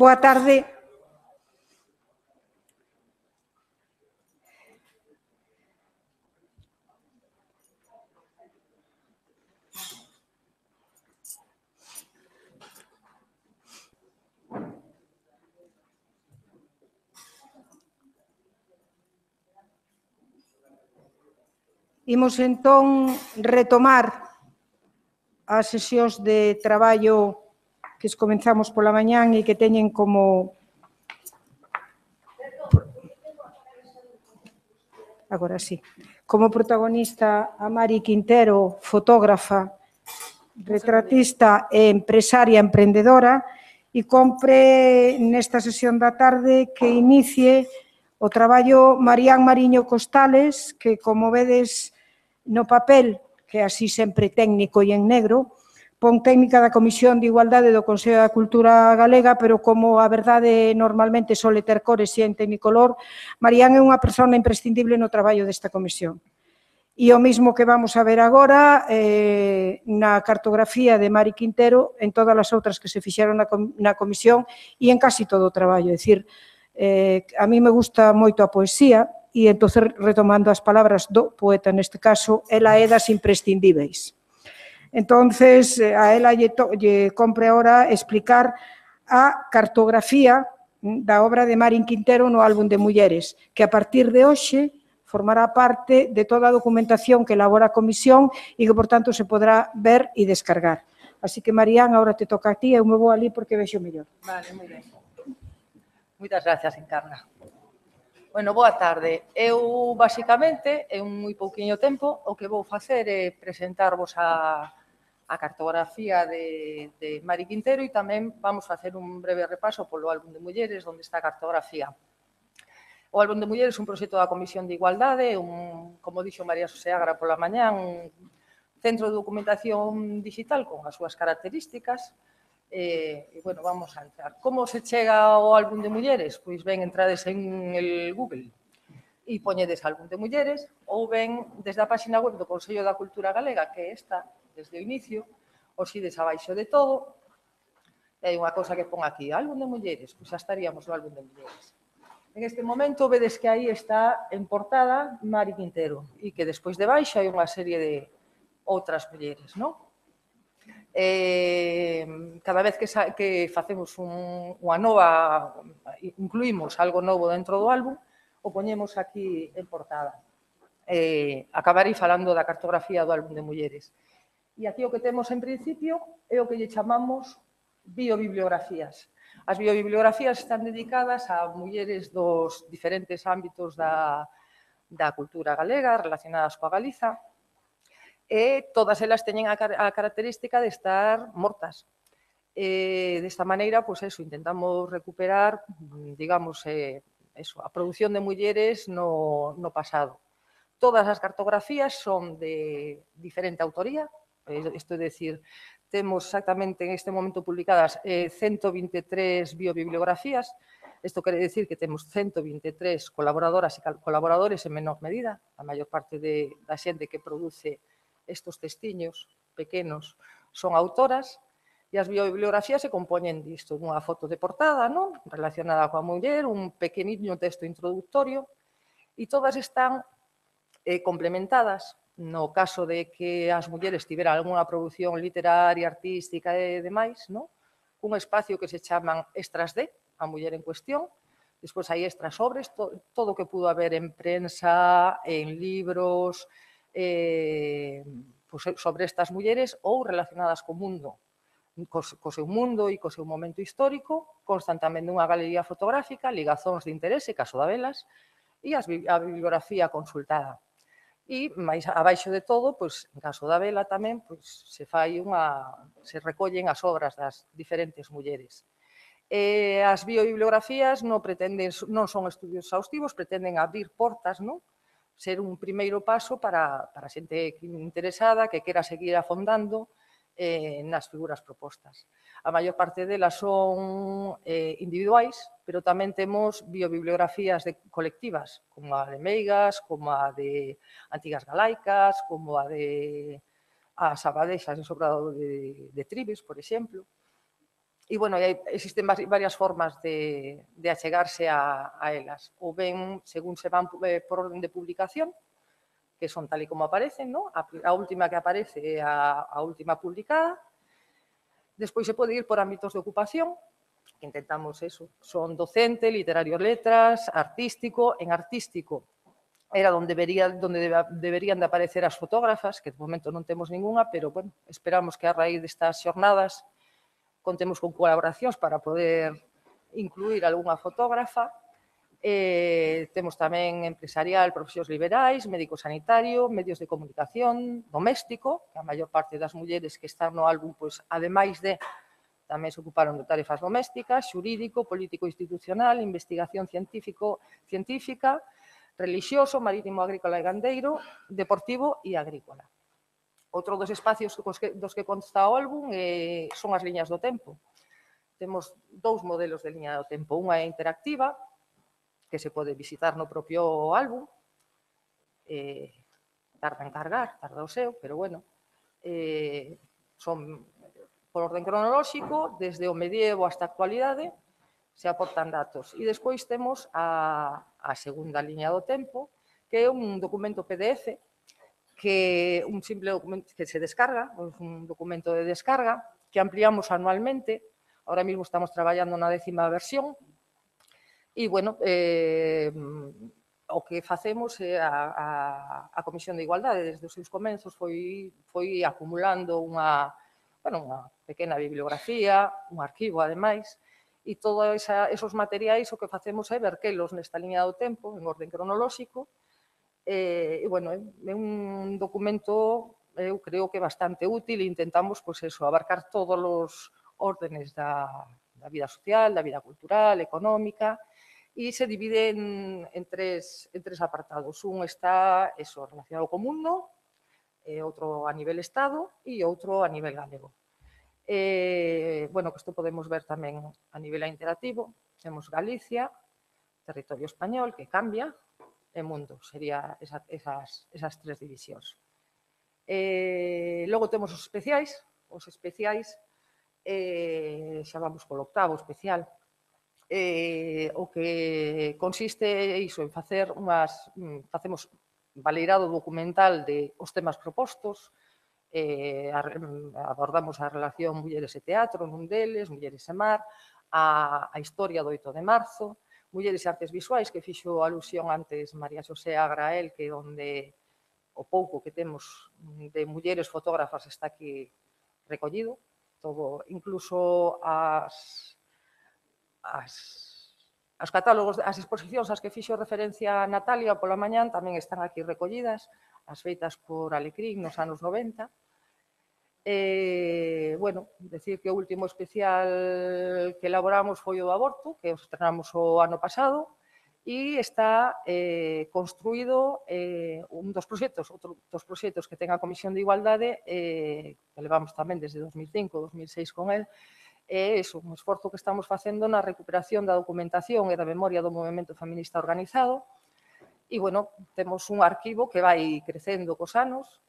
Boa tarde. Imos entón retomar as sesións de traballo que comenzamos pola mañán e que teñen como... Agora sí. Como protagonista a Mari Quintero, fotógrafa, retratista e empresaria emprendedora, e compre nesta sesión da tarde que inicie o traballo Marián Mariño Costales, que, como vedes no papel, que así sempre técnico e en negro, pon técnica da Comisión de Igualdade do Consello da Cultura Galega, pero como a verdade normalmente sole ter cores e en tecnicolor, Marián é unha persona imprescindible no traballo desta comisión. E o mesmo que vamos a ver agora na cartografía de Mari Quintero, en todas as outras que se fixeron na comisión e en casi todo o traballo. É dicir, a mí me gusta moito a poesía e, entón, retomando as palabras do poeta neste caso, ela é das imprescindíveis. Entonces, a ela lle compre ahora explicar a cartografía da obra de Mari Quintero no álbum de mulleres, que a partir de hoxe formará parte de toda a documentación que elabora a comisión e que, por tanto, se podrá ver e descargar. Así que, Marián, agora te toca a ti, eu me vou ali porque vexo mellor. Vale, moi ben. Moitas gracias, Encarna. Bueno, boa tarde. Eu, basicamente, en moi pouquiño tempo, o que vou facer é presentarvos a cartografía de Mari Quintero e tamén vamos facer un breve repaso polo álbum de mulleres, onde está a cartografía. O álbum de mulleres é un proxecto da Comisión de Igualdade, como dixo María Xosé Agra pola mañá, un centro de documentación digital con as súas características. E, bueno, vamos a entrar. Como se chega ao álbum de mulleres? Pois ben, entrades en el Google e poñedes álbum de mulleres ou ben desde a página web do Consello da Cultura Galega, que é esta, desde o inicio, os ides abaixo de todo, e hai unha cousa que pon aquí, álbum de mulleres, pois xa estaríamos no álbum de mulleres. En este momento vedes que aí está en portada Mari Quintero e que despois de baixo hai unha serie de outras mulleres, non? Cada vez que facemos unha nova, incluímos algo novo dentro do álbum, o poñemos aquí en portada. Acabarei falando da cartografía do álbum de mulleres. E aquí o que temos en principio é o que lle chamamos biobibliografías. As biobibliografías están dedicadas a mulleres dos diferentes ámbitos da cultura galega relacionadas coa Galiza, e todas elas teñen a característica de estar mortas. Desta maneira, pois eso, intentamos recuperar, digamos, a produción de mulleres no pasado. Todas as cartografías son de diferente autoría, isto é dicir, temos exactamente en este momento publicadas 123 biobibliografías. Isto quere dicir que temos 123 colaboradoras e colaboradores en menor medida. A maior parte da xente que produce estes textiños pequenos son autoras, e as biobibliografías se compoñen disto, dunha foto de portada, non? Relacionada coa muller, un pequeniño texto introductorio, e todas están complementadas no caso de que as mulleres tiveran algunha produción literaria, artística e demais, non? Un espacio que se chaman extras de a muller en cuestión, despois hai extras sobres, todo o que pudo haber en prensa, en libros, sobre estas mulleres ou relacionadas co mundo, co seu mundo e co seu momento histórico, constan tamén dunha galería fotográfica, ligazóns de interese, caso da velas, e a bibliografía consultada. E, máis abaixo de todo, pois, en caso da vela tamén, pois, se recollen as obras das diferentes mulleres. As biobibliografías non son estudios exhaustivos, pretenden abrir portas, non? Ser un primeiro paso para a xente interesada que quera seguir afondando nas figuras propostas. A maior parte delas son individuais, pero tamén temos biobibliografías colectivas, como a de meigas, como a de antigas galaicas, como a de as abadexas en Sobrado de Tribes, por exemplo. E, bueno, existen varias formas de achegarse a elas. Ou ben, según se van por orden de publicación, que son tal e como aparecen, ¿no? A última que aparece é a última publicada. Despois se pode ir por ámbitos de ocupación, que intentamos eso. Son docente, literario letras, artístico. En artístico era onde deberían de aparecer as fotógrafas, que de momento non temos ninguna, pero, bueno, esperamos que a raíz destas xornadas contemos con colaboracións para poder incluir algunha fotógrafa. Temos tamén empresarial, profesións liberais, médico sanitario, medios de comunicación, doméstico, que a maior parte das mulleres que están no álbum, pois, ademais de, tamén se ocuparon de tarefas domésticas, xurídico, político institucional, investigación científica, relixioso, marítimo, agrícola e gandeiro, deportivo e agrícola. Outro dos espacios dos que consta o álbum son as liñas do tempo. Temos dous modelos de liña do tempo. Unha é interactiva, que se pode visitar no propio álbum. Tarda en cargar, tarda o seu, pero, bueno, son por orden cronolóxico, desde o medievo hasta a actualidade, se aportan datos. E despois temos a segunda liña do tempo, que é un documento PDF, que un simple documento que se descarga, un documento de descarga, que ampliamos anualmente. Ahora mismo estamos traballando na 10ª versión. E, bueno, o que facemos é a Comisión de Igualdade, desde os seus comenzos, foi acumulando unha pequena bibliografía, un arquivo, ademais, e todos esos materiais o que facemos é verquelos nesta liña do tempo, en orden cronolóxico. E, bueno, é un documento, eu creo que bastante útil, e intentamos, pois, eso, abarcar todos os órdenes da vida social, da vida cultural, económica, e se divide en tres apartados. Un está relacionado co mundo, outro a nivel Estado e outro a nivel galego. Bueno, que isto podemos ver tamén a nivel interactivo. Temos Galicia, territorio español, que cambia, e mundo, sería esas tres divisións. Logo temos os especiais. Os especiais, xa vamos polo 8º especial, o que consiste iso, en facemos baleirado documental de os temas propostos, abordamos a relación mulleres e teatro nun deles, mulleres e mar, a historia do 8 de marzo, mulleres e artes visuais, que fixo alusión antes María Xosé Agrael, que onde o pouco que temos de mulleres fotógrafas está aquí recollido, todo, incluso os catálogos, as exposicións ás que fixo referencia Natalia pola mañán tamén están aquí recollidas, as feitas por Alecrín nos anos 90. Bueno, decir que o último especial que elaboramos foi o do aborto, que os estrenamos o ano pasado, e está construído un dos proxectos, outro dos proxectos que ten a Comisión de Igualdade, que levamos tamén desde 2005, 2006 con el, é un esforzo que estamos facendo na recuperación da documentación e da memoria do movemento feminista organizado. E, bueno, temos un arquivo que vai crecendo cos anos,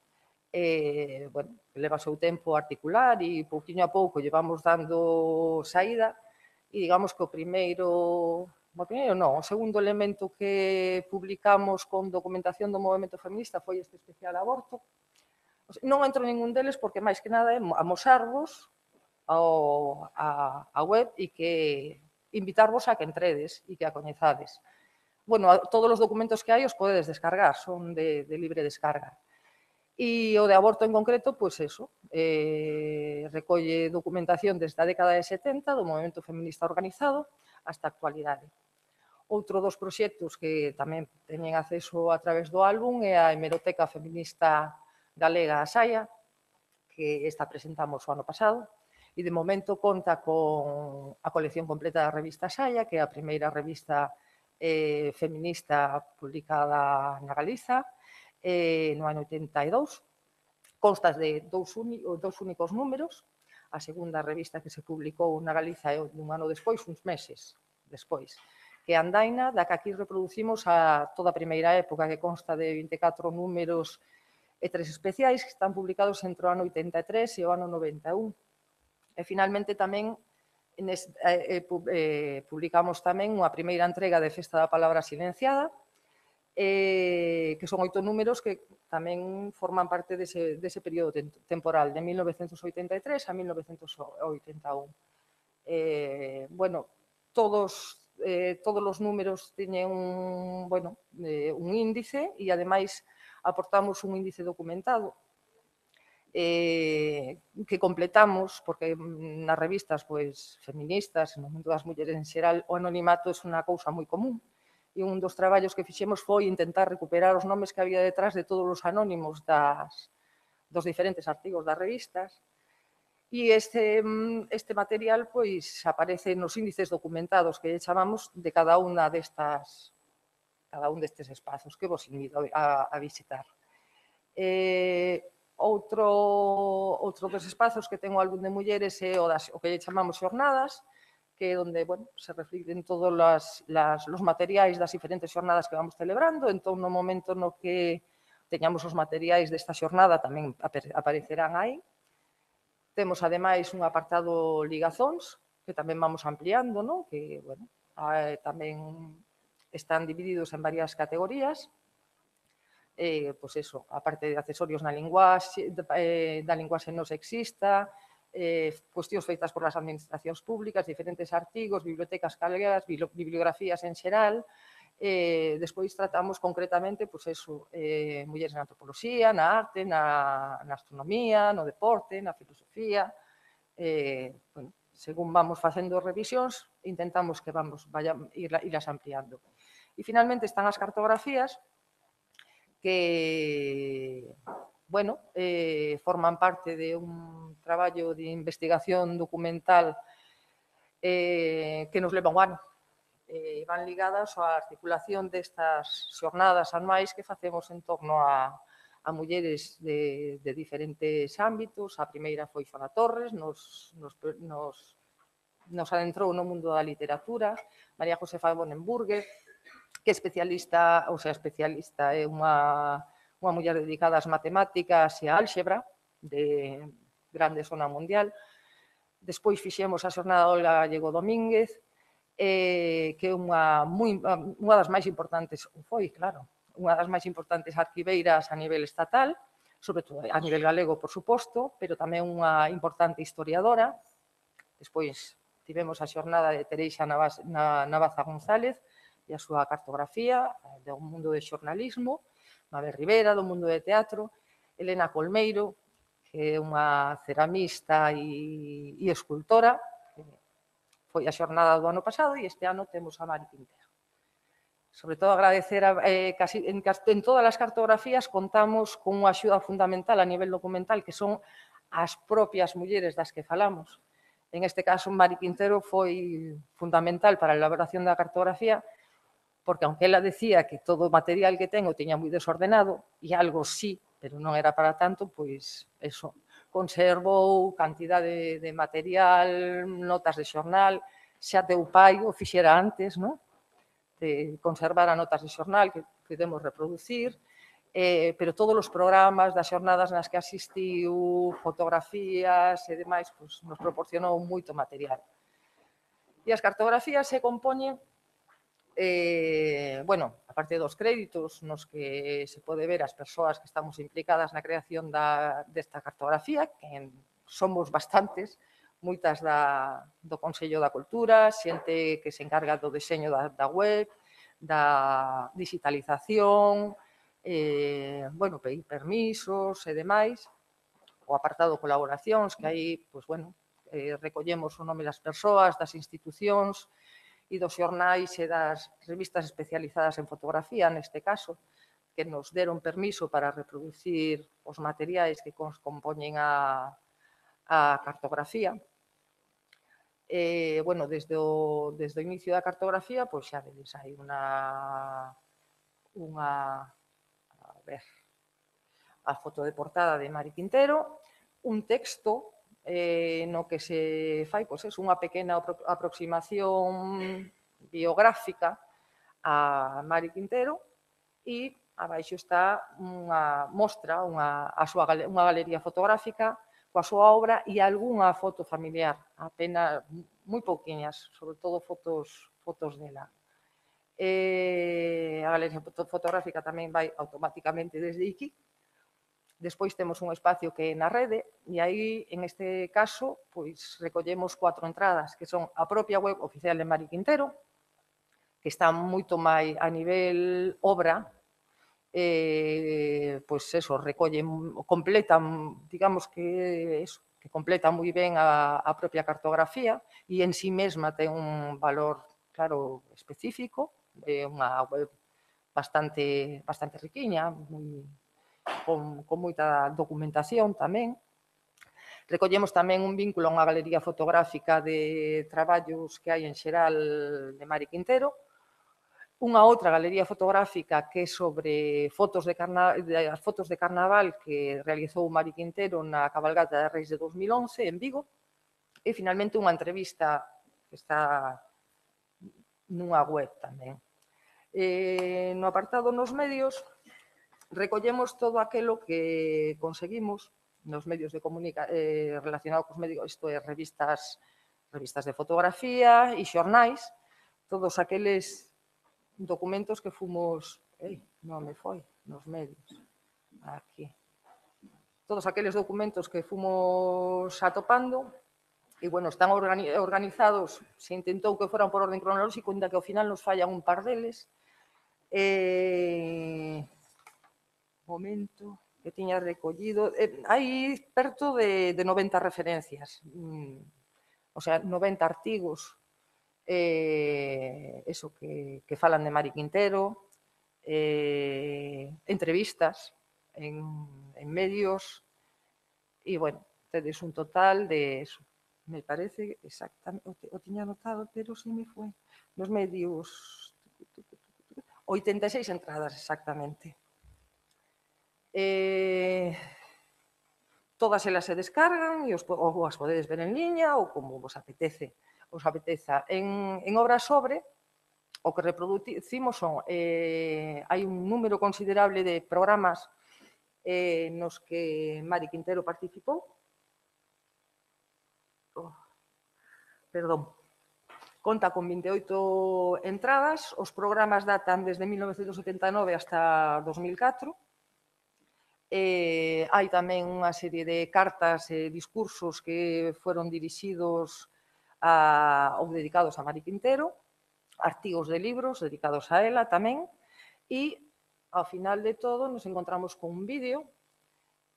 bueno, leva o seu tempo articular e pouquiño a pouco llevamos dando saída, e digamos que o segundo elemento que publicamos con documentación do movemento feminista foi este especial aborto. Non entro en ningún deles porque máis que nada é amosarvos a web e que invitarvos a que entredes e que a coñezades. Bueno, todos os documentos que hai os podedes descargar, son de libre descarga. E o de aborto en concreto, pois eso, recolle documentación desde a década de 70 do movemento feminista organizado hasta a actualidade. Outro dos proxectos que tamén teñen acceso a través do álbum é a hemeroteca feminista galega A Saia, que esta presentamos o ano pasado, e de momento conta con a colección completa da revista Saia, que é a primeira revista feminista publicada na Galiza, no ano 82, consta de dous únicos números. A segunda revista que se publicou na Galiza é un ano despois, uns meses despois, que é Andaina, da que aquí reproducimos a toda a primeira época, que consta de 24 números e 3 especiais que están publicados entre o ano 83 e o ano 91. E, finalmente, tamén Publicamos tamén unha primeira entrega de Festa da Palabra Silenciada, que son 8 números que tamén forman parte dese período temporal, de 1983 a 1981. Bueno, todos os números teñen un índice e, ademais, aportamos un índice documentado que completamos, porque nas revistas feministas, no mundo das mulleres en xeral, o anonimato é unha cousa moi común. E un dos traballos que fixemos foi intentar recuperar os nomes que había detrás de todos os anónimos dos diferentes artigos das revistas. E este material aparece nos índices documentados que chamamos de cada un destes espazos que vos invito a visitar. Outro dos espazos que ten o álbum de mulleres é o que chamamos xornadas, que é onde se reflicten todos os materiais das diferentes xornadas que vamos celebrando. Entón, no momento no que teñamos os materiais desta xornada tamén aparecerán aí. Temos, ademais, un apartado ligazóns, que tamén vamos ampliando, que tamén están divididos en varias categorías. A parte de accesorios da linguaxe non sexista, cuestións feitas por as administracións públicas, diferentes artigos, bibliotecas galegas, bibliografías en xeral. Despois tratamos concretamente mulleres na antropoloxía, na arte, na astronomía, no deporte, na filosofía. Según vamos facendo revisións, intentamos que irlas ampliando. E, finalmente, están as cartografías, que forman parte de un traballo de investigación documental que nos leva un ano. Van ligadas á articulación destas xornadas anuais que facemos en torno a mulleres de diferentes ámbitos. A primeira foi Xona Torres, nos adentrou no mundo da literatura. María Josefa Bonenburger, que é especialista, é unha muller dedicada ás matemáticas e á álxebra de grande sona mundial. Despois fixemos a xornada Olga Gallego Domínguez, que é unha das máis importantes, unha das máis importantes arquiveiras a nivel estatal, sobre todo a nivel galego, por suposto, pero tamén unha importante historiadora. Despois tivemos a xornada de Tereixa Navaza González e a súa cartografía do mundo do xornalismo, Mabel Rivera, do mundo do teatro, Elena Colmeiro, que é unha ceramista e escultora, foi a xornada do ano pasado, e este ano temos a Mari Quintero. Sobre todo, agradecer en todas as cartografías contamos con unha axuda fundamental a nivel documental, que son as propias mulleres das que falamos. En este caso, Mari Quintero foi fundamental para a elaboración da cartografía, porque, aunque ela decía que todo o material que ten o tiña moi desordenado, e algo sí, pero non era para tanto, conservou cantidade de material, notas de xornal. Xa teu pai o fixera antes, de conservar as notas de xornal que podemos reproducir, pero todos os programas das xornadas nas que asistiu, fotografías e demais, nos proporcionou moito material. E as cartografías se compoñen, a parte dos créditos nos que se pode ver as persoas que estamos implicadas na creación desta cartografía, que somos bastantes, moitas do Consello da Cultura, xente que se encarga do deseño da web, da digitalización, pedir permisos e demais, o apartado colaboracións, que aí, recollemos o nome das persoas, das institucións e dos xornais e das revistas especializadas en fotografía, neste caso, que nos deron permiso para reproducir os materiais que compoñen a cartografía. Desde o inicio da cartografía, xa vedes, hai a foto de portada de Mari Quintero, un texto no que se fai unha pequena aproximación biográfica a Mari Quintero, e abaixo está unha mostra, unha galería fotográfica coa súa obra e algunha foto familiar, apenas moi pouquiñas, sobre todo fotos dela. A galería fotográfica tamén vai automáticamente desde aquí. Despois temos un espacio que é na rede e aí, en este caso, pois recollemos 4 entradas, que son a propia web oficial de Mari Quintero, que está moito máis a nivel obra, pois eso, recollen, completan, digamos que eso, que completa moi ben a propia cartografía e en sí mesma ten un valor, claro, específico, é unha web bastante riquiña, con moita documentación tamén. Recollemos tamén un vínculo a unha galería fotográfica de traballos que hai en xeral de Mari Quintero, unha outra galería fotográfica que é sobre as fotos de carnaval que realizou Mari Quintero na cabalgata de Reis de 2011 en Vigo, e finalmente unha entrevista que está nunha web tamén. No apartado nos medios, recollemos todo aquilo que conseguimos nos medios de comunicación relacionado cos medios, isto é, revistas de fotografía e xornais, todos aqueles documentos que fomos, non me foi, nos medios, aquí, todos aqueles documentos que fomos atopando, e, bueno, están organizados, se intentou que foran por orden cronolóxico, ainda que ao final nos fallan un par deles. Momento que tiña recollido, hai perto de 90 referencias, o sea, 90 artigos, eso que falan de Mari Quintero, entrevistas en medios, e, bueno, tedes un total de eso, me parece exactamente, o tiña anotado, pero se me foi, nos medios, 86 entradas exactamente. Todas elas se descargan e ou as podedes ver en liña ou como vos apetece. En obra sobre, o que reproducimos son, hai un número considerable de programas nos que Mari Quintero participou. Conta con 28 entradas, os programas datan desde 1979 hasta 2004, hai tamén unha serie de cartas e discursos que foron dirixidos ou dedicados a Mari Quintero, artigos de libros dedicados a ela tamén, e ao final de todo nos encontramos con un vídeo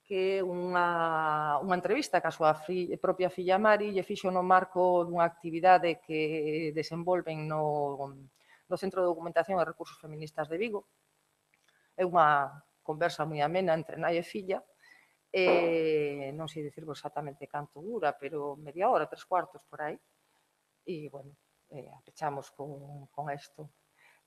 que é unha entrevista que a súa propia filla Mari lle fixo no marco dunha actividade que desenvolven no Centro de Documentación e Recursos Feministas de Vigo. É unha conversa moi amena entre nai e filla, non sei dicirvos exactamente canto dura, pero media hora, 3/4 por aí, e, bueno, apechamos con isto.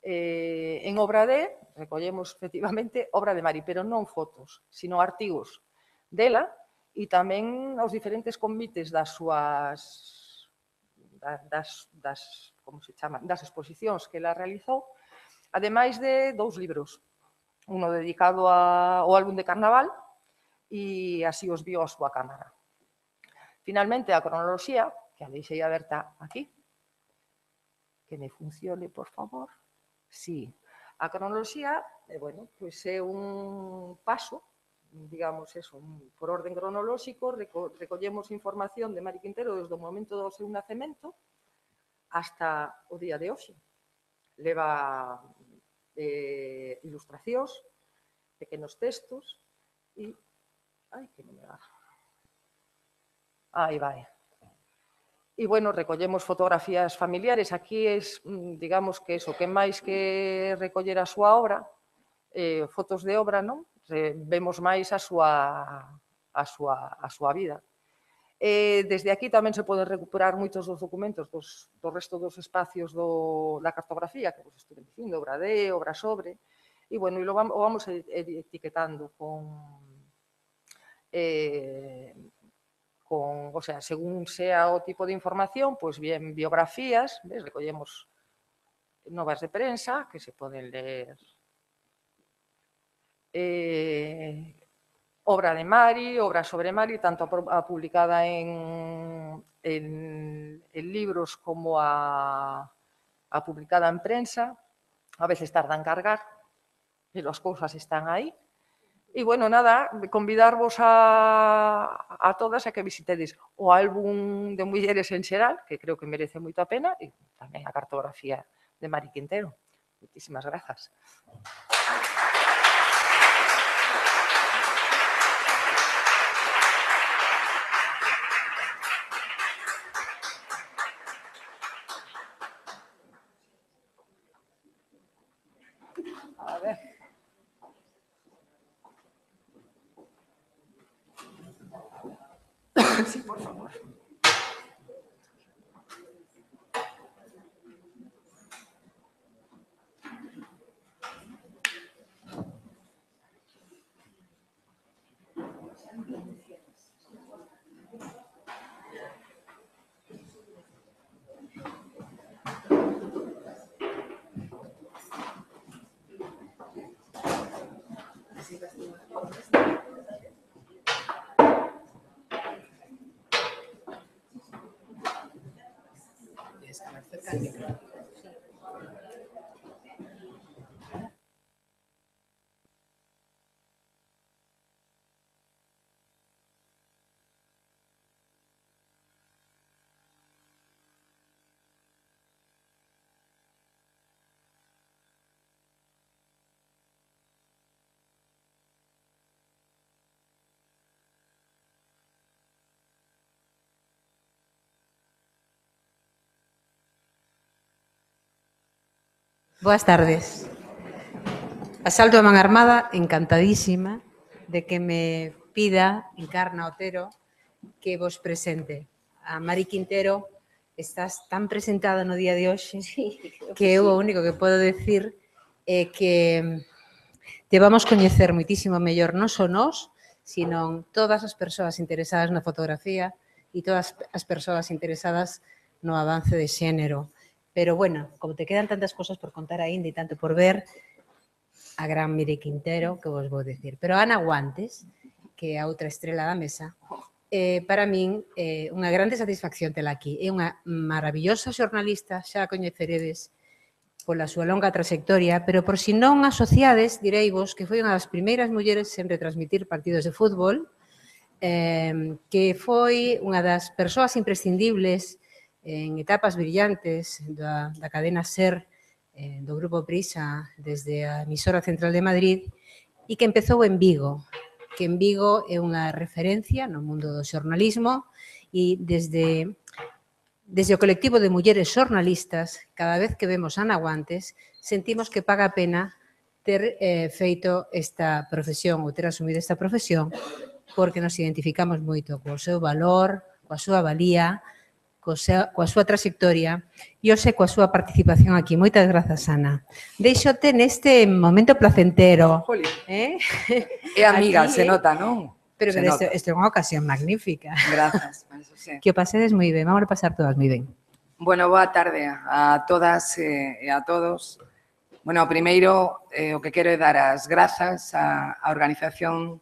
En obra de, recollemos efectivamente obra de Mari, pero non fotos, sino artigos dela e tamén os diferentes convites das súas como se chama, das exposicións que ela realizou, ademais de 2 libros, uno dedicado ao álbum de carnaval e así os viu a súa cámara. Finalmente, a cronoloxía, que a deixei aberta aquí, que me funcione, por favor. Sí, a cronoloxía, bueno, pois é un paso, digamos eso, por orden cronolóxico, recollemos información de Mari Quintero desde o momento do seu nacemento hasta o día de hoxe. Leva ilustracións, pequenos textos e... que non me va. Aí vai. E, bueno, recollemos fotografías familiares. Aquí é, digamos que eso, que máis que recoller a súa obra, fotos de obra, non? Vemos máis a súa vida. Desde aquí tamén se poden recuperar moitos dos documentos do resto dos espacios da cartografía, que vos estuve dicindo, obra de, obra sobre, e, bueno, o vamos etiquetando o sea, según sea o tipo de información, pois bien biografías, recollemos novas de prensa que se poden ler obra de Mari, obra sobre Mari, tanto publicada en libros como a publicada en prensa. A veces tarda en cargar, pero as cousas están aí. E, bueno, nada, convidarvos a todas a que visitedes o álbum de mulleres en xeral, que creo que merece moito a pena, e tamén a cartografía de Mari Quintero. Moitísimas grazas. A ver. Sí, por favor. Boas tardes. Asalto a man armada, encantadísima de que me pida Encarna Otero que vos presente. A Mari Quintero estás tan presentada no día de hoxe que eu o único que podo decir é que te vamos coñecer moitísimo mellor non só nós, sino todas as persoas interesadas na fotografía e todas as persoas interesadas no avance de xénero. Pero, bueno, como te quedan tantas cosas por contar aínda e tanto por ver, a gran Mari Quintero, que vos vou decir. Pero Ana Guantes, que é a outra estrela da mesa, para min é unha grande satisfacción tela aquí. É unha maravillosa xornalista, xa a coñeceredes pola súa longa trayectoria, pero por si non asociades, direivos que foi unha das primeiras mulleres en retransmitir partidos de fútbol, que foi unha das persoas imprescindibles en etapas brillantes da cadena SER do Grupo Prisa desde a emisora central de Madrid e que empezou en Vigo, que en Vigo é unha referencia no mundo do xornalismo e desde o colectivo de mulleres xornalistas, cada vez que vemos Ana Guantes, sentimos que paga a pena ter feito esta profesión ou ter asumido esta profesión porque nos identificamos moito co seu valor, coa súa valía, coa súa trayectoria e hoxe coa súa participación aquí. Moitas grazas, Ana. Deixote neste momento placentero. É amiga, aquí, se nota, non? Pero isto é unha ocasión magnífica. Grazas, eso sí. Que o pasedes moi ben, vamos a pasar todas moi ben. Bueno, boa tarde a todas e a todos. Bueno, primeiro, o que quero é dar as grazas á organización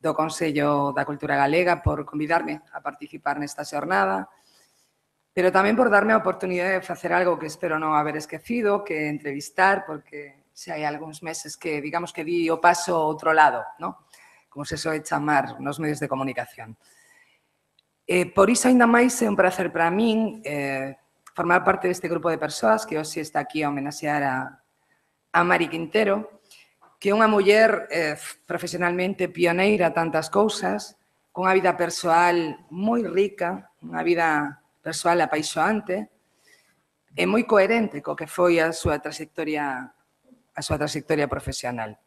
do Consello da Cultura Galega por convidarme a participar nesta xornada, pero tamén por darme a oportunidade de facer algo que espero non haber esquecido, que entrevistar, porque xa hai algúns meses que, digamos que di o paso ao outro lado, non? Como se soe chamar nos medios de comunicación. Por iso, ainda máis, é un placer para min formar parte deste grupo de persoas que hoxe está aquí a homenaxear a Mari Quintero, que é unha muller profesionalmente pioneira a tantas cousas, con unha vida persoal moi rica, unha vida persoal apaixoante e moi coherente co que foi a súa trayectoria profesional.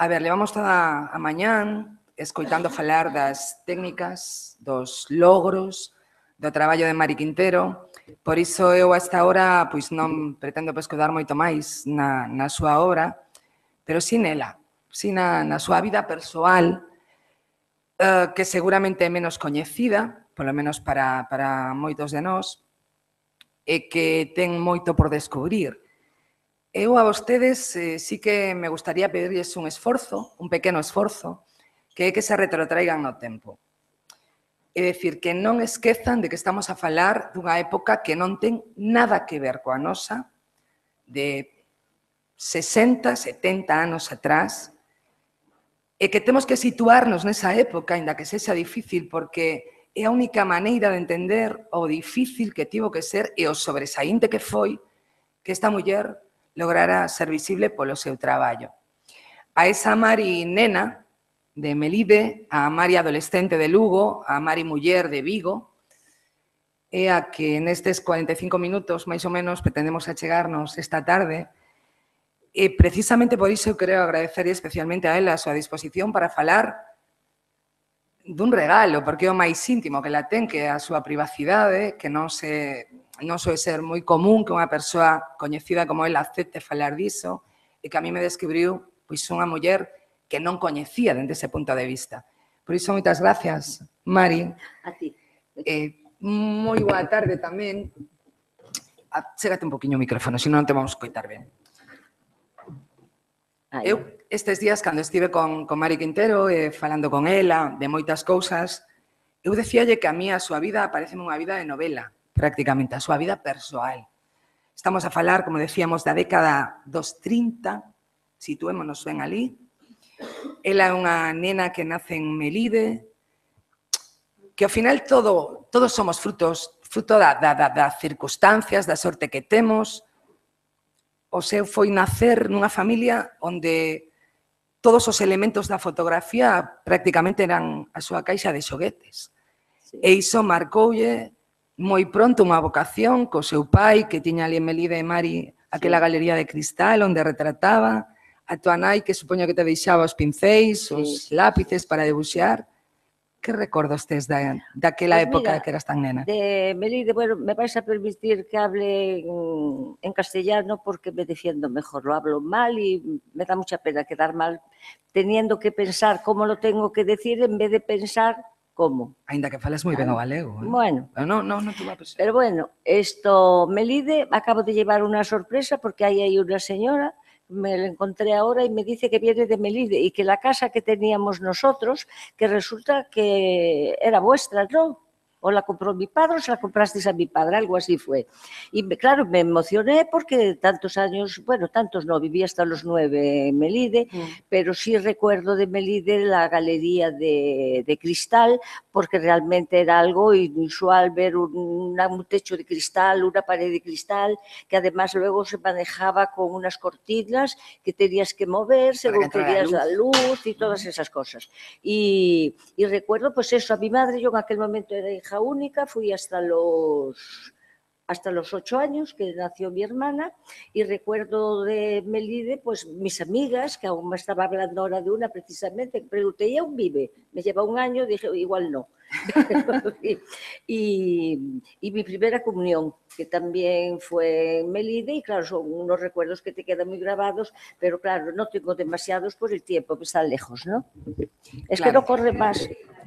A ver, levamos toda a mañán escoitando falar das técnicas, dos logros, do traballo de Mari Quintero. Por iso eu a esta hora pois non pretendo pescudar moito máis na súa obra, pero si nela, si na súa vida persoal, que seguramente é menos coñecida, polo menos para moitos de nós, e que ten moito por descubrir. Eu a vostedes sí que me gustaría pedirles un esforzo, un pequeno esforzo, que é que se retrotraigan no tempo. É dicir, que non esquezan de que estamos a falar dunha época que non ten nada que ver coa nosa, de 60, 70 anos atrás, e que temos que situarnos nesa época, ainda que sexa difícil, porque é a única maneira de entender o difícil que tivo que ser e o sobresaínte que foi que esta muller lograra ser visible polo seu traballo. A esa Mari nena de Melide, a Mari adolescente de Lugo, a Mari muller de Vigo, é a que nestes 45 minutos, máis ou menos, pretendemos achegarnos esta tarde. E precisamente por iso eu quero agradecer especialmente a ela a súa disposición para falar dun regalo, porque é o máis íntimo que la ten, que é a súa privacidade, que non soe ser moi común que unha persoa coñecida como ela acepte falar diso, e que a mí me descubriu pois unha muller que non coñecía dende ese punto de vista. Por iso, moitas gracias, Mari. A ti. Moi boa tarde tamén. Chégate un poquinho o micrófono, senón non te vamos coitar ben. Eu, estes días, cando estive con Mari Quintero, falando con ela de moitas cousas, eu decíalle que a mí a súa vida pareceme unha vida de novela, prácticamente, a súa vida persoal. Estamos a falar, como decíamos, da década dos 30, situémonos ben ali. Ela é unha nena que nace en Melide, que ao final todos somos fruto das circunstancias, da sorte que temos. O seu foi nacer nunha familia onde todos os elementos da fotografía prácticamente eran a súa caixa de xoguetes. Sí. E iso marcoulle moi pronto unha vocación co seu pai, que tiña ali en Melide e Mari aquela galería de cristal onde retrataba, a tua nai que supoño que te deixaba os pincéis, os lápices para debuxar. Que recordos tes daquela época que eras tan nena? De Melide, bueno, me vais a permitir que hable en castellano porque me defiendo mejor. Lo hablo mal y me da mucha pena quedar mal teniendo que pensar cómo lo tengo que decir en vez de pensar cómo. Ainda que fales moi ben o galego. Bueno. Non te va a pensar. Pero bueno, Melide, acabo de llevar una sorpresa porque ahí hay una señora, me la encontré ahora y me dice que viene de Melide y que la casa que teníamos nosotros, que resulta que era vuestra, ¿no? O la compró mi padre o se la comprasteis a mi padre, algo así fue. Y claro, me emocioné porque tantos años, bueno, tantos no, viví hasta los 9 en Melide, pero sí recuerdo de Melide la galería de cristal, porque realmente era algo inusual ver un techo de cristal, una pared de cristal, que además luego se manejaba con unas cortinas que tenías que mover según querías la luz y todas esas cosas. Y recuerdo pues eso, a mi madre, yo en aquel momento era hija única, fui hasta los 8 años que nació mi hermana y recuerdo de Melide, pues mis amigas, que aún me estaba hablando ahora de una precisamente, pregunté, ¿y aún vive? Me lleva un año, dije, igual no. y mi primera comunión, que también fue en Melide, y claro, son unos recuerdos que te quedan muy grabados, pero claro, no tengo demasiados por el tiempo, que están lejos, ¿no? Es claro. Que no corre más.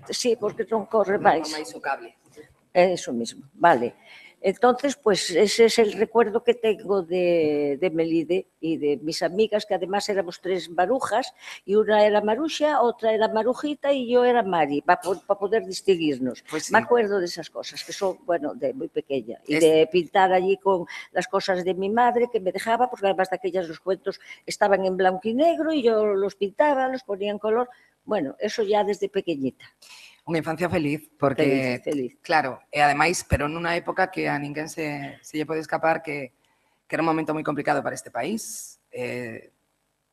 Sí, porque non corre máis. O cable. Eso mismo, vale. Entonces, pues ese es el recuerdo que tengo de Melide y de mis amigas, que además éramos 3 marujas, y una era Maruxa, otra era Marujita y yo era Mari, para poder distinguirnos. Pues sí. Me acuerdo de esas cosas, que son, bueno, de muy pequeña, y de pintar allí con las cosas de mi madre, que me dejaba, porque además de aquellas los cuentos estaban en blanco y negro, y yo los pintaba, los ponía en color. Bueno, eso ya desde pequeñita. Unha infancia feliz, porque, feliz. Claro, e ademais, pero nunha época que a ninguén se lle pode escapar que era un momento moi complicado para este país.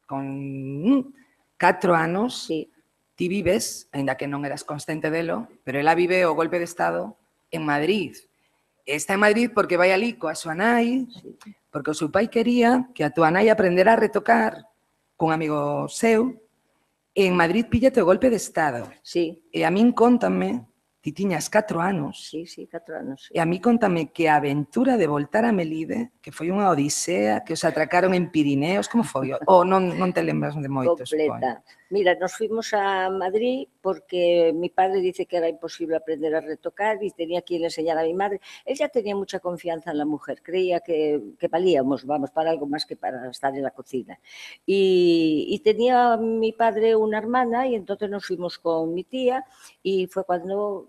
Con 4 anos, sí. Ti vives, aínda que non eras consciente delo, pero ela vive o golpe de Estado en Madrid. Está en Madrid porque vai ali coa súa nai, sí. Porque o seu pai quería que a túa nai aprendera a retocar cun amigo seu. En Madrid píllate o golpe de Estado. Sí. E a min contame, ti tiñas 4 anos. Sí, 4 anos. Sí. E a mí contame que a aventura de voltar a Melide, que foi unha odisea, que os atracaron en Pirineos, como foi? Ou non te lembras de moitos? Completa. Mira, nos fuimos a Madrid porque mi padre dice que era imposible aprender a retocar y tenía quien le enseñara a mi madre. Él ya tenía mucha confianza en la mujer, creía que valíamos, vamos, para algo más que para estar en la cocina. Y tenía mi padre una hermana y entonces nos fuimos con mi tía y fue cuando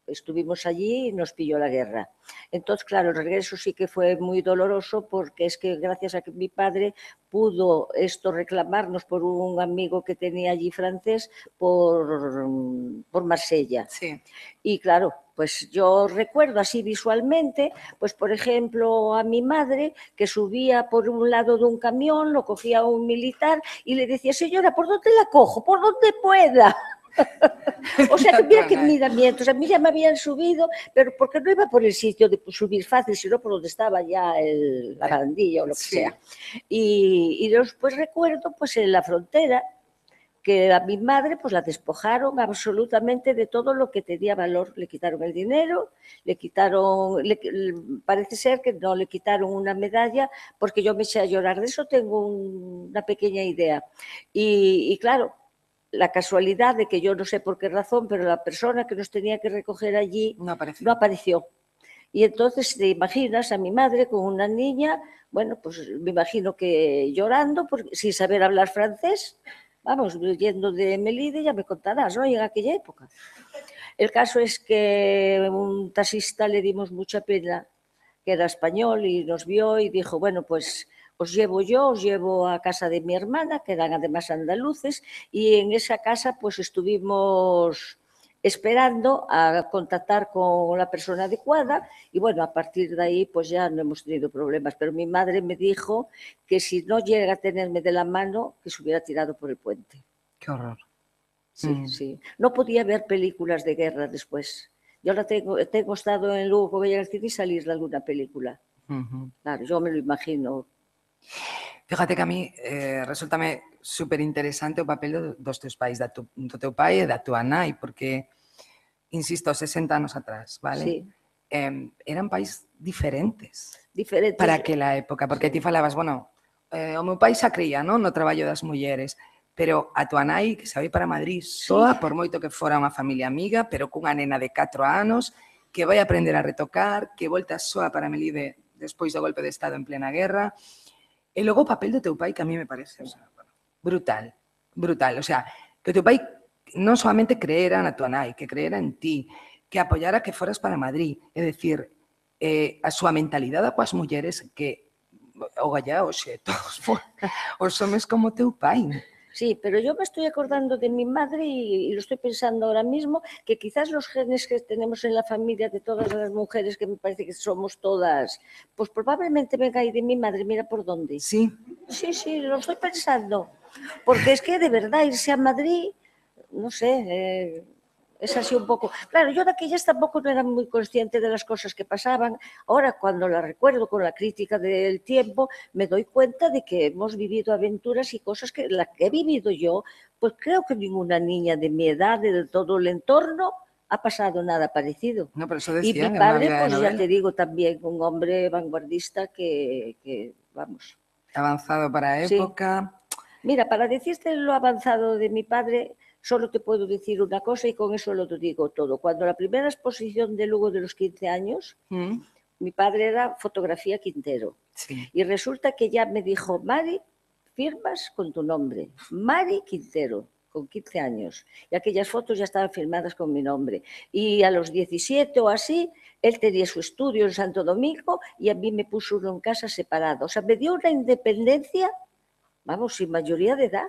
estuvimos allí y nos pilló la guerra. Entonces, claro, el regreso sí que fue muy doloroso porque es que gracias a que mi padre pudo reclamarnos por un amigo que tenía allí francés por Marsella. Sí. Y claro, pues yo recuerdo así visualmente, pues por ejemplo a mi madre que subía por un lado de un camión, lo cogía un militar y le decía, señora, ¿por dónde la cojo? Por donde pueda. O sea, que mira qué miramientos. A mí ya me habían subido, pero porque no iba por el sitio de subir fácil, sino por donde estaba ya la barandilla o lo que sea. Y después recuerdo, pues en la frontera, que a mi madre pues la despojaron absolutamente de todo lo que tenía valor. Le quitaron el dinero, le quitaron, parece ser que no le quitaron una medalla, porque yo me eché a llorar. De eso tengo una pequeña idea. Y claro, la casualidad de que yo no sé por qué razón, pero la persona que nos tenía que recoger allí no apareció. Y entonces te imaginas a mi madre con una niña, bueno, pues me imagino que llorando, sin saber hablar francés, vamos, yendo de Melide, ya me contarás, ¿no? Y en aquella época. El caso es que un taxista le dimos mucha pena, que era español, y nos vio y dijo, bueno, pues os llevo a casa de mi hermana, que eran además andaluces, y en esa casa pues estuvimos esperando a contactar con la persona adecuada y bueno, a partir de ahí pues ya no hemos tenido problemas, pero mi madre me dijo que si no llega a tenerme de la mano, que se hubiera tirado por el puente. Qué horror. Sí, sí. No podía ver películas de guerra después. Yo ahora tengo estado en Lugo con ella en el cine y salir de alguna película. Claro, yo me lo imagino. Fíjate que a mí resultame super interesante o papel dos teus pais, do teu pai e da tua nai, porque, insisto, 60 anos atrás, vale? Sí. Eran pais diferentes. Diferentes. Para aquela época, porque ti falabas, bueno, o meu pai xa creía, non, no traballo das mulleres, pero a tua nai, que se vai para Madrid soa, por moito que fora unha familia amiga, pero cunha nena de 4 anos, que vai aprender a retocar, que volta soa para Melide despois do golpe de Estado en plena guerra. E logo o papel do teu pai, que a mí me parece, o sea, bueno, brutal, brutal. O sea, que o teu pai non solamente creera na tua nai, que creera en ti, que apoyara que foras para Madrid. É dicir, a súa mentalidade coas mulleres que o gallá, oxe, todos os homes como teu pai. Sí, pero yo me estoy acordando de mi madre y lo estoy pensando ahora mismo, que quizás los genes que tenemos en la familia de todas las mujeres, que me parece que somos todas, pues probablemente venga ahí de mi madre, mira por dónde. Sí. Sí, sí, lo estoy pensando. Porque es que de verdad irse a Madrid, no sé, es así un poco. Claro, yo de aquellas tampoco no era muy consciente de las cosas que pasaban. Ahora, cuando la recuerdo con la crítica del tiempo, me doy cuenta de que hemos vivido aventuras y cosas que las que he vivido yo, pues creo que ninguna niña de mi edad, de todo el entorno, ha pasado nada parecido. No, pero eso decía, y mi padre, pues ya te digo, también un hombre vanguardista que vamos. Avanzado para a época. Sí. Mira, para decirte lo avanzado de mi padre, solo te puedo decir una cosa y con eso lo digo todo. Cuando la primera exposición de Lugo de los 15 años, mi padre era Fotografía Quintero. Sí. Y resulta que ya me dijo, Mari, firmas con tu nombre. Mari Quintero, con 15 años. Y aquellas fotos ya estaban firmadas con mi nombre. Y a los 17 o así, él tenía su estudio en Santo Domingo y a mí me puso uno en casa separado. O sea, me dio una independencia, vamos, sin mayoría de edad.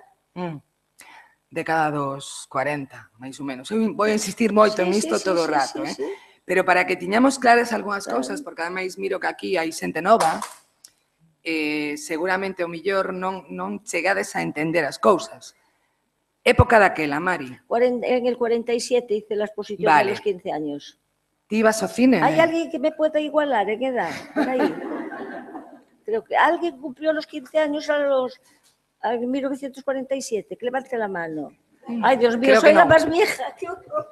Década dos 40, máis ou menos. Eu vou insistir moito en isto todo o rato, sí. Pero para que tiñamos claras algunhas cousas, porque ademais miro que aquí hai xente nova, seguramente o millor non chegades a entender as cousas. Época daquela, Mari. En el 47 hice la exposición de los 15 años. Ti ibas ao cine? ¿Hay alguien que me pueda igualar en edad? Por ahí. Creo que alguien cumplió los 15 años en 1947, que levante la mano. Ay, Dios mío, soy la más vieja. ¡Qué horror!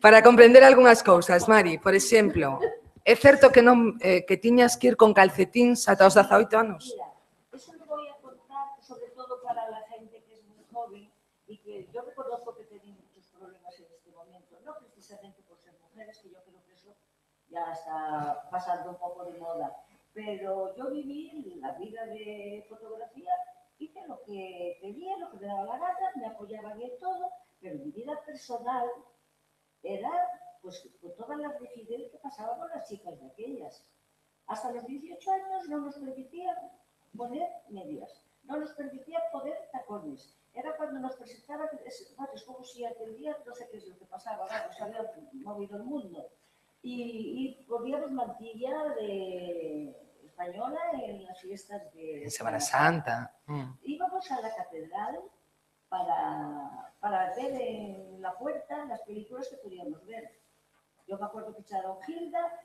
Para comprender algunhas cousas, Mari, por exemplo, é certo que non que tiñas que ir con calcetíns ata os 18 anos? Mira, eso lo voy a contar sobre todo para la gente que es muy y que yo reconozco que tenéis muchos problemas en este momento, no precisamente por ser mujeres, que yo creo que eso ya está pasando un poco de moda, pero yo viví la vida de fotografía, hice lo que quería, lo que me daba la gana, me apoyaban en todo, pero mi vida personal era pues con todas las rigidez que pasábamos las chicas de aquellas. Hasta los 18 años no nos permitían poner medias, no nos permitían poner tacones. Era cuando nos presentaban, es como si aquel día, no sé qué es lo que pasaba, vamos, había movido el mundo. Y poníamos mantilla española en las fiestas de... En Semana Santa. Íbamos a la catedral para ver en la puerta las películas que podíamos ver. Yo me acuerdo que echaron Hilda,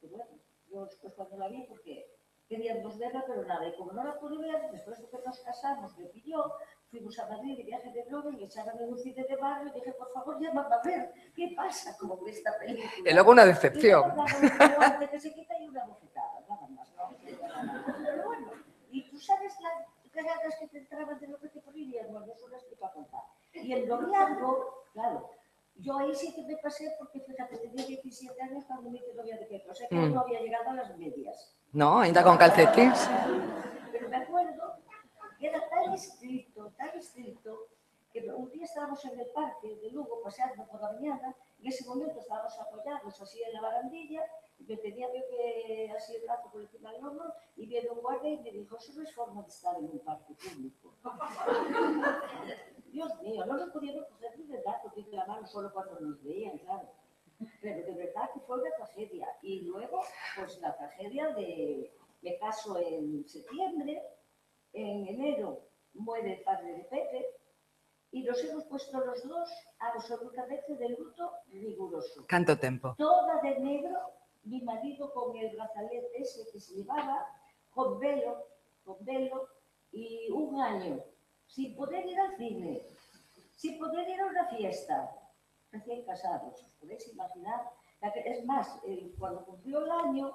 que bueno, yo después cuando la vi, porque queríamos verla, pero nada, y como no la pude ver, después de que nos casamos, me pilló, fuimos a Madrid de viaje de novios, me echaron en un cine de barrio y dije, por favor, llámame a ver, ¿qué pasa con esta película? Y luego una decepción. Y luego antes que se quita y una bofetada, nada más, ¿no? Pero bueno, y tú sabes las cagadas que te entraban de lo que te ponían, bueno, eso no explico a contar. Y el noviazgo, claro, yo ahí sí que me pasé porque, fíjate, tenía 17 años cuando me hice novia de Pepe, o sea que no había llegado a las medias. No, ainda con calcetins. Pero me acuerdo que era tan estricto, que un día estábamos en el parque de Lugo paseando por la mañana, y en ese momento estábamos apoyados así en la barandilla, y me tenía que así el brazo por encima del hombro, y viene un guardia y me dijo, eso no es forma de estar en un parque público. Dios mío, no nos podíamos coger ni de brazo ni de la mano solo cuando nos veían, claro. Pero de verdad que fue una tragedia. Y luego, pues la tragedia de... Me caso en septiembre, en enero muere el padre de Pepe, y nos hemos puesto los dos absolutamente de luto riguroso. Canto tempo. Toda de negro, mi marido con el brazalete ese que se llevaba, con velo, y un año, sin poder ir al cine, sin poder ir a una fiesta, recién casados, os podéis imaginar. Es más, cuando cumplió el año,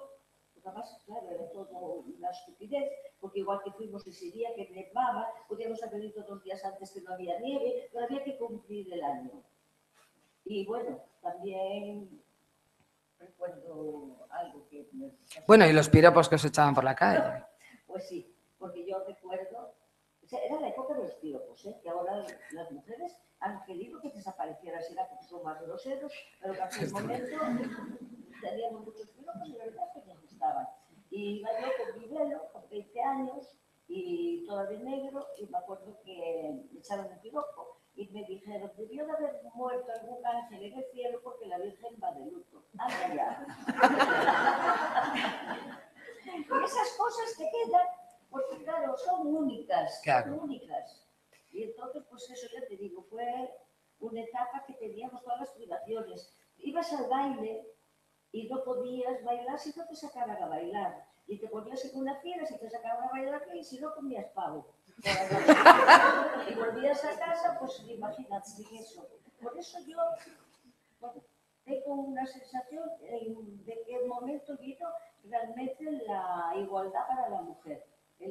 porque además, claro, era todo una estupidez, porque igual que fuimos ese día que nevaba, podíamos haber ido 2 días antes que no había nieve, pero había que cumplir el año. Y bueno, también recuerdo algo que... Bueno, y los piropos que os echaban por la calle. Pues sí, porque yo recuerdo... O sea, era la época de los piropos, que ahora las mujeres han querido que desaparecieran, será porque son más groseros, pero que en aquel momento teníamos muchos piropos y la verdad es que nos gustaban. Y iba yo con mi velo, con 20 años, y toda de negro, y me acuerdo que me echaron el piropo y me dijeron, debió de haber muerto algún ángel en el cielo porque la Virgen va de luto. ¡Anda ya! Y esas cosas que quedan, porque claro, son únicas, claro. Son únicas. Y entonces, pues eso ya te digo, fue una etapa que teníamos todas las privaciones. Ibas al baile y no podías bailar si no te sacaban a bailar. Y te ponías en una fiera si te sacaban a bailar y si no comías pavo. Y volvías a casa, pues imagínate sin eso. Por eso yo bueno, tengo una sensación de que el momento vino realmente la igualdad para la mujer.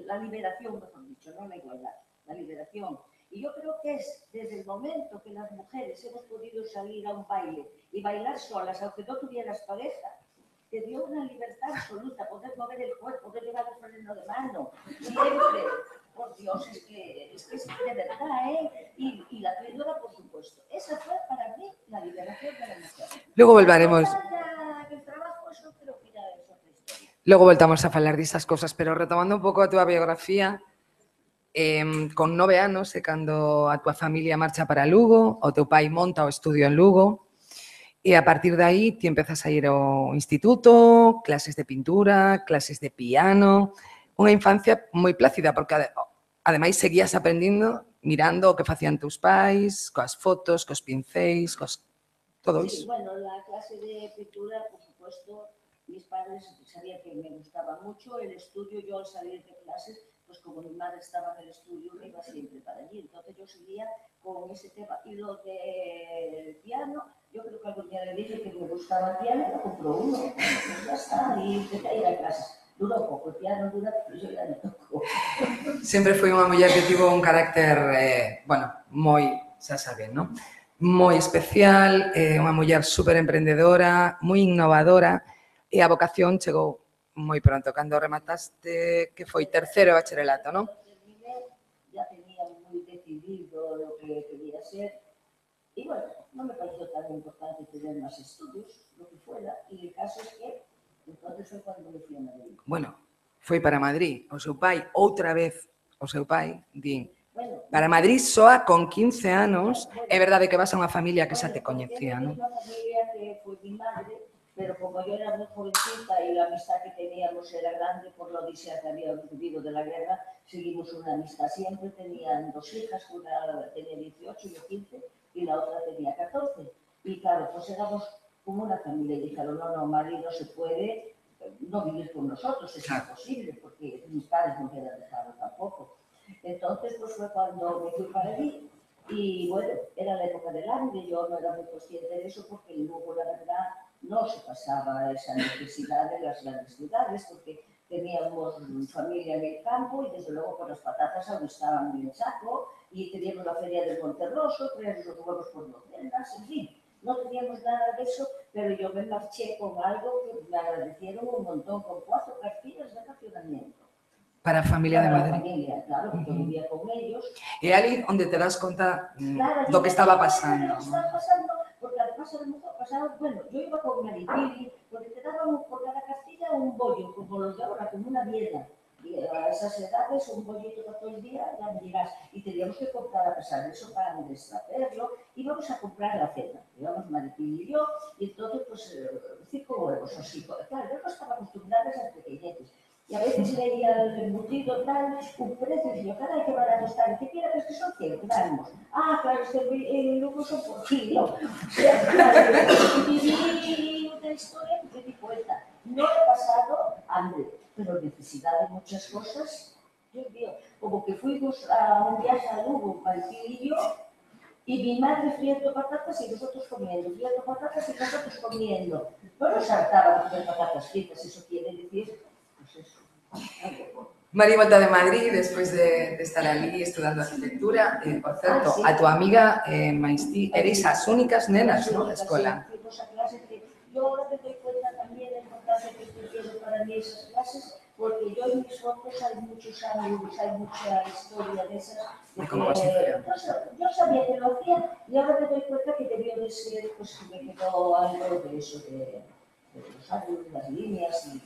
La liberación, mejor dicho, no la igualdad, la liberación. Y yo creo que es desde el momento que las mujeres hemos podido salir a un baile y bailar solas, aunque no tuvieras pareja, te dio una libertad absoluta, poder mover el cuerpo, poder llevar el freno de mano, siempre. Por Dios, es que es de verdad, ¿eh? Y la píldora, por supuesto. Esa fue para mí la liberación de la mujer. Luego volveremos. El trabajo, eso creo que ya es otra historia. Logo voltamos a falar disas cosas, pero retomando un pouco a túa biografía, con 9 anos é cando a túa familia marcha para Lugo, o teu pai monta o estudio en Lugo, e a partir de aí ti empezas a ir ao instituto, clases de pintura, clases de piano, unha infancia moi plácida, porque ademais seguías aprendendo mirando o que facían teus pais, coas fotos, cos pincéis, todo iso. Sí, bueno, la clase de pintura, por supuesto, mis padres sabían que me gustaba mucho el estudio. Yo al salir de clases, pues como mi madre estaba en el estudio, me iba siempre para allí. Entonces yo seguía con ese tema. Y lo del piano, yo creo que algún día le dije que me gustaba el piano y me compró uno. Pues ya está, y empecé a ir a clases. Duró poco, el piano dura, pero yo ya no toco. Sempre foi unha muller que tivo un carácter, bueno, moi xa saben, non? Moi especial, unha muller super emprendedora, moi innovadora, e a vocación chegou moi pronto, cando remataste, que foi terceiro bacharelato, non? Ya tenía muy decidido lo que quería ser y bueno, no me pareció tan importante tener más estudios, lo que fuera, y el caso es que entonces fue cuando me fui a Madrid. Bueno, foi para Madrid, o seu pai, outra vez, o seu pai, din, Bueno, para Madrid soa con 15 anos, é verdade que vas a unha familia que xa te coñecía, non? Una familia que fue mi madre, pero como yo era muy jovencita y la amistad que teníamos era grande por la odisea que habíamos vivido de la guerra, seguimos una amistad. Siempre tenían dos hijas, una tenía 18 y yo 15 y la otra tenía 14. Y claro, pues éramos como una familia y dijeron, no, Mari, no se puede no vivir con nosotros, es imposible, porque mis padres no me dejaron tampoco. Entonces, pues fue cuando me fui para allí y bueno, era la época del hambre, yo no era muy consciente de eso porque luego, la verdad, no se pasaba esa necesidad de las grandes ciudades porque teníamos familia en el campo y desde luego con las patatas aún estaban en el saco y teníamos la feria del Monterroso, traíamos los huevos por docenas, en fin. No teníamos nada de eso, pero yo me marché con algo que me agradecieron un montón, con 4 cartillas de racionamiento. Para a familia de Madrid. Para a familia, claro, porque vivía con ellos. E ali onde te das conta do que estaba pasando. Estaba pasando, porque además pasaba, bueno, yo iba con Maripili, porque te daban por cada castilla un bollo, como los de ahora, como una biela. Y a esas edades, un bollito para todo el día, ya me dirás. Y teníamos que comprar, a pesar de eso, para destraperlo, íbamos a comprar la cena. Íbamos Maripili y yo, y entonces, pues, 5 huevos así. Claro, yo no estaba acostumbrada a esas pequeñetes. Y a veces leía el embutido tal, un precio, y yo, caray, qué barato está, ¿qué quieres? Es que son 100 gramos. Ah, claro, es que luego son por kilo. O sea, claro, y viví una historia que me di cuenta. No he pasado hambre, pero necesidad de muchas cosas. Dios mío, como que fuimos a un viaje a Lugo, Maripili y yo, y mi madre friendo patatas y nosotros comiendo, friendo patatas y nosotros comiendo. No nos hartaba comer patatas fritas, eso quiere decir, pues eso. Mari volta de Madrid, despois de estar ali estudando arquitectura. Por certo, sí. a tua amiga máis ti, eres as únicas nenas, non, da escola. Fuimos a clases que yo ahora me doy cuenta también de la importancia que tuvieron para mí esas clases, porque yo en mis fotos hay muchos ángulos, hay mucha historia de esas. De composición. Yo sabía que lo hacía y ahora me doy cuenta que debió de ser, pues que me quedó algo de eso, de los ángulos, las líneas y...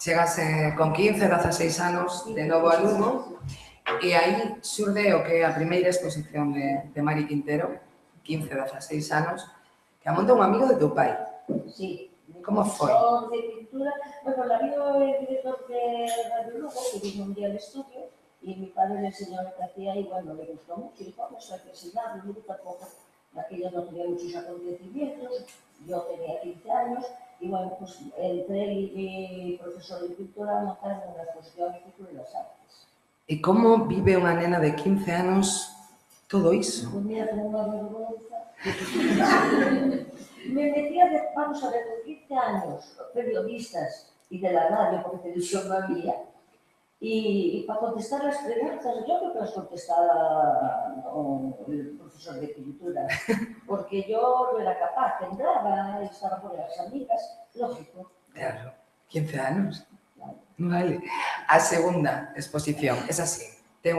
Chegas con 15, 16 anos de novo a Lugo e aí xurde o que é a primeira exposición de Mari Quintero, 15, 16 anos, que a monta un amigo de teu pai. Sí. Como foi? De pintura, bueno, la vio el director de Radio Lugo, que vino un día al estudio, y mi padre le enseñó lo que hacía y bueno, le gustó mucho, y dijo, vamos a enseñarlo, yo tampoco, aquello no tenía muchos acontecimientos, yo tenía 15 años, y bueno, pues entre él y mi profesor de pintura montaron una exposición de Círculo de las Artes. E como vive unha nena de 15 anos todo iso? Pues mira, como una vergüenza. Me metía, vamos a ver, con 15 años, periodistas y de la radio, porque televisión no había. Y para contestar las preguntas, yo creo que las contestaba el profesor de pintura, porque yo no era capaz, entraba, estaba con las amigas, lógico. Claro, 15 anos. Claro. Vale. A segunda exposición, es así, ten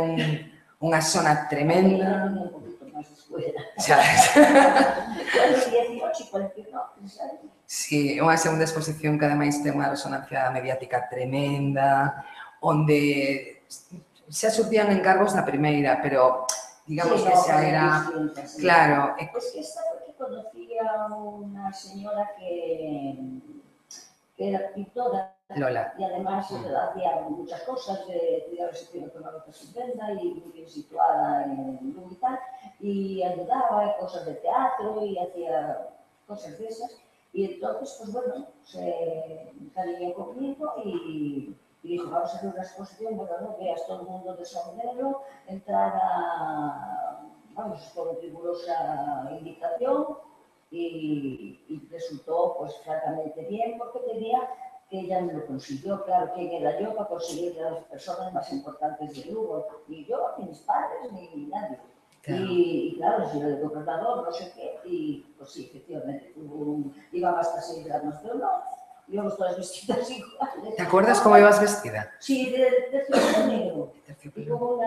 unha zona tremenda. Un poquito más de escuela. Sabes? Bueno, 18 y cualquier no, ¿sabes? Sí, unha segunda exposición que ademais ten unha resonancia mediática tremenda, onde xa surtían encargos na primeira, pero digamos Sí, que xa era... distintas, sí. Claro. Es que esta fue que conocí a una señora que era pintora Lola. y además hacía muchas cosas, tenía la sección económica estupenda y muy bien situada en Lugo y tal, y ayudaba en cosas de teatro y hacía cosas de esas. Y entonces, pues bueno, se encariñó conmigo y dijo, vamos a hacer una exposición, bueno, no veas todo el mundo de sombrero, entrar a, vamos, con rigurosa invitación y resultó pues francamente bien porque tenía que ella me lo consiguió, claro, quién era yo para conseguir a las personas más importantes de Lugo, ni yo, ni mis padres, ni nadie. Claro. Y claro, si de gobernador, no sé qué, y pues sí, efectivamente, iba hasta 6 grados, pero no, íbamos todas vestidas iguales. ¿Te acuerdas cómo ibas vestida? Sí, de terciopelo negro. Y como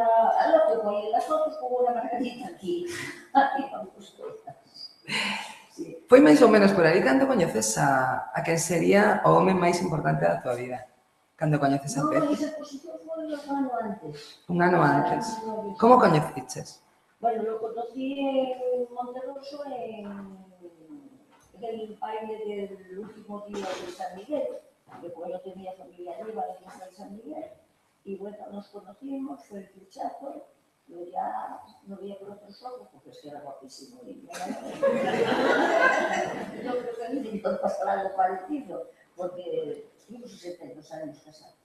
las fotos como una margarita aquí. Íbamos todas. Sí. Foi máis ou menos por aí cando coñeces a quen sería o home máis importante da tua vida. Cando coñeces a Pepe. No, esa exposición foi un ano antes. Un ano antes. Como coñeciches? Bueno, lo conocí en Monterroso en el baile del último día de San Miguel, que pues yo tenía familia arriba de la fiesta de San Miguel, y bueno, nos conocimos, fue el flechazo, yo ya no veía por otros ojos, porque es que era guapísimo. Y yo creo que a mí me iba a pasar algo parecido, porque tuvimos 62 años casados.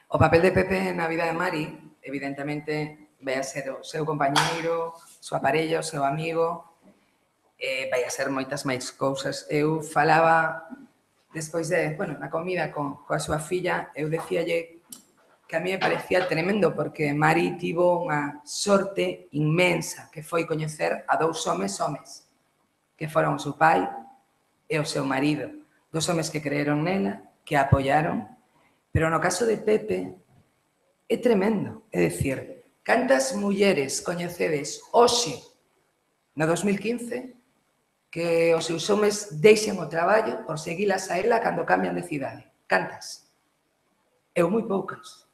O papel de Pepe na vida de Mari, evidentemente, vai a ser o seu compañeiro, o seu aparello, o seu amigo, vai a ser moitas máis cousas. Eu falaba, despois de, bueno, na comida coa súa filla, eu decíalle que a mí me parecía tremendo, porque Mari tivo unha sorte inmensa, que foi coñecer a 2 homes, que foron o seu pai e o seu marido. 2 homes que creeron nela, que a apoyaron, pero no caso de Pepe é tremendo. É dicir, cantas mulleres coñecedes hoxe, no 2015, que os seus homes deixen o traballo por seguilas a ela cando cambian de cidade? Cantas? Eu moi poucas.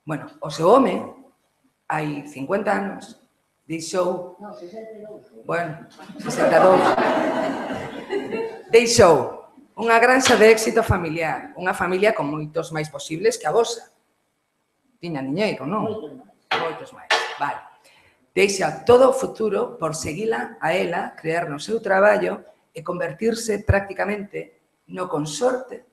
Bueno, o seu home, hai 50 anos, deixou... No, 62. Bueno, 62. Deixou unha granxa de éxito familiar, unha familia con moitos máis posibles que a vosa. Tiña diñeiro, non? Moitos máis. Vale. Deixa todo o futuro por seguila a ela, crear no seu traballo e convertirse prácticamente no consorte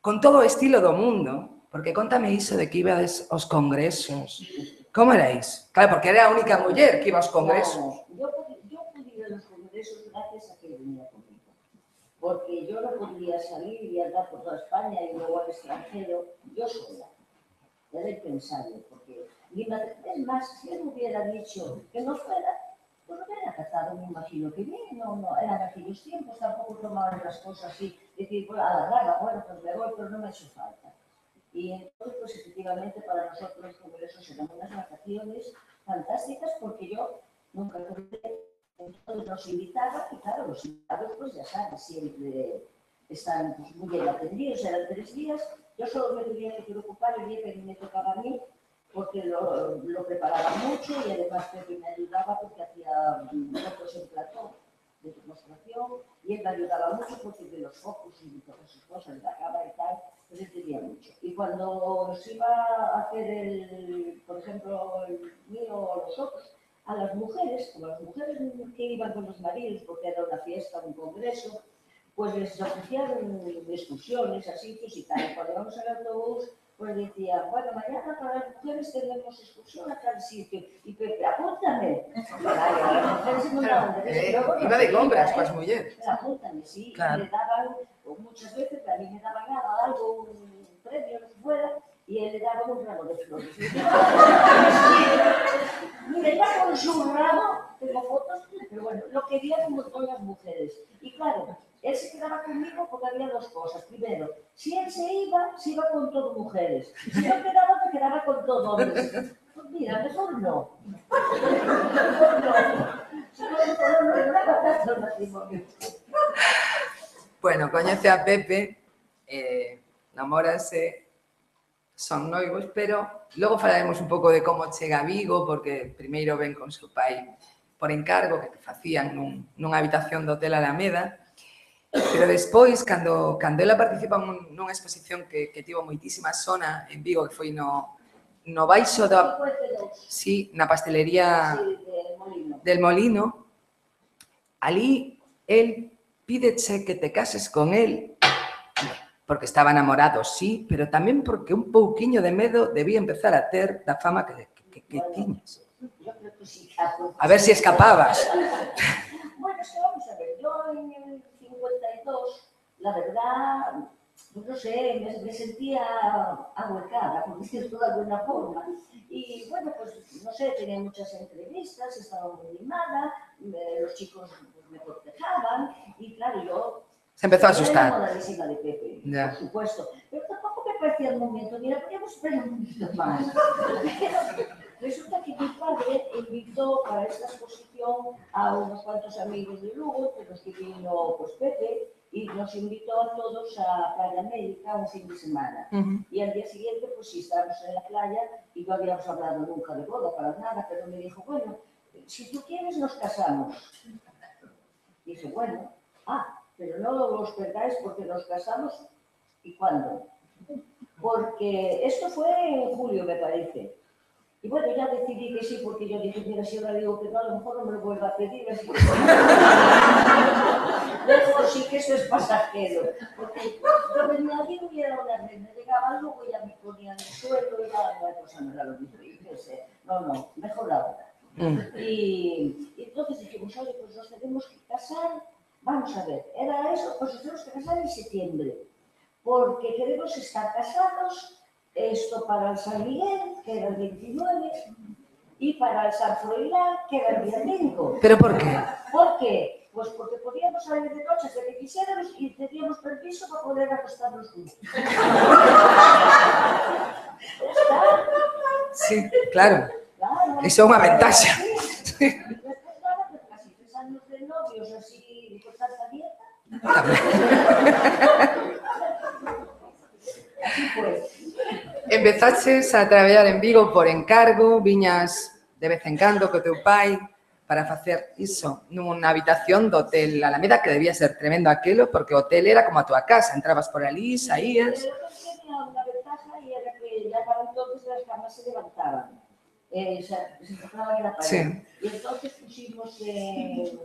con todo o estilo do mundo, porque contame iso de que ibades aos congresos. Como erais? Claro, porque era a única muller que iba aos congresos. Yo pude ir a los congresos gracias a que venía conmigo. Porque yo no podría salir y andar por toda España y luego al extranjero, yo sola. Era impensable, porque es más, si él hubiera dicho que no fuera, pues lo hubiera casado, me imagino que bien, no, eran aquellos tiempos, tampoco tomaban las cosas así, decir, bueno, a la larga, bueno, pues me voy, pero no me ha hecho falta. Y entonces, pues efectivamente, para nosotros los congresos eran unas vacaciones fantásticas, porque yo nunca tuve. Entonces nos invitaban, y claro, los invitados, pues ya saben, siempre están pues, muy bien atendidos, eran 3 días. Yo solo me tenía que preocupar el día que me tocaba a mí, porque lo preparaba mucho y además Pepe me ayudaba porque hacía fotos en plató de demostración y él me ayudaba mucho porque de los focos y todas esas cosas, de la cámara y tal, pues él tenía mucho. Y cuando se iba a hacer, por ejemplo, el mío o los otros, a las mujeres, como las mujeres que iban con los maridos porque era una fiesta, un congreso, pues les ofrecían excursiones a sitios y tal. Y cuando íbamos al autobús, pues decían, bueno, mañana para las mujeres tenemos excursión a tal sitio. Y Pepe, apúntame. Claro, las mujeres se montaban de iba de compras con las mujeres. Apúntame, sí. Claro. Y le daban, muchas veces, a mí me daban algo, un premio, lo que fuera, y él le daba un ramo de flores. Mira, ya con su ramo, tengo fotos, pero bueno, lo quería como todas las mujeres. Y claro, él se quedaba conmigo porque había 2 cosas. Primero, si él se iba con todo mujeres. Si yo quedaba, me quedaba con todo hombres. Pues mira, mejor no. Mejor no. Si no, no lograba tanto el matrimonio. Bueno, coñece a Pepe, namórase, son noivos, pero logo falaremos un pouco de como chega a Vigo, porque primeiro ven con seu pai por encargo que te facían nunha habitación do Hotel Alameda, pero despois, cando ela participa nunha exposición que tivo moitísima sona en Vigo, que foi no baixo da... Sí, na pastelería del Molino, ali, el pídeche que te cases con él, porque estaba enamorado, sí, pero tamén porque un pouquiño de medo debía empezar a ter da fama que tiñas. A ver si escapabas. Bueno, es que vamos a ver, yo en el 52, la verdad, pues no sé, me sentía ahuecada, por decirlo de alguna forma. Y bueno, pues no sé, tenía muchas entrevistas, estaba muy animada, los chicos me cortejaban y claro, yo... Se empezó a Era asustar. enamoradísima de Pepe, Ya. por supuesto, pero tampoco me parecía el momento, mira, podríamos esperar un poquito más. Resulta que mi padre invitó para esta exposición a unos cuantos amigos de Lugo, de los que vino pues, Pepe, y nos invitó a todos a Playa América un fin de semana. Y al día siguiente, pues sí, estábamos en la playa y no habíamos hablado nunca de boda, para nada, pero me dijo, bueno, si tú quieres nos casamos. Y dije, bueno, pero no os perdáis porque nos casamos. ¿Y cuándo? Porque esto fue en julio, me parece. Y bueno, ya decidí que sí, porque yo dije, mira, si ahora digo que no, a lo mejor no me lo vuelva a pedir. Así que... Mejor sí que eso es pasajero. Porque yo venía allí y era una reina. Llegaba luego y ya me ponía en el suelo y ya la cosa no era lo mismo. Y dije, no, mejor ahora. Y entonces dijimos, oye, pues nos tenemos que casar. Vamos a ver, era eso, pues nos tenemos que casar en septiembre. Porque queremos estar casados, esto para el San Miguel, que era el 29, y para el San Froilán, que era el día 5. ¿Pero por qué? ¿Por qué? Pues porque podíamos salir de noche hasta que quisiéramos y teníamos permiso para poder acostarnos juntos. Sí, claro. Claro. Eso es una ventaja. Sí. Y después nada, pues casi 3 años de novios así, con tanta dieta. Así fue. Empezaches a traballar en Vigo por encargo, viñas de vez en cando co teu pai para facer iso nunha habitación do Hotel Alameda, que debía ser tremendo aquelo, porque o hotel era como a túa casa, entrabas por ali, saías... Pero el hotel tenía una ventaja y era que ya para entonces las camas se levantaban, se encontraban en la pared. Sí. Y entonces pusimos en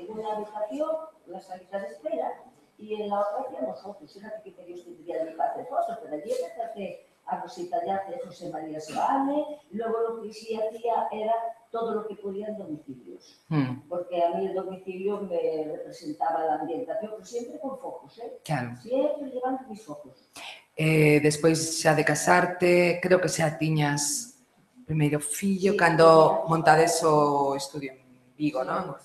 una habitación las salitas de espera y en la otra hacíamos fotos. Fíjate que quería usted allí para hacer fotos, pero allí empecé a Rosita Yace, José María Sebane, y luego lo que sí hacía era todo lo que podía en domicilios. Porque a mí el domicilio me representaba la ambientación, pero siempre con focos, ¿eh? Claro. Siempre llevando mis focos. Despois xa de casarte, creo que xa tiñas primeiro fillo cando montades o estudio en Vigo, non?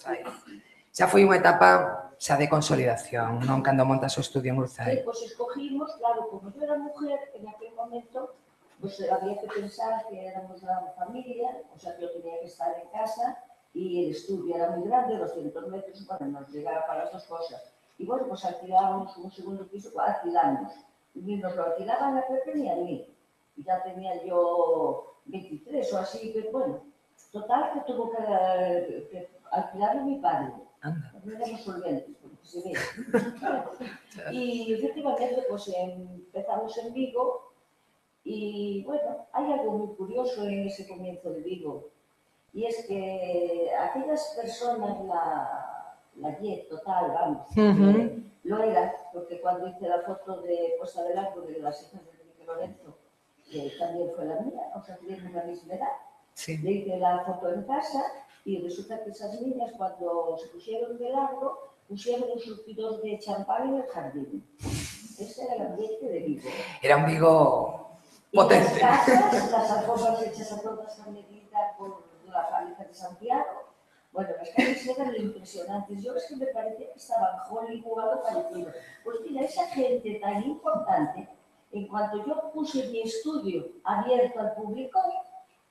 Xa foi unha etapa xa de consolidación, non? Cando montas o estudio en Urzai. Sí, pues escogimos, claro, como yo era mujer, en aquel momento, pues había que pensar que éramos una familia, o sea, que yo tenía que estar en casa y el estudio era muy grande, 200 metros, bueno, nos llegaba para las dos cosas. Y bueno, pues alquilábamos un segundo piso, alquilamos. Y nos lo alquilaban a Pepe ni a mí. Y ya tenía yo 23 o así, que bueno, total que tuvo que alquilarlo mi padre. No éramos solventes, porque se ve. Y efectivamente, pues empezamos en Vigo y bueno, hay algo muy curioso en ese comienzo de Vigo. Y es que aquellas personas, la YET total, vamos, lo era, porque cuando hice la foto de Puesta del Árbol de las hijas de Enrique Lorenzo, que también fue la mía, o sea, tuvimos la misma edad, le hice la foto en casa y resulta que esas niñas, cuando se pusieron de largo, pusieron un surtidor de champán en el jardín. Ese era el ambiente de Vigo. Era un Vigo potente. Y las casas, las alfombras hechas a todas a medida por la fábrica de Santiago. Bueno, las calles eran impresionantes. Yo es que me parecía que estaban Hollywood o algo parecido. Pues mira, esa gente tan importante, en cuanto yo puse mi estudio abierto al público,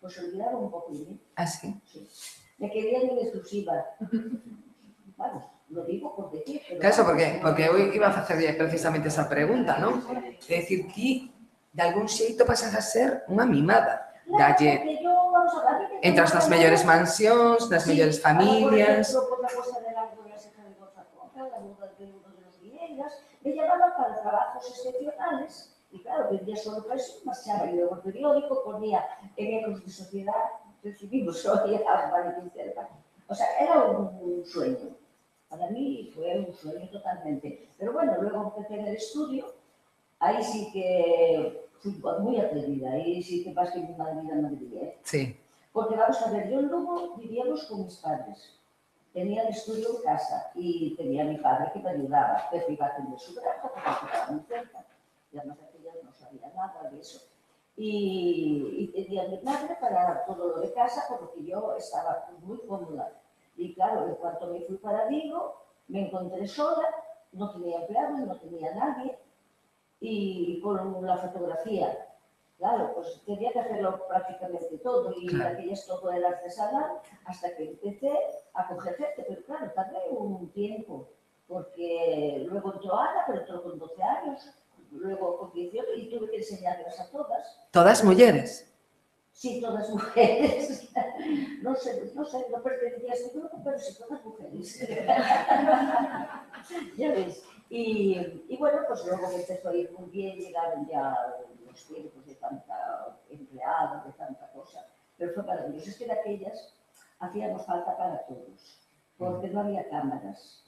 pues olvidaron un poco de mí. ¿Ah, sí? Sí. Me querían en exclusiva. Bueno, lo digo por decir. Claro, porque eu iba a facerlle precisamente esa pregunta, non? É dicir, ti, de algún xeito pasas a ser unha mimada. Dalle, entras nas mellores mansións, nas mellores familias... Por la Puesta del Árbol de las hijas de Gonzaconca, la boda de uno de los Vieiras, me llamaban para trabajos excepcionales y claro, vendía solo para eso, marchaba y luego el periódico ponía en Ecos de Sociedad, recibimos hoy a Mariquín Tero. O sea, era un sueño. Para mí fue un sueño totalmente. Pero bueno, luego empecé en el estudio, ahí sí que fui muy atrevida, ahí sí que más que mi madre vida no vivía. Sí. Porque vamos a ver, yo en Lugo vivíamos con mis padres. tenía el estudio en casa y tenía a mi padre que me ayudaba, pero iba a tener su granja porque estaba muy cerca. Y además aquella no sabía nada de eso. Y tenía a mi madre para todo lo de casa, porque yo estaba muy cómoda. Y claro, en cuanto me fui para Vigo, me encontré sola, no tenía empleados, no tenía nadie, y con la fotografía. Claro, pues tenía que hacerlo prácticamente todo y aquellas todo era artesanal hasta que empecé a coger gente, pero claro, tardé un tiempo, porque luego entró Ana, pero entró con 12 años, luego con 18 y tuve que enseñarlas a todas. Todas mulleres? Sí, todas mujeres. No sé, no pertenecía a este grupo, pero sí, todas mujeres. Ya ves. Y bueno, pues luego me empezó a ir muy bien, llegaron ya los tiempos de tanta empleada, de tanta cosa. Pero fue maravilloso. Es que de aquellas hacíamos falta para todos, porque no había cámaras.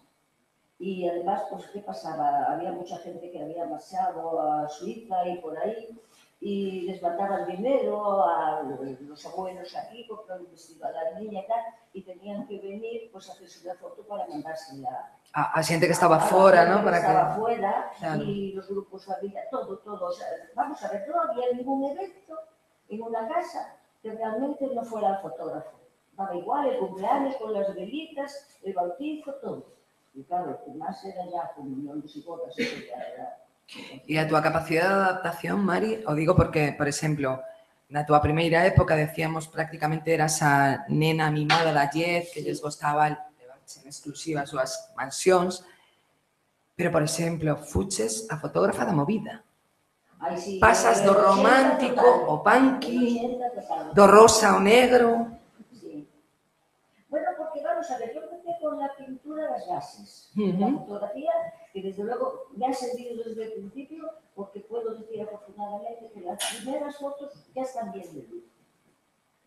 Y además, pues, ¿qué pasaba? Había mucha gente que había marchado a Suiza y por ahí, y les mandaban dinero a los abuelos aquí, compraban un vestido a la niña y tal, y tenían que venir pues, a hacerse una foto para mandársela A xente que estaba fora, ¿no? Para que estaba fuera, claro. y los grupos familiares, todo. O sea, vamos a ver, no había ningún evento en una casa que realmente no fuera el fotógrafo. Daba igual el cumpleaños con las velitas, el bautizo, todo. Y claro, o que máis era ya comuniones e bodas, eso ya era... E a túa capacidade de adaptación, Mari, o digo porque, por exemplo, na túa primeira época decíamos prácticamente eras a nena mimada da Jez, que lles gostaba levarse en exclusiva as súas mansións, pero, por exemplo, fuches a fotógrafa da movida. Ai, sí, Pasas do romántico ao punky, do rosa ao negro... Sí. Bueno, porque vamos a ver, yo empecé con la pintura de las bases, la fotografía, que desde luego me ha servido desde el principio, porque puedo decir afortunadamente que las primeras fotos ya están bien de luz.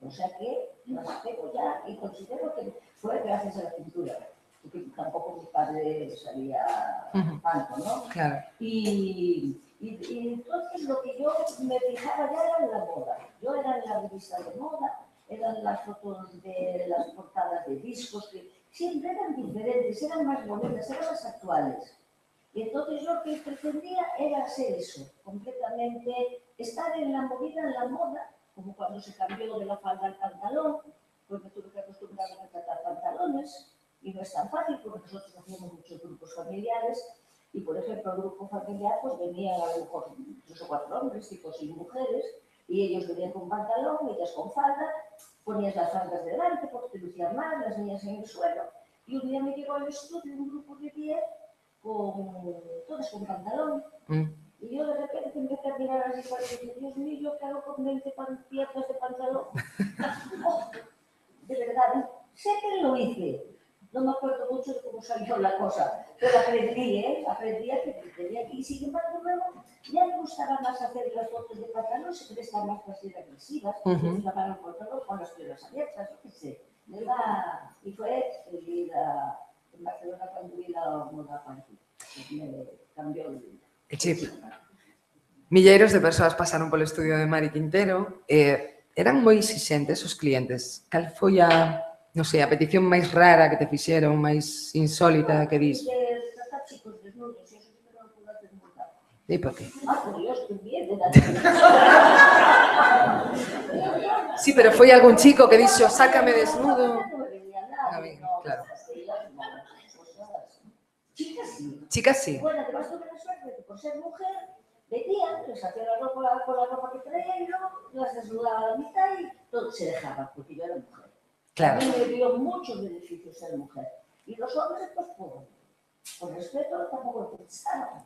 O sea que las tengo ya y considero que fue gracias a la pintura, porque tampoco mi padre sabía tanto, ¿no? Claro. Y entonces lo que yo me fijaba ya era en la moda. Yo era en la revista de moda, eran las fotos de las portadas de discos, que siempre eran diferentes, eran más bonitas, eran más actuales. Y entonces lo que pretendía era ser eso, completamente, estar en la movida, en la moda, como cuando se cambió de la falda al pantalón, pues me tuve que acostumbrar a tratar pantalones, y no es tan fácil porque nosotros hacíamos muchos grupos familiares, y por ejemplo el grupo familiar pues venían a lo mejor 3 o 4 hombres, chicos y mujeres, y ellos venían con pantalón, ellas con falda, ponías las faldas delante porque te lucían más, las niñas en el suelo, y un día me llegó al estudio un grupo de 10 todas con pantalón. Y yo de repente empecé a mirar así para decir, Dios mío, ¿yo qué hago con 20 piezas de pantalón? Oh, de verdad, sé que lo hice. No me acuerdo mucho de cómo salió la cosa, pero aprendí a que tenía que ir. Y sin embargo, luego ya me gustaba más hacer las fotos de pantalón, se prestan más para ser agresivas, se llamaron el pantalón con las piernas abiertas, yo qué sé. Y fue vida en Barcelona cuando vi la moda punky. Me cambió el vida. Chip. Milleiros de persoas pasaron polo estudio de Mari Quintero. Eran moi exixentes os clientes. Cal foi a, non sei, a petición máis rara que te fixeron, máis insólita que dis? Tratar chicos desnudos, y eso sí que no lo puedo hacer nunca. E por qué? Por Dios, qué bien. Sí, pero foi algún chico que dixo, sácame desnudo. Claro. Chicas sí. Chicas sí. Bueno, además tuve la suerte de que por ser mujer, venían, les hacía la ropa con la ropa que traía y luego las desnudaba a la mitad y todo se dejaba, porque yo era mujer. Claro. A mí me dio muchos beneficios ser mujer. Y los hombres, pues, por respeto, tampoco lo pensaban.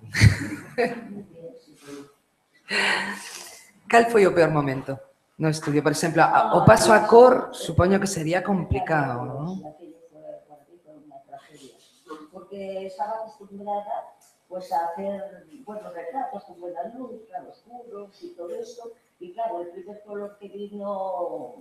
Cal foi o peor momento no estudio? Por exemplo, o paso a cor, supoño que sería complicado, non? Aquello fue una tragedia. Porque estaba acostumbrada pues, a hacer buenos retratos con buena luz, claroscuros y todo esto. Y claro, el primer color que vino,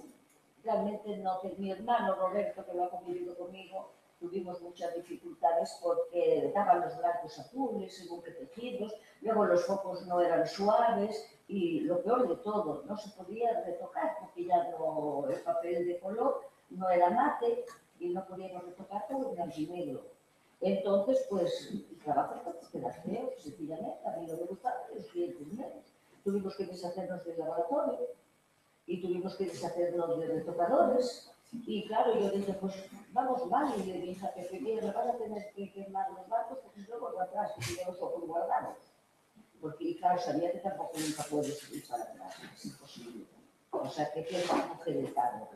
realmente no, que mi hermano Roberto, que lo ha convivido conmigo, tuvimos muchas dificultades porque daban los blancos azules según qué tejidos, luego los focos no eran suaves y lo peor de todo, no se podía retocar porque ya no, el papel de color no era mate y no podíamos retocar todo en blanco y negro. Entonces, pues, trabajo queda feo, sencillamente, a mí no me gustaba, los clientes menos. Tuvimos que deshacernos del laboratorio y tuvimos que deshacernos de retocadores. Y claro, yo dije, pues vamos mal, y le dije a Pepe, mira, me vas a tener que quemar los barcos porque si no vuelvo atrás, que tengo los ojos guardados. Porque, claro, sabía que tampoco nunca puedes echar atrás, es imposible. O sea, que tengo que coger el carro.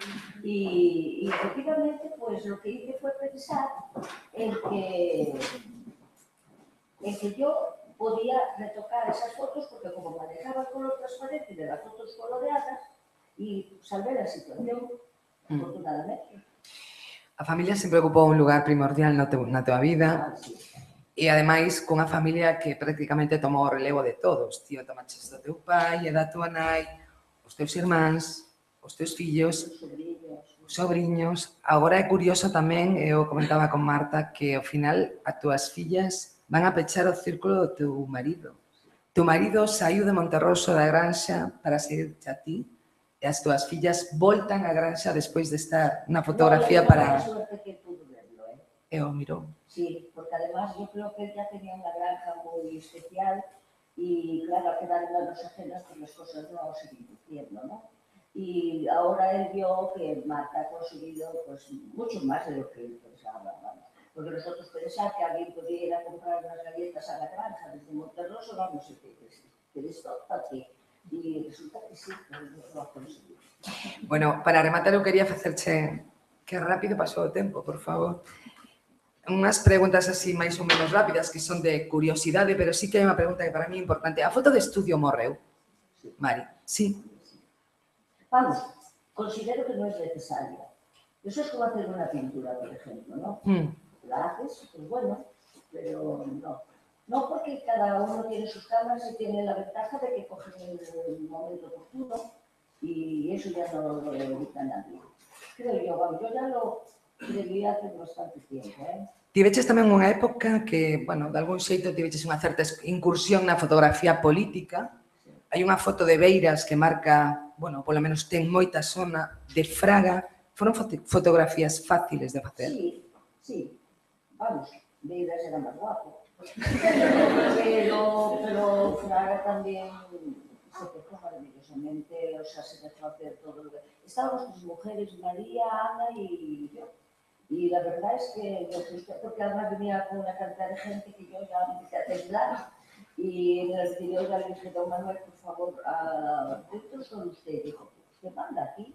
Y efectivamente, pues lo que hice fue pensar en que yo podía retocar esas fotos porque como manejaba el color transparente de las fotos coloreadas y salvé la situación, afortunadamente. A familia sempre ocupou un lugar primordial na tua vida e, ademais, cunha familia que prácticamente tomou o relevo de todos. Tío, tomaches do teu pai e da tua nai, os teus irmáns, os teus fillos, os sobriños. Agora é curioso tamén, eu comentaba con Marta, que ao final as túas fillas van a pechar o círculo do teu marido. Tu marido saiu de Monterroso da Granxa para seguirte a ti e as túas fillas voltan a Granxa despois de estar na fotografía para... Eu miro. Sí, porque además yo creo que él ya tenía una granja muy especial y claro, a quedar en manos ajenas pues las cosas no siguen diciendo, ¿no? Y ahora él vio que Marta ha conseguido pues mucho más de lo que él pensaba, vamos. Porque nosotros pensar que alguien pudiera comprar unas galletas a la granja desde Monterroso, vamos, que esto aquí. Y resulta que sí, que lo ha conseguido. Bueno, para rematar eu quería facerche... Que rápido pasou o tempo, por favor. Unhas preguntas así máis ou menos rápidas que son de curiosidade, pero sí que hai unha pregunta que para mí é importante. A foto de estudio morreu, Mari? Sí. Vamos, considero que no es necesaria. Eso es como hacer una pintura, por ejemplo, ¿no? La haces, pues bueno, pero no. No porque cada uno tiene sus cámaras y tiene la ventaja de que cogen el momento oportuno y eso ya no lo evita nadie. Creo yo, vamos, yo ya lo debía hacer bastante tiempo, ¿eh? Tiveches tamén unha época que, bueno, de algún xeito tiveches unha certa incursión na fotografía política. Hai unha foto de Beiras que marca, bueno, polo menos ten moita zona de Fraga. Foron fotografías fáciles de facer? Sí, sí. Vamos, Beiras era máis guapo. Pero Fraga tamén se fijó maravillosamente, o sea, se dejó hacer todo. Estábamos las mujeres, María, Ana y yo. Y la verdad es que me gustó, porque además venía con una cantidad de gente que yo ya me empecé a temblar. Y en el video ya le dije, don Manuel, por favor, ¿dentro son usted? Dijo, ¿usted manda aquí?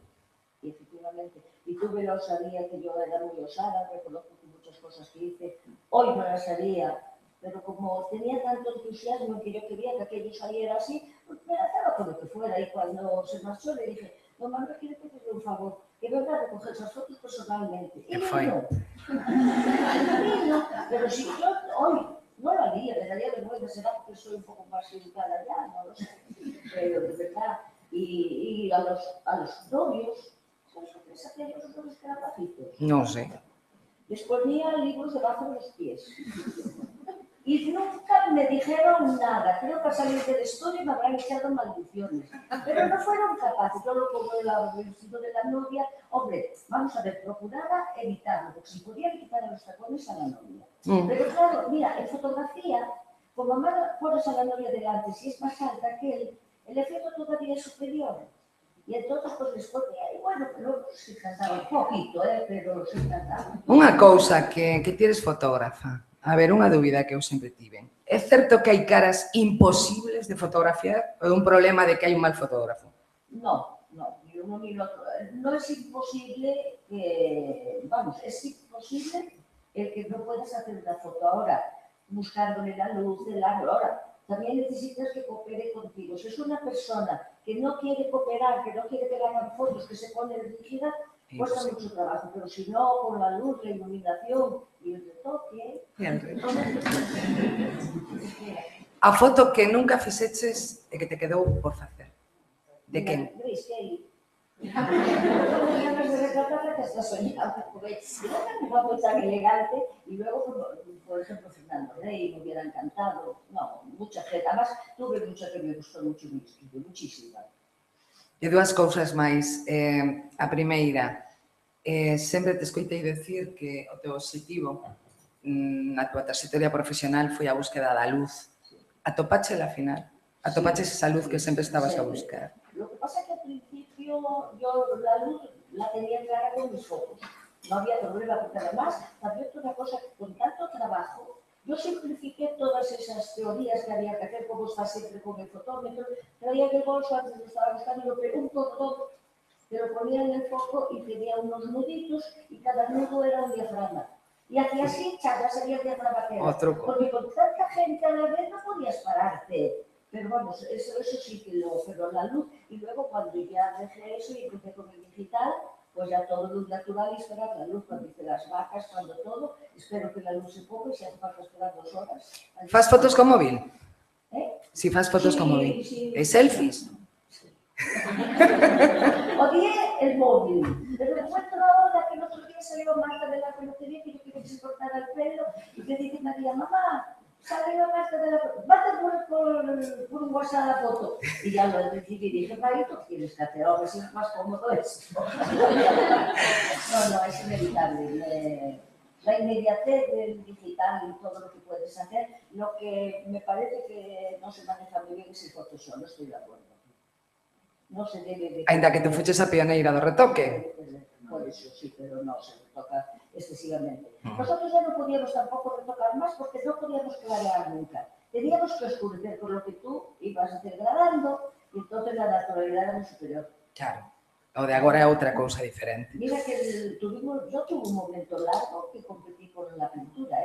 Y efectivamente, y tuve la osadía que yo era muy osada, reconozco que muchas cosas que hice, hoy no las haría, pero como tenía tanto entusiasmo que yo quería que aquello saliera así, pues me lanzaba con lo que fuera. Y cuando se marchó le dije, don Manuel, quiero pedirle un favor, que venga a recoger esas fotos personalmente. Y vino. Pero si yo hoy no lo haría, le daría vergüenza, será porque soy un poco más educada ya, no lo sé. Pero de verdad, y a los novios, ¿sabes lo que es aquellos novios que eran bajitos? Non sei. Les ponía libros debajo de los pies. Y nunca me dijeron nada. Creo que al salir del estudio me habrán echado maldiciones. Pero no fueron capaces. Yo lo pongo del vestido de la novia. Hombre, vamos a ver, procuraba evitarlo, porque si podía quitar los tacones a la novia. Pero claro, mira, en fotografía, como más pones a la novia delante, si es más alta que él, el efecto todavía es superior. Y entonces, pues les ponía, y bueno, pero se encantaba un poquito, pero se encantaba. Unha cousa que ti eres fotógrafa. A ver, unha dúbida que eu sempre tiven. É certo que hai caras imposibles de fotografiar ou é un problema de que hai un mal fotógrafo? No, ni uno ni el otro. No es imposible que, vamos, es imposible el que no puedas hacer una foto ahora, buscándole la luz, el ángulo. Ahora, también necesitas que coopere contigo. Si es una persona que no quiere cooperar, que no quiere que le hagan fotos, que se pone rígida, cuesta mucho trabajo, pero si no, con la luz, la iluminación y el retoque... A foto que nunca fixeches e que te quedou por facer. De quen? Grace Kelly. No tenía ganas de retratarla que hasta soñaba, porque era tan guapo y tan elegante, y luego, por ejemplo, Fernando Rey me hubiera encantado. No, mucha gente. Además, tuve mucha que me gustó mucho, muchísima. E dúas cousas máis. A primeira, Sempre te escoitei decir que o teu objetivo na tua trayectoria profesional foi a búsqueda da luz. Atopache la final? Atopaches esa luz que sempre estabas a buscar? Lo que pasa es que al principio yo la luz la tenía clara con mis ojos. No había problema, porque además había otra cosa que con tanto trabajo yo simplifiqué todas esas teorías que había que hacer, como está siempre con el fotómetro. Traía el bolso, antes lo estaba buscando, lo pegó un poco, te lo ponía en el foco y tenía unos nuditos y cada nudo era un diafragma. Y hacía así, ya sabía el diafragma que era. Porque con tanta gente a la vez no podías pararte. Pero vamos, eso sí que pero la luz, y luego cuando ya dejé eso y empecé con el digital, pues ya todo luz natural y esperar la luz, cuando hice las vacas, cuando todo, espero que la luz se ponga y se hace falta esperar 2 horas. Fas fotos con móvil? Si fas fotos con móvil. Sí. E selfies? Odié el móvil, pero encuentro ahora que el otro día salió Marta de la peluquería que yo quería que se cortara el pelo y que dice María, mamá, salió Marta de la peluquería, manda por un WhatsApp la foto. Y ya lo decidí y dije, Marito, tienes que hacer ahora, si es más cómodo esto. No, es inevitable. La inmediatez del digital y todo lo que puedes hacer, lo que me parece que no se maneja muy bien es el Photoshop, no estoy de acuerdo. No se debe de... Ainda que tú fuches a pioneira do retoque. Por eso sí, pero no se retoca excesivamente. Nosotros ya no podíamos tampoco retocar más porque no podíamos clarear nunca. Teníamos que oscurecer por lo que tú ibas degradando y entonces la naturalidad era muy superior. Claro. O de agora é outra cousa diferente. Mira que yo tuve un momento largo que competí con la pintura,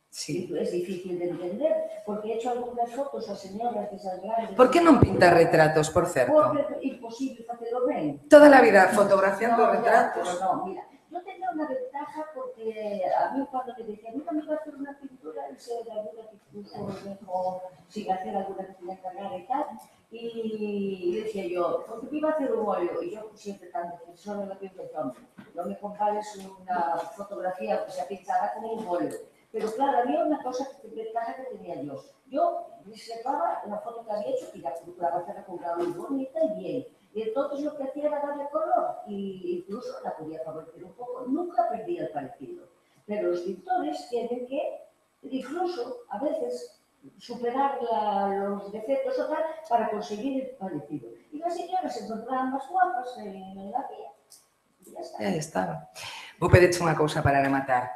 Sí. Es difícil de entender, porque he hecho algunas fotos a señoras de esas grandes... Por que non pintar retratos, por certo? Porque é imposible facelo ben. Toda a vida fotografiando retratos. No, mira, yo tenía una ventaja porque a mí cuando me decía, mira, me iba a hacer una pintura, él se da alguna que incluso dejó sin hacer alguna que tenía que cargar y tal, y decía yo, porque me iba a hacer un óleo, y yo siempre tan defensora de la pintura, no me compares una fotografía que se pintada con un óleo. Pero claro, había una cosa ventaja que tenía yo. Yo reservaba la foto que había hecho y la procuraba hacerla con una luz bonita y bien. Y entonces lo que hacía era darle color y incluso la podía favorecer un poco. Nunca perdía el parecido. Pero los pintores tienen que, incluso a veces, superar los defectos o tal para conseguir el parecido. Y las señoras se encontraban más guapas en la vía. Y ya está. Ya estaba. Vou pedirche unha cousa para rematar.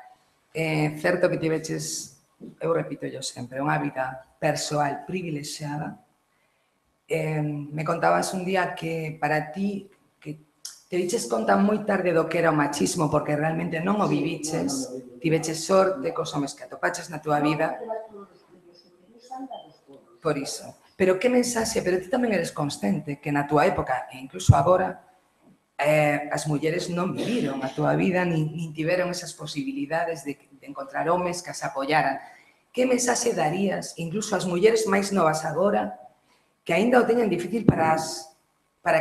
Certo que tiveches, eu repito yo sempre, unha vida persoal privilexiada. Me contabas un día que para ti que te diches conta moi tarde do que era o machismo porque realmente non o viviches, tiveches sorte cos homes que atopaches na túa vida. Por iso. Pero que mensaxe, pero ti tamén eres consciente que na túa época, e incluso agora, as mulleres non viviron a túa vida nin tiveron esas posibilidades de encontrar homes que as apoyaran. Que mensaxe darías, incluso ás mulleres máis novas agora, que aínda o teñen difícil para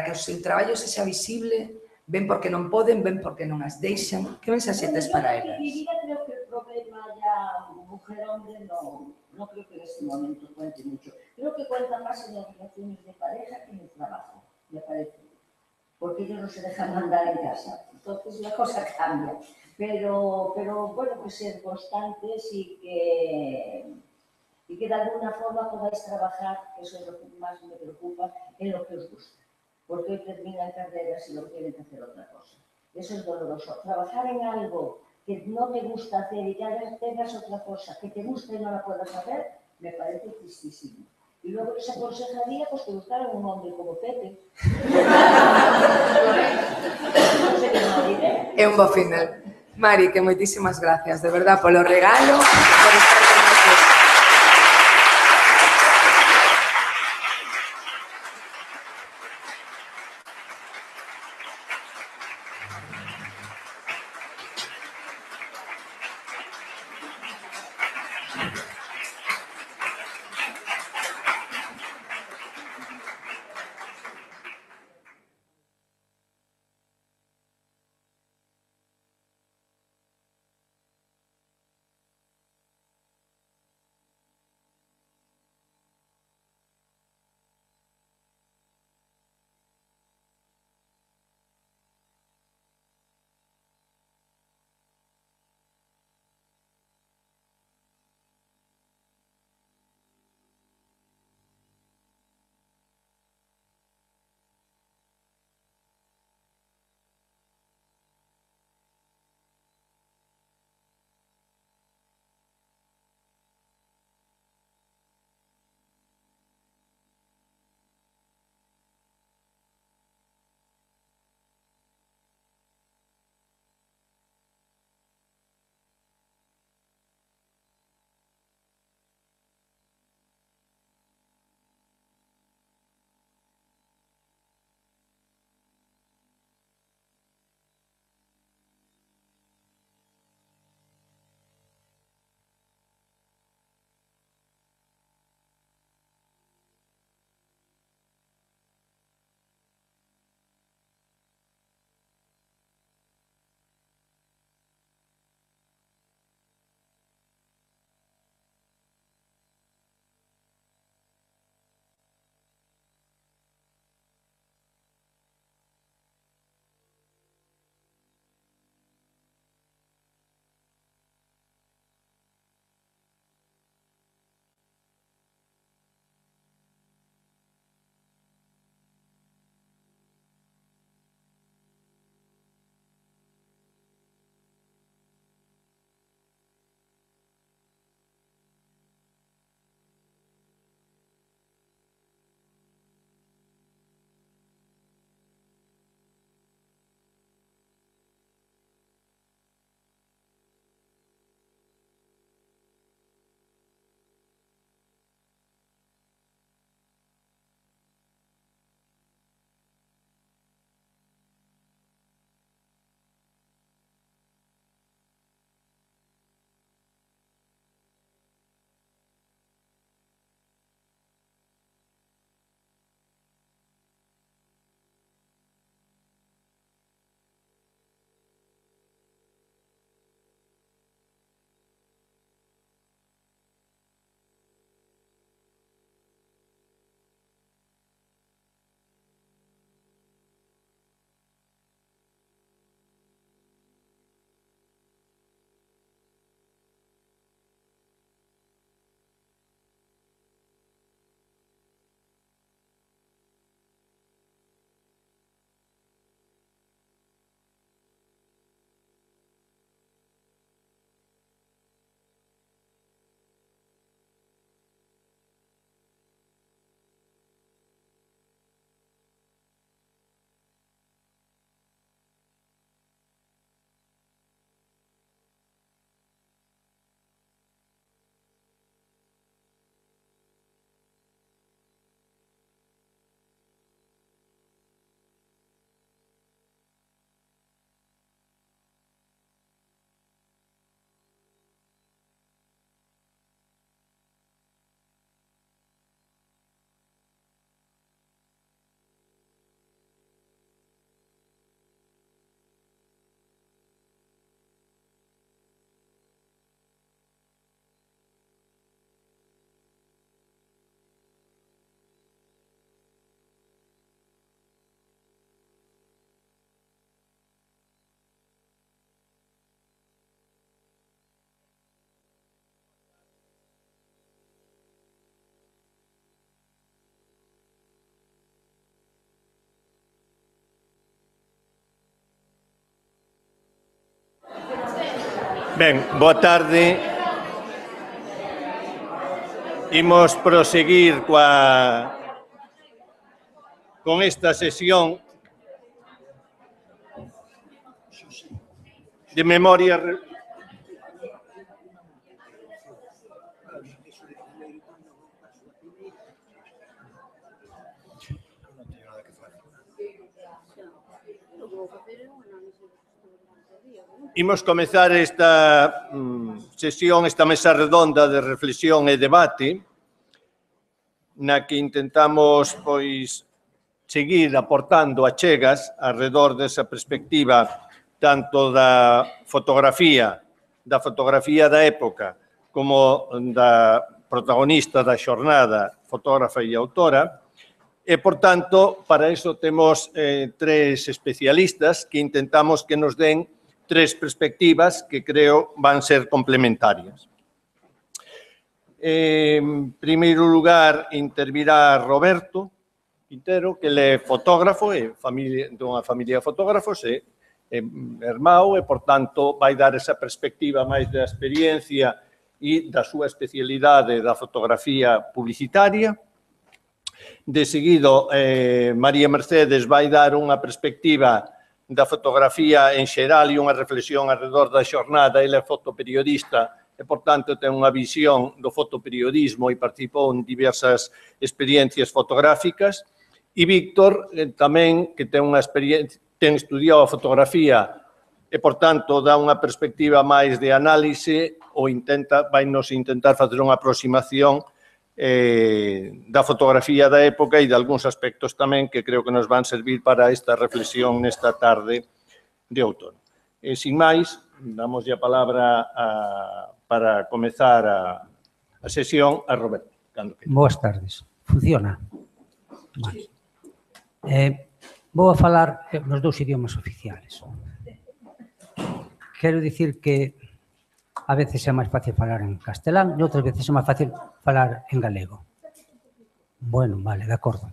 que o seu traballo sexa visible, ben porque non poden, ben porque non as deixan? Que mensaxe tes para elas? Mi vida creo que el problema ya mujer-hombre no creo que en este momento cuente mucho. Creo que cuenta más en las relaciones de pareja que en el trabajo, me parece. Porque ellos no se dejan mandar en casa. Entonces la cosa cambia. Pero bueno, que ser constantes y que de alguna forma podáis trabajar, que eso es lo que más me preocupa, en lo que os gusta. Porque hoy terminan carreras y luego tienen que hacer otra cosa. Eso es doloroso. Trabajar en algo que no te gusta hacer y que tengas otra cosa que te gusta y no la puedas hacer, me parece tristísimo. Y luego les aconsejaría pues, que buscaran un hombre como Pepe. É un bo final. Mari, que moitísimas gracias, de verdad, polo regalo, por estar con nosotros. Ben, boa tarde. Imos proseguir con esta sesión de memoria. Imos comezar esta sesión, esta mesa redonda de reflexión e debate, na que intentamos, pois, seguir aportando achegas alrededor desa perspectiva tanto da fotografía da época como da protagonista da xornada, fotógrafa e autora, e, por tanto, para iso temos tres especialistas que intentamos que nos den tres perspectivas que creo van ser complementarias. En primeiro lugar, intervirá Roberto Quintero, que ele é fotógrafo, é dunha familia de fotógrafos, é irmão e, por tanto, vai dar esa perspectiva máis da experiencia e da súa especialidade da fotografía publicitaria. De seguido, María Mercedes vai dar unha perspectiva da fotografía en xeral e unha reflexión alrededor da xornada. Ele é fotoperiodista e, por tanto, ten unha visión do fotoperiodismo e participou en diversas experiencias fotográficas. E Víctor, tamén, que ten unha experiencia, ten estudiado a fotografía e, por tanto, dá unha perspectiva máis de análise ou vai nos intentar facer unha aproximación da fotografía da época e de algúns aspectos tamén que creo que nos van servir para esta reflexión nesta tarde de outono. E, sin máis, damos a palabra para comezar a sesión a Roberto. Boas tardes. Funciona? Vale. Vou a falar nos dous idiomas oficiales. Quero dicir que a veces é máis fácil falar en castelán e outras veces é máis fácil falar en galego. Bueno, vale, de acordo.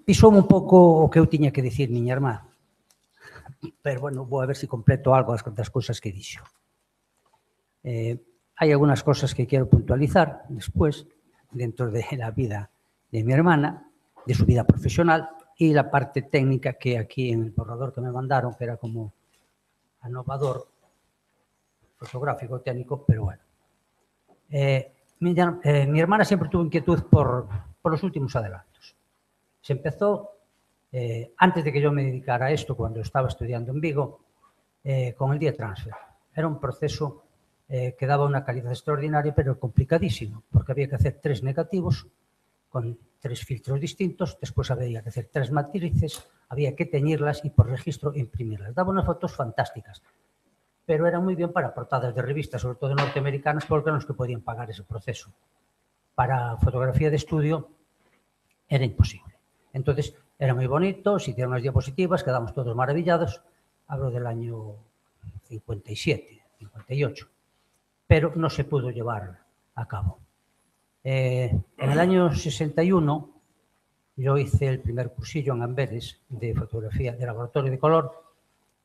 Pisoume un pouco o que eu tiña que dicir, miña irmá. Pero, bueno, vou a ver se completo algo das cousas que dixo. Hai algunhas cousas que quero puntualizar despois, dentro de la vida de mi hermana, de su vida profesional, y la parte técnica que aquí en el borrador que me mandaron, que era como innovador, fotográfico, técnico, pero bueno. Mi hermana siempre tuvo inquietud por los últimos adelantos. Se empezó, antes de que yo me dedicara a esto, cuando estaba estudiando en Vigo, con el día transfer. Era un proceso que daba una calidad extraordinaria, pero complicadísimo, porque había que hacer 3 negativos, con 3 filtros distintos, después había que hacer 3 matrices, había que teñirlas y por registro imprimirlas. Daba unas fotos fantásticas, pero eran muy bien para portadas de revistas, sobre todo norteamericanas, porque eran los que podían pagar ese proceso. Para fotografía de estudio era imposible. Entonces, era muy bonito, se hicieron las diapositivas, quedamos todos maravillados. Hablo del año 57, 58, pero no se pudo llevar a cabo. En el año 61 yo hice el primer cursillo en Amberes de fotografía de laboratorio de color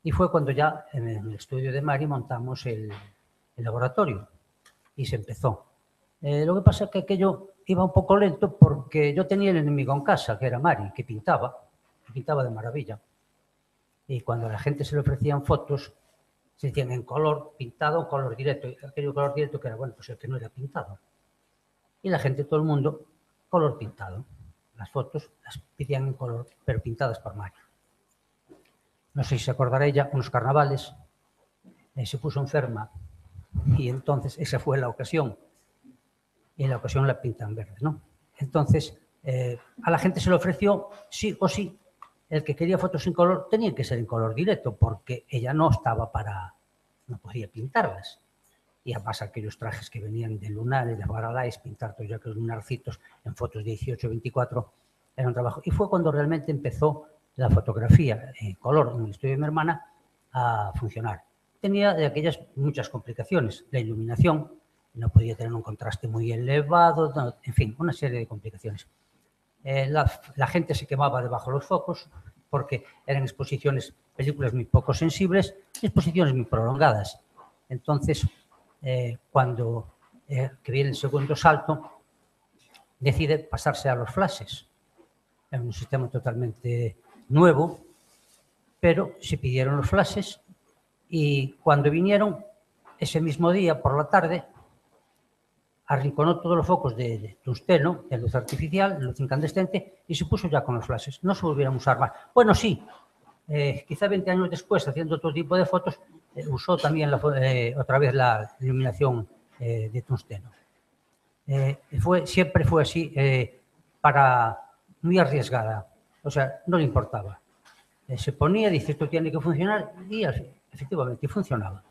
y fue cuando ya en el estudio de Mari montamos el laboratorio y se empezó. Lo que pasa es que aquello iba un poco lento porque yo tenía el enemigo en casa, que era Mari, que pintaba de maravilla. Y cuando a la gente se le ofrecían fotos, se decían en color pintado o color directo. Aquello color directo que era, bueno, pues el que no era pintado. Y la gente, todo el mundo, color pintado. Las fotos las pedían en color, pero pintadas por Mari. No sé si se acordará ella, unos carnavales, se puso enferma y entonces esa fue la ocasión. Y en la ocasión la pintan verde, ¿no? Entonces, a la gente se le ofreció, sí o sí, el que quería fotos en color tenía que ser en color directo, porque ella no estaba no podía pintarlas. Y además aquellos trajes que venían de lunares, de Baralais, pintar todos aquellos lunarcitos en fotos de 18-24, era un trabajo. Y fue cuando realmente empezó la fotografía en color en el estudio de mi hermana a funcionar. Tenía de aquellas muchas complicaciones. La iluminación, no podía tener un contraste muy elevado, en fin, una serie de complicaciones. La gente se quemaba debajo de los focos porque eran exposiciones, películas muy poco sensibles, exposiciones muy prolongadas. Entonces, cuando que viene el segundo salto, decide pasarse a los flashes. Es un sistema totalmente nuevo, pero se pidieron los flashes y cuando vinieron, ese mismo día, por la tarde, arrinconó todos los focos de tungsteno, de luz artificial, de luz incandescente, y se puso ya con los flashes. No se volvieron a usar más. Bueno, sí, quizá 20 años después, haciendo otro tipo de fotos, usó también otra vez la iluminación de tungsteno. Siempre fue así, muy arriesgada. O sea, no le importaba. Se ponía, dice, esto tiene que funcionar, y efectivamente funcionaba.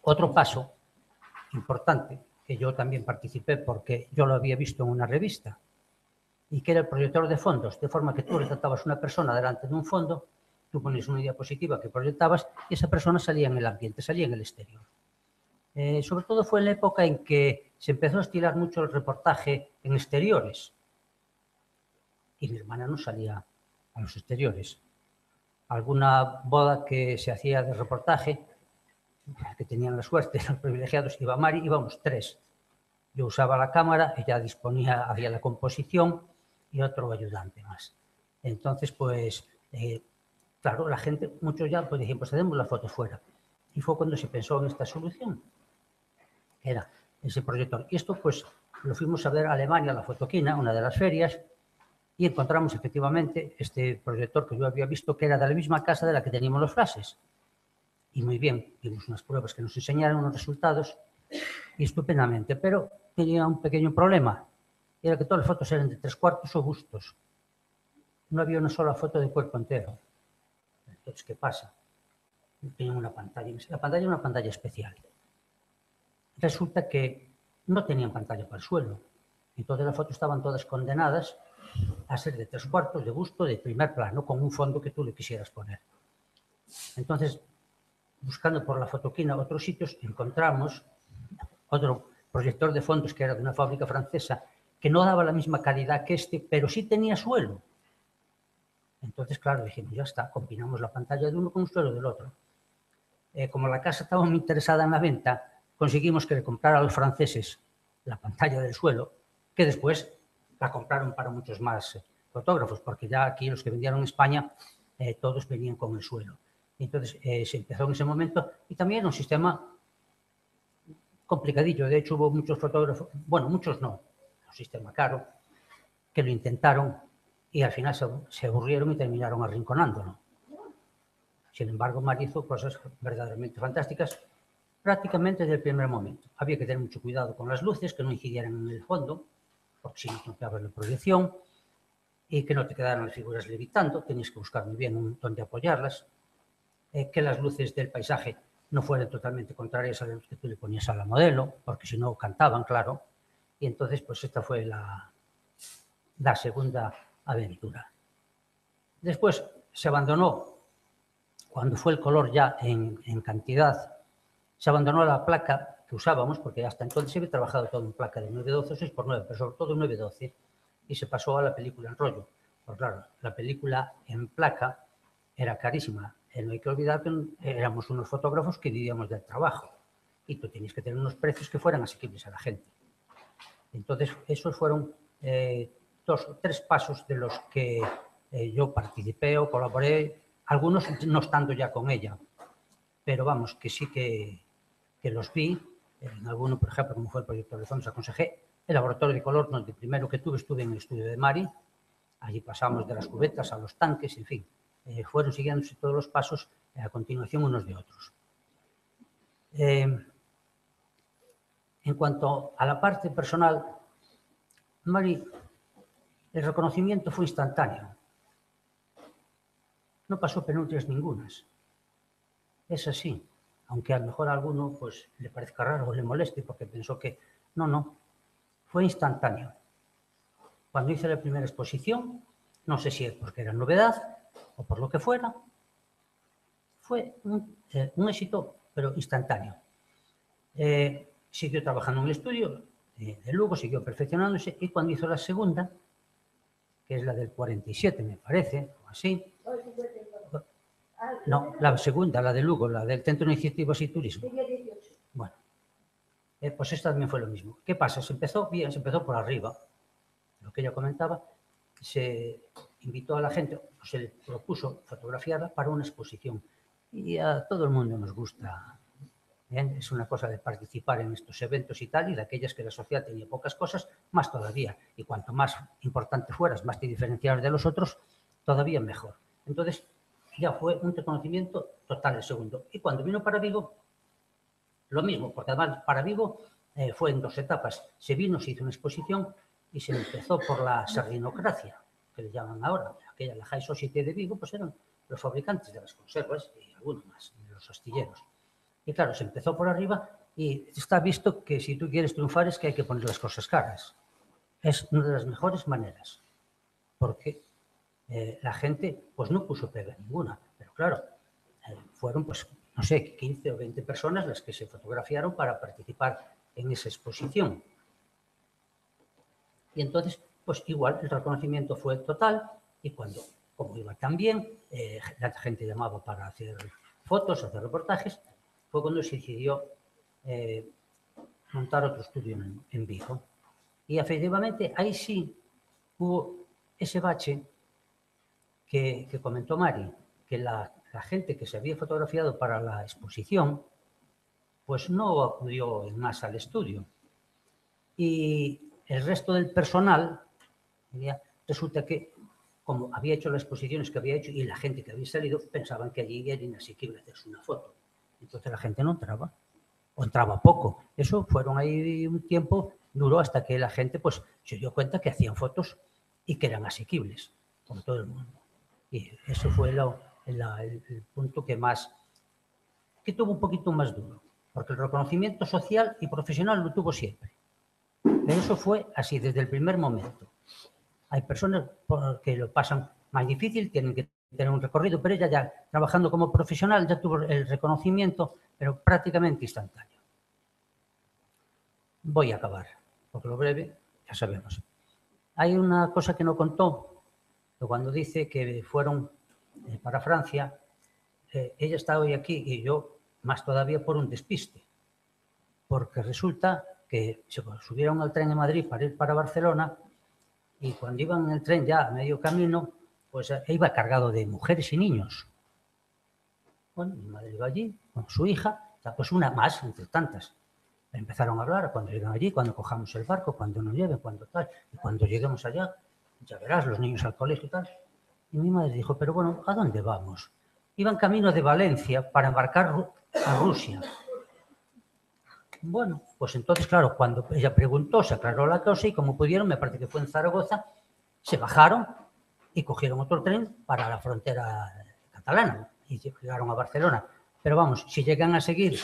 Otro paso importante, que yo también participé porque yo lo había visto en una revista, y que era el proyector de fondos, de forma que tú retratabas una persona delante de un fondo, tú ponías una diapositiva que proyectabas y esa persona salía en el ambiente, salía en el exterior. Sobre todo fue en la época en que se empezó a estilar mucho el reportaje en exteriores, y mi hermana no salía a los exteriores. Alguna boda que se hacía de reportaje, que tenían la suerte, los privilegiados, iba Mari, íbamos 3. Yo usaba la cámara, ella disponía, había la composición y otro ayudante más. Entonces, pues, claro, la gente, muchos ya pues decían, pues hacemos las fotos fuera. Y fue cuando se pensó en esta solución, que era ese proyector. Y esto, pues, lo fuimos a ver a Alemania, a la Fotoquina, una de las ferias, y encontramos efectivamente este proyector que yo había visto que era de la misma casa de la que teníamos los flashes. Y muy bien, vimos unas pruebas que nos enseñaron unos resultados y estupendamente, pero tenía un pequeño problema, era que todas las fotos eran de 3/4 o bustos. No había una sola foto de cuerpo entero. Entonces, ¿qué pasa? Tenían una pantalla, la pantalla era una pantalla especial. Resulta que no tenían pantalla para el suelo, entonces las fotos estaban todas condenadas a ser de 3/4, de busto, de primer plano, con un fondo que tú le quisieras poner. Entonces, buscando por la Fotoquina otros sitios, encontramos otro proyector de fondos que era de una fábrica francesa que no daba la misma calidad que este, pero sí tenía suelo. Entonces, claro, dijimos, ya está, combinamos la pantalla de uno con el suelo del otro. Como la casa estaba muy interesada en la venta, conseguimos que le comprara a los franceses la pantalla del suelo, que después la compraron para muchos más fotógrafos, porque ya aquí los que vendieron en España, todos venían con el suelo. Entonces, se empezó en ese momento y también un sistema complicadillo. De hecho, hubo muchos fotógrafos, bueno, muchos no, un sistema caro, que lo intentaron y al final se aburrieron y terminaron arrinconándolo. Sin embargo, Mari hizo cosas verdaderamente fantásticas prácticamente desde el primer momento. Había que tener mucho cuidado con las luces, que no incidieran en el fondo, porque si no bloqueabas la proyección, y que no te quedaran las figuras levitando, tenías que buscar muy bien dónde apoyarlas, que las luces del paisaje no fueran totalmente contrarias a las que tú le ponías a la modelo, porque si no cantaban, claro. Y entonces, pues esta fue la segunda aventura. Después se abandonó, cuando fue el color ya en cantidad, se abandonó la placa que usábamos, porque hasta entonces se había trabajado todo en placa de 9:12 o 6:9, pero sobre todo 9:12, y se pasó a la película en rollo. Pues claro, la película en placa era carísima. No hay que olvidar que éramos unos fotógrafos que vivíamos del trabajo y tú tenías que tener unos precios que fueran asequibles a la gente. Entonces, esos fueron 2 o 3 pasos de los que yo participé o colaboré, algunos no estando ya con ella, pero vamos, que sí que los vi. En alguno, por ejemplo, como fue el proyecto de fondos, aconsejé. El laboratorio de color, donde primero que estuve en el estudio de Mari, allí pasamos de las cubetas a los tanques, en fin. Fueron siguiéndose todos los pasos a continuación unos de otros. En cuanto a la parte personal, Mari, el reconocimiento fue instantáneo. No pasó penurias ningunas. Es así, aunque a lo mejor a alguno pues, le parezca raro o le moleste porque pensó que no, fue instantáneo. Cuando hice la primera exposición, no sé si es porque era novedad o por lo que fuera, fue un éxito, pero instantáneo. Siguió trabajando en el estudio de Lugo, siguió perfeccionándose y cuando hizo la segunda, que es la del 47, me parece, o así. No, la segunda, la de Lugo, la del Centro de Iniciativas y Turismo. Bueno, pues esta también fue lo mismo. ¿Qué pasa? Se empezó bien, se empezó por arriba, lo que ella comentaba, se invitó a la gente, o se le propuso fotografiarla para una exposición. Y a todo el mundo nos gusta, ¿bien? Es una cosa de participar en estos eventos y tal, y de aquellas que la sociedad tenía pocas cosas, más todavía. Y cuanto más importante fueras, más te diferenciaras de los otros, todavía mejor. Entonces, ya fue un reconocimiento total el segundo. Y cuando vino para Vigo, lo mismo, porque además para Vigo fue en 2 etapas. Se vino, se hizo una exposición y se empezó por la sardinocracia, que le llaman ahora. Aquella, la High Society de Vigo, pues eran los fabricantes de las conservas y algunos más, los astilleros. Y claro, se empezó por arriba y está visto que si tú quieres triunfar es que hay que poner las cosas caras. Es una de las mejores maneras, porque la gente pues no puso pega ninguna, pero claro, fueron pues, no sé, 15 o 20 personas las que se fotografiaron para participar en esa exposición. Y entonces, pues igual el reconocimiento fue total y cuando, como iba tan bien, la gente llamaba para hacer fotos, hacer reportajes, fue cuando se decidió montar otro estudio en Vigo. Y efectivamente ahí sí hubo ese bache que comentó Mari, que la gente que se había fotografiado para la exposición, pues no acudió en masa al estudio. Y el resto del personal, resulta que, como había hecho las exposiciones que había hecho y la gente que había salido, pensaban que allí era inasequible hacerse una foto. Entonces la gente no entraba, o entraba poco. Eso fueron ahí un tiempo, duró hasta que la gente pues se dio cuenta que hacían fotos y que eran asequibles, como todo el mundo. Y eso fue el punto que tuvo un poquito más duro, porque el reconocimiento social y profesional lo tuvo siempre. Pero eso fue así desde el primer momento. Hay personas que lo pasan más difícil, tienen que tener un recorrido, pero ella ya trabajando como profesional ya tuvo el reconocimiento, pero prácticamente instantáneo. Voy a acabar, porque lo breve ya sabemos. Hay una cosa que no contó, que cuando dice que fueron para Francia, ella está hoy aquí y yo más todavía por un despiste, porque resulta que se subieron al tren en Madrid para ir para Barcelona y cuando iban en el tren ya a medio camino, pues iba cargado de mujeres y niños. Bueno, mi madre iba allí con su hija, pues una más entre tantas. Empezaron a hablar cuando llegan allí, cuando cojamos el barco, cuando nos lleven, cuando tal. Y cuando lleguemos allá, ya verás, los niños al colegio y tal. Y mi madre dijo, pero bueno, ¿a dónde vamos? Iban camino de Valencia para embarcar a Rusia. Bueno, pues entonces, claro, cuando ella preguntó, se aclaró la cosa y como pudieron, me parece que fue en Zaragoza, se bajaron y cogieron otro tren para la frontera catalana y llegaron a Barcelona. Pero vamos, si llegan a seguir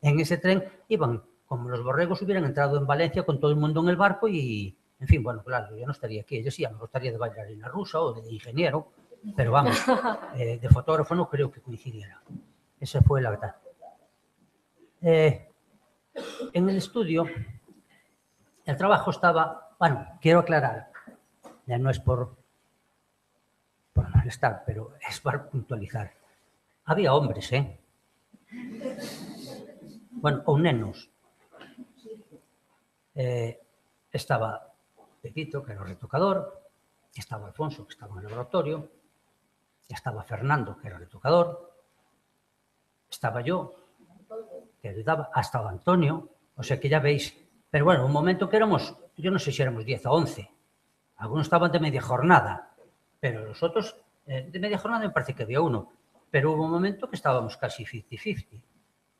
en ese tren, iban como los borregos hubieran entrado en Valencia con todo el mundo en el barco y, en fin, bueno, claro, yo no estaría aquí. Yo sí, me gustaría de bailarina rusa o de ingeniero, pero vamos, de fotógrafo no creo que coincidiera. Esa fue la verdad. En el estudio, el trabajo estaba, bueno, quiero aclarar, ya no es por molestar, pero es para puntualizar. Había hombres, bueno, o nenos. Estaba Pepito, que era el retocador, estaba Alfonso, que estaba en el laboratorio, estaba Fernando, que era el retocador, estaba yo, que ayudaba, estaba Antonio, o sea que ya veis. Pero bueno, un momento que éramos, yo no sé si éramos 10 o 11, algunos estaban de media jornada, pero los otros, de media jornada me parece que había uno, pero hubo un momento que estábamos casi 50-50.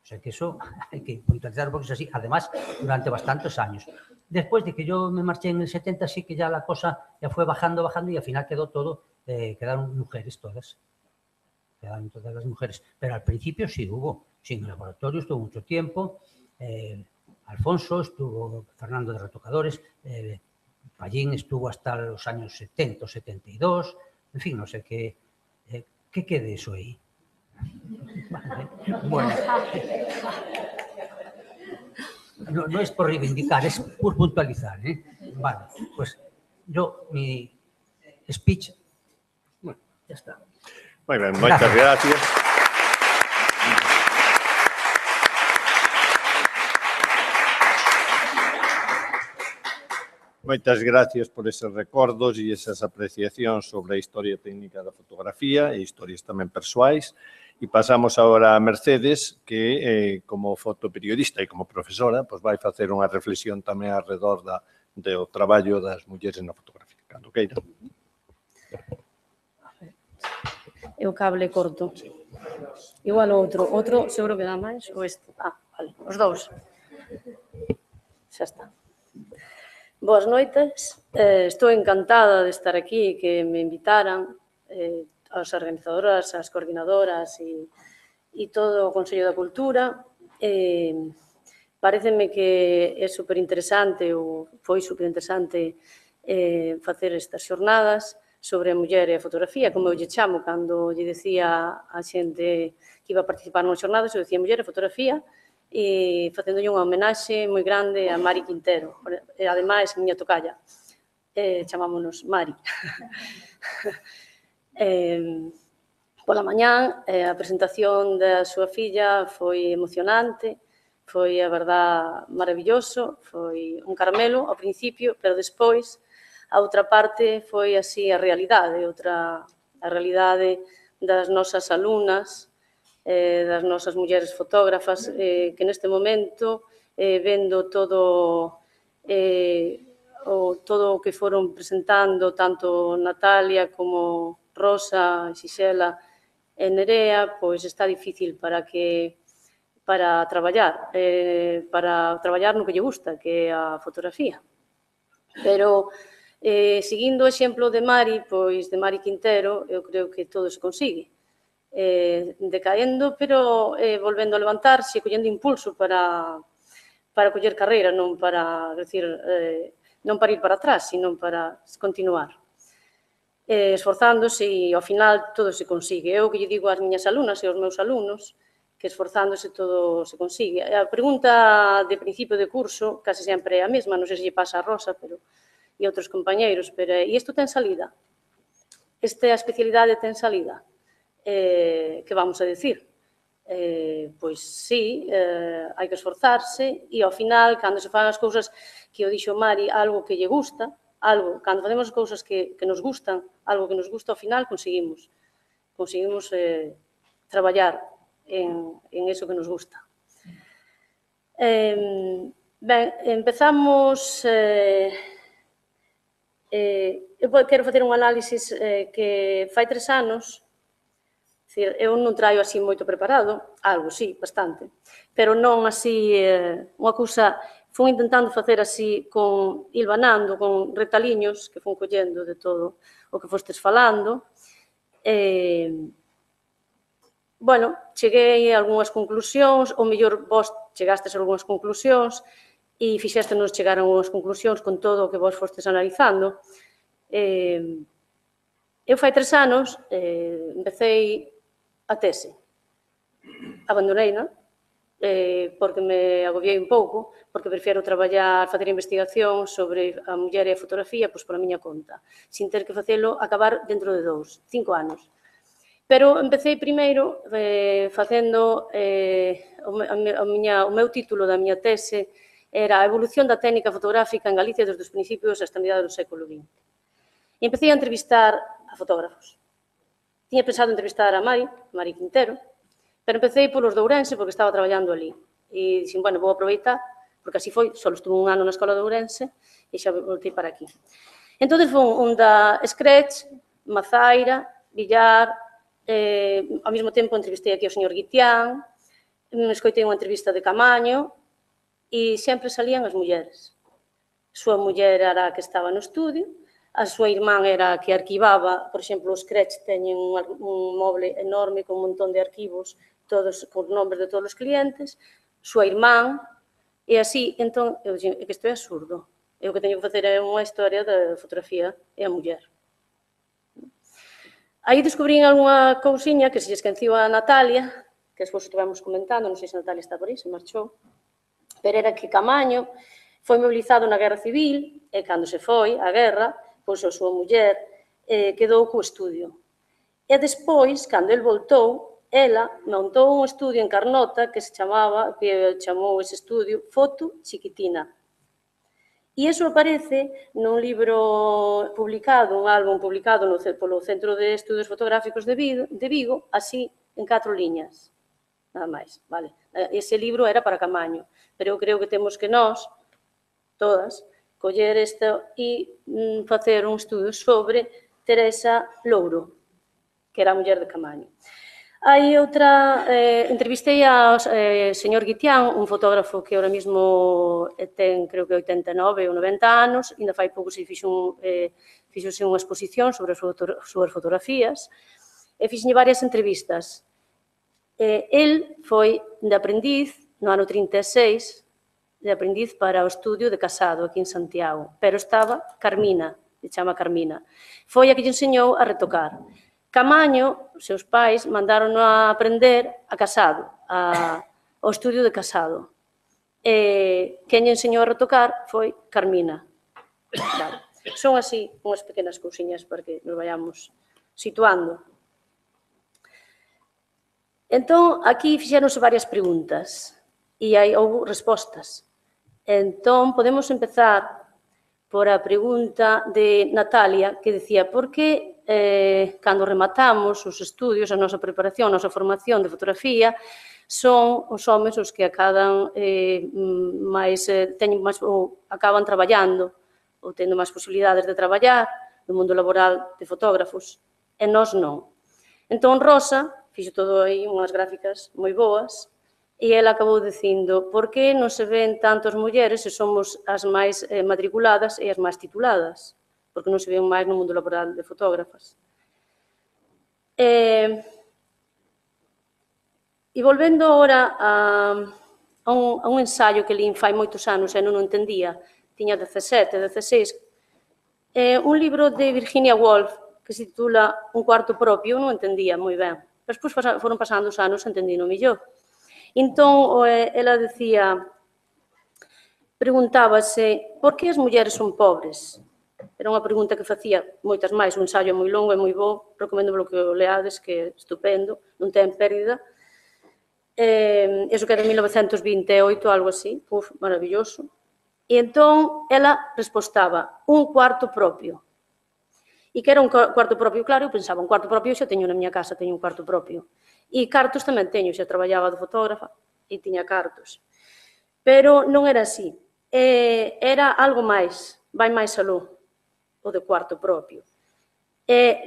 O sea que eso hay que puntualizar porque es así, además, durante bastantes años. Después de que yo me marché en el 70, sí que ya la cosa ya fue bajando y al final quedó todo, quedaron mujeres todas. Quedaron todas las mujeres. Pero al principio sí hubo, sí, en el laboratorio estuvo mucho tiempo, Alfonso estuvo, Fernando de retocadores, Pallín estuvo hasta los años 70, 72, en fin, no sé qué quede eso ahí. Vale. Bueno, no es por reivindicar, es por puntualizar. Vale, pues yo, mi speech. Ya está. Moi ben, moitas gracias. Moitas gracias por eses recordos e esas apreciacións sobre a historia técnica da fotografía e historias tamén persoais. E pasamos agora a Mercedes, que como fotoperiodista e como profesora, pois vai facer unha reflexión tamén alrededor do traballo das mulleres na fotografía. Cando queira. E o cable corto. Igual o outro seguro que dá máis, ou este. Vale, os dous. Xa está. Boas noites, estou encantada de estar aquí, que me invitaran as organizadoras, as coordinadoras e todo o Consello da Cultura. Pareceme que é superinteresante, ou foi superinteresante facer estas xornadas sobre a muller e a fotografía, como eu lle chamo, cando lle decía a xente que iba a participar nunha xornada, eu decía muller e fotografía, e facéndolle unha homenaxe moi grande a Mari Quintero, e ademais miña tocalla, chamámonos Mari. Pola mañán, a presentación da súa filla foi emocionante, foi, a verdad, maravilloso, foi un caramelo ao principio, pero despois, a outra parte foi así a realidade das nosas alumnas, das nosas mulleres fotógrafas, que neste momento, vendo todo o que foron presentando, tanto Natalia como Rosa, Xisela e Nerea, pois está difícil para traballar no que lle gusta, que é a fotografía. Pero, seguindo o exemplo de Mari, pois de Mari Quintero, eu creo que todo se consigue. Decaendo, pero volvendo a levantarse, collendo impulso para coller carreira, non para ir para atrás, sino para continuar. Esforzándose e, ao final, todo se consigue. Eu que lle digo ás miñas alumnas e aos meus alumnos que esforzándose todo se consigue. A pregunta de principio de curso case sempre é a mesma, non sei se lle pasa a Rosa e a outros compañeiros, pero e isto ten salida? Esta especialidade ten salida? Que vamos a decir? Pois sí, hai que esforzarse e ao final, cando se fan as cousas que o dixo Mari, algo que lle gusta, cando facemos as cousas que nos gustan, algo que nos gusta, ao final conseguimos traballar en eso que nos gusta. Ben, empezamos... Eu quero facer un análisis que fai 3 anos. Eu non traio así moito preparado, algo, sí, bastante, pero non así unha cousa, fui intentando facer así, hilvanando, con retaliños que fui collendo de todo o que fostes falando. Bueno, cheguei a algunhas conclusións, ou mellor vos chegastes a algunhas conclusións e fixéstenos chegar a algunhas conclusións con todo o que vos fostes analizando. Eu fai 3 anos empecei a tese. Abandonei, non? Porque me agobiei un pouco, porque prefiero traballar, facer investigación sobre a muller e a fotografía pola miña conta, sin ter que facelo acabar dentro de 5 anos. Pero empecé primeiro facendo o meu título da miña tese era a evolución da técnica fotográfica en Galicia desde os principios hasta a metade do século XX. E empecé a entrevistar a fotógrafos. Tiña pensado entrevistar a Mari Quintero, pero empecé polos de Ourense porque estaba traballando ali. E dixen, bueno, vou aproveitar, porque así foi, só estuve 1 ano na escola de Ourense e xa voltei para aquí. Entón, foi un da Scratch, Mazaira, Villar, ao mesmo tempo entrevistei aquí ao señor Guitián, escoitei unha entrevista de Camaño e sempre salían as mulleres. A súa muller era a que estaba no estudio, a súa irmán era a que arquivaba, por exemplo, os Scratch teñen un moble enorme con un montón de arquivos, todos con nombres de todos os clientes, súa irmán, e así, entón, eu dixen, é que isto é absurdo. Eu o que teño que facer é unha historia da fotografía e a muller. Aí descubrín algunha cousiña que se lle esqueciu a Natalia, que despois estivemos comentando, non sei se Natalia está por aí, se marchou, pero era que Camaño foi mobilizado na Guerra Civil, e cando se foi á guerra, pois a súa muller quedou co estudio. E despois, cando el voltou, ela montou un estudio en Carnota que chamou ese estudio Foto Chiquitina. E iso aparece nun libro publicado, un álbum publicado polo Centro de Estudios Fotográficos de Vigo, así, en 4 liñas, nada máis, vale? Ese libro era para Camaño, pero eu creo que temos que nós, todas, coller isto e facer un estudo sobre Teresa Louro, que era a muller de Camaño. Hai outra, entrevistei ao señor Guitián, un fotógrafo que ahora mesmo ten, creo que 89 ou 90 anos, ainda fai pouco se fixose unha exposición sobre as súas fotografías, e fixenlle varias entrevistas. El foi de aprendiz no ano 36, de aprendiz para o estudio de Casado, aquí en Santiago, pero estaba Carmina, se chama Carmina. Foi a que lle enseñou a retocar. Camaño, os seus pais, mandaron a aprender a Casado, ao estudio de Casado. Quen lle enseñou a retocar foi Carmina. Vale. Son así unhas pequenas cousiñas para que nos vayamos situando. Entón, aquí fixéronse varias preguntas e houve respostas. Entón, podemos empezar por a pregunta de Natalia, que decía, por que cando rematamos os estudios, a nosa preparación, a nosa formación de fotografía, son os homes os que acaban acaban traballando ou tendo máis posibilidades de traballar no mundo laboral de fotógrafos, e nós non. Entón, Rosa fixo todo aí unhas gráficas moi boas, e ela acabou dicindo, por que non se ven tantas mulleres se somos as máis matriculadas e as máis tituladas? Porque non se ven máis no mundo laboral de fotógrafas. E volvendo agora a un ensaio que lín fai moitos anos e non o entendía, tiña 17, 16, un libro de Virginia Woolf que se titula Un cuarto propio, non o entendía moi ben. Despois foron pasando os anos, entendino mellor. Entón, ela decía, preguntábase, por que as mulleres son pobres? Era unha pregunta que facía moitas máis, un ensaio moi longo e moi bo, recomendo que o leades, que é estupendo, non ten pérdida. Iso que era en 1928, algo así, maravilloso. E entón, ela respostaba, un cuarto propio. E que era un cuarto propio, claro, eu pensaba, un cuarto propio xa teño na miña casa, teño un cuarto propio. E cartos tamén teño, xa traballaba de fotógrafa e tiña cartos. Pero non era así, era algo máis, vai máis aló, o de cuarto propio.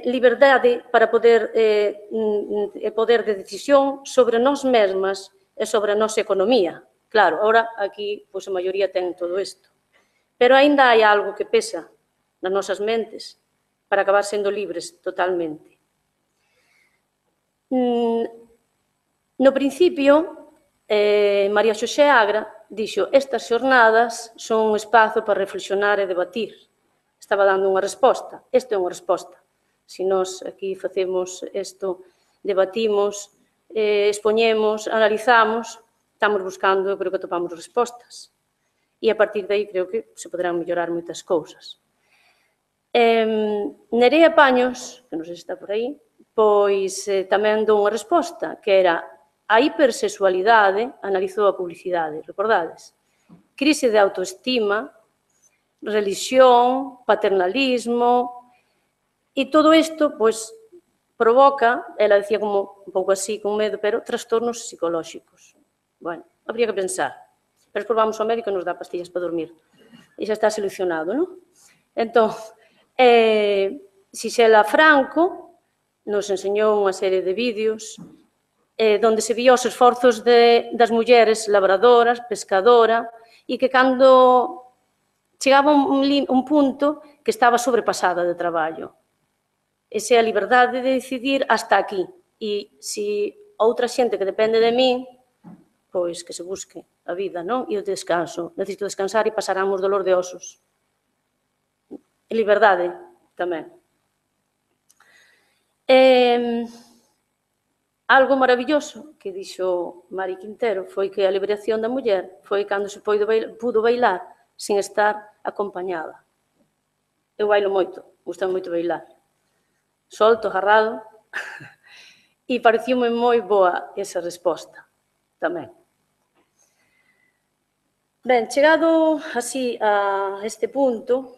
Liberdade para poder de decisión sobre nós mesmas e sobre a nosa economía. Claro, agora aquí a maioría ten todo isto. Pero aínda hai algo que pesa nas nosas mentes para acabar sendo libres totalmente. No principio, María Xosé Agra dixo, estas xornadas son un espazo para reflexionar e debatir. Estaba dando unha resposta. Esta é unha resposta. Se nós aquí facemos isto, debatimos, expoñemos, analizamos, estamos buscando, eu creo que atopamos respostas. E a partir de aí creo que se poderán mellorar moitas cousas. Nerea Paños, que non sei se está por aí, pois tamén dou unha resposta, que era a hipersexualidade analizou a publicidade, recordades? Crise de autoestima, religión, paternalismo, e todo isto, pois, provoca, ela decía como un pouco así, con medo, pero trastornos psicolóxicos. Bueno, habría que pensar. Pero despois vamos ao médico e nos dá pastillas para dormir. E xa está solucionado, non? Entón, Xisela Franco nos enseñou unha serie de vídeos onde se vía os esforzos das mulleres labradoras, pescadora, e que cando chegaba un punto que estaba sobrepasada de traballo. Esa é a liberdade de decidir hasta aquí. E se outra xente que depende de min, pois que se busque a vida, non? E o descanso. Necesito descansar e pasarán os dolor de osos. E liberdade tamén. Algo maravilloso que dixo Mari Quintero foi que a liberación da muller foi cando se pudo bailar sin estar acompañada. Eu bailo moito, gusta moito bailar. solto, agarrado, e pareciume moi boa esa resposta tamén. Ben, chegado así a este punto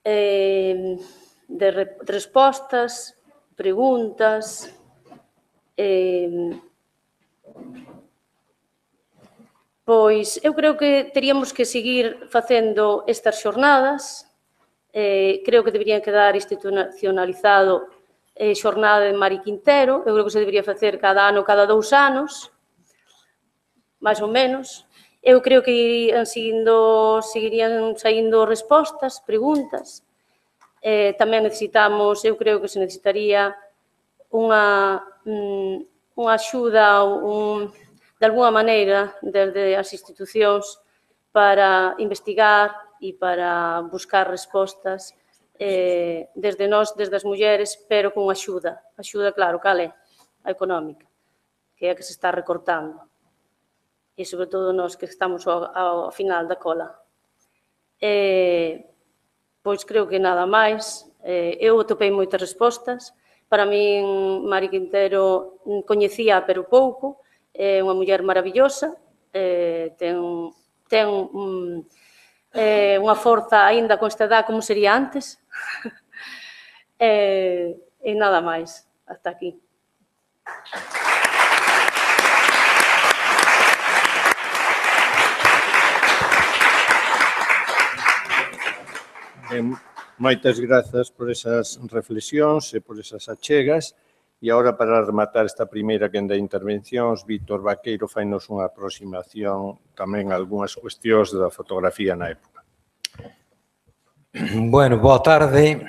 de respostas, preguntas, pois eu creo que teríamos que seguir facendo estas xornadas. Creo que deberían quedar institucionalizado xornada de Mari Quintero. Eu creo que se debería facer cada ano, cada 2 anos, máis ou menos. Eu creo que seguirían saindo respostas, preguntas. Tamén necesitamos, eu creo que se necesitaría unha axuda, de alguna maneira, desde as institucións para investigar e para buscar respostas desde nós, desde as mulleres, pero con axuda. Axuda, claro, cal é? A económica, que é a que se está recortando. E, sobre todo, nós que estamos ao final da cola. Pois creo que nada máis. Eu atopei moitas respostas. Para min, Mari Quintero coñecía, pero pouco. É unha muller maravillosa. Ten unha forza aínda con esta edad como sería antes. E nada máis. Hasta aquí. Moitas grazas por esas reflexións e por esas achegas. E agora, para rematar esta primeira quenda de intervencións, Víctor Vaqueiro fainos unha aproximación tamén a algunhas cuestións da fotografía na época. Bueno, boa tarde.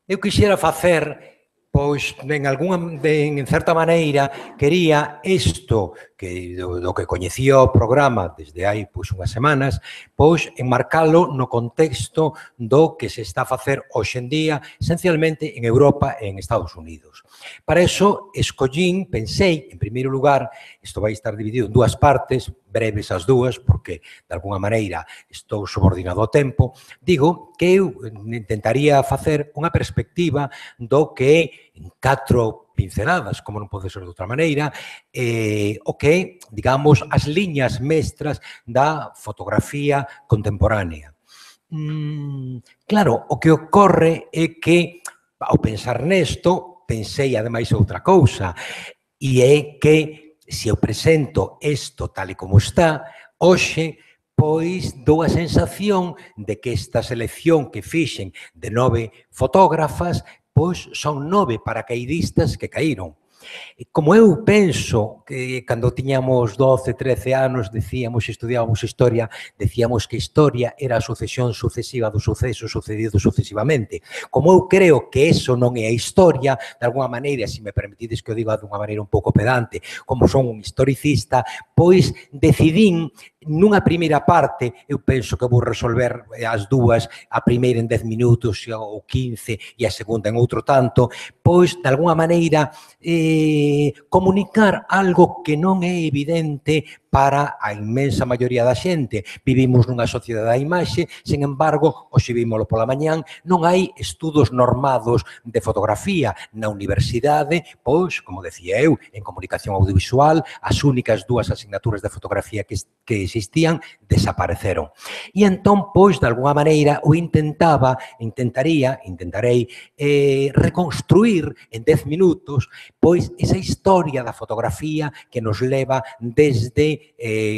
Eu quixera facer, pois, en certa maneira, quería isto do que coñecía o programa desde hai unhas semanas, pois enmarcalo no contexto do que se está a facer hoxe en día, esencialmente en Europa e en Estados Unidos. Para iso, pensei, en primeiro lugar, isto vai estar dividido en 2 partes, breves as 2, porque, de alguna maneira, estou subordinado ao tempo, digo que eu intentaría facer unha perspectiva do que é en 4 pinceladas, como non pode ser de outra maneira, o que, digamos, as liñas mestras da fotografía contemporánea. Claro, o que ocorre é que, ao pensar nesto, pensei, ademais, outra cousa, e é que, se eu presento isto tal e como está, hoxe, pois dou a sensación de que esta selección que fixen de 9 fotógrafas, pois son 9 paracaidistas que caíron. Como eu penso que cando tiñamos 12, 13 anos estudiábamos historia, decíamos que historia era a sucesión sucesiva dos sucesos sucedidos sucesivamente. Como eu creo que eso non é a historia, de alguna maneira, se me permitides que o diga dunha maneira un pouco pedante, como son un historicista, pois decidín nunha primeira parte, eu penso que vou resolver as 2, a primeira en 10 minutos ou 15 e a segunda en outro tanto, pois, de alguna maneira, comunicar algo que non é evidente para a inmensa maioría da xente. Vivimos nunha sociedade da imaxe, sen embargo, hoxe vímolo pola mañán, non hai estudos normados de fotografía na universidade, pois, como decía eu, en comunicación audiovisual, as únicas 2 asignaturas de fotografía que existían desapareceron. E entón, pois, de alguna maneira, intentarei reconstruir en 10 minutos, pois, esa historia da fotografía que nos leva desde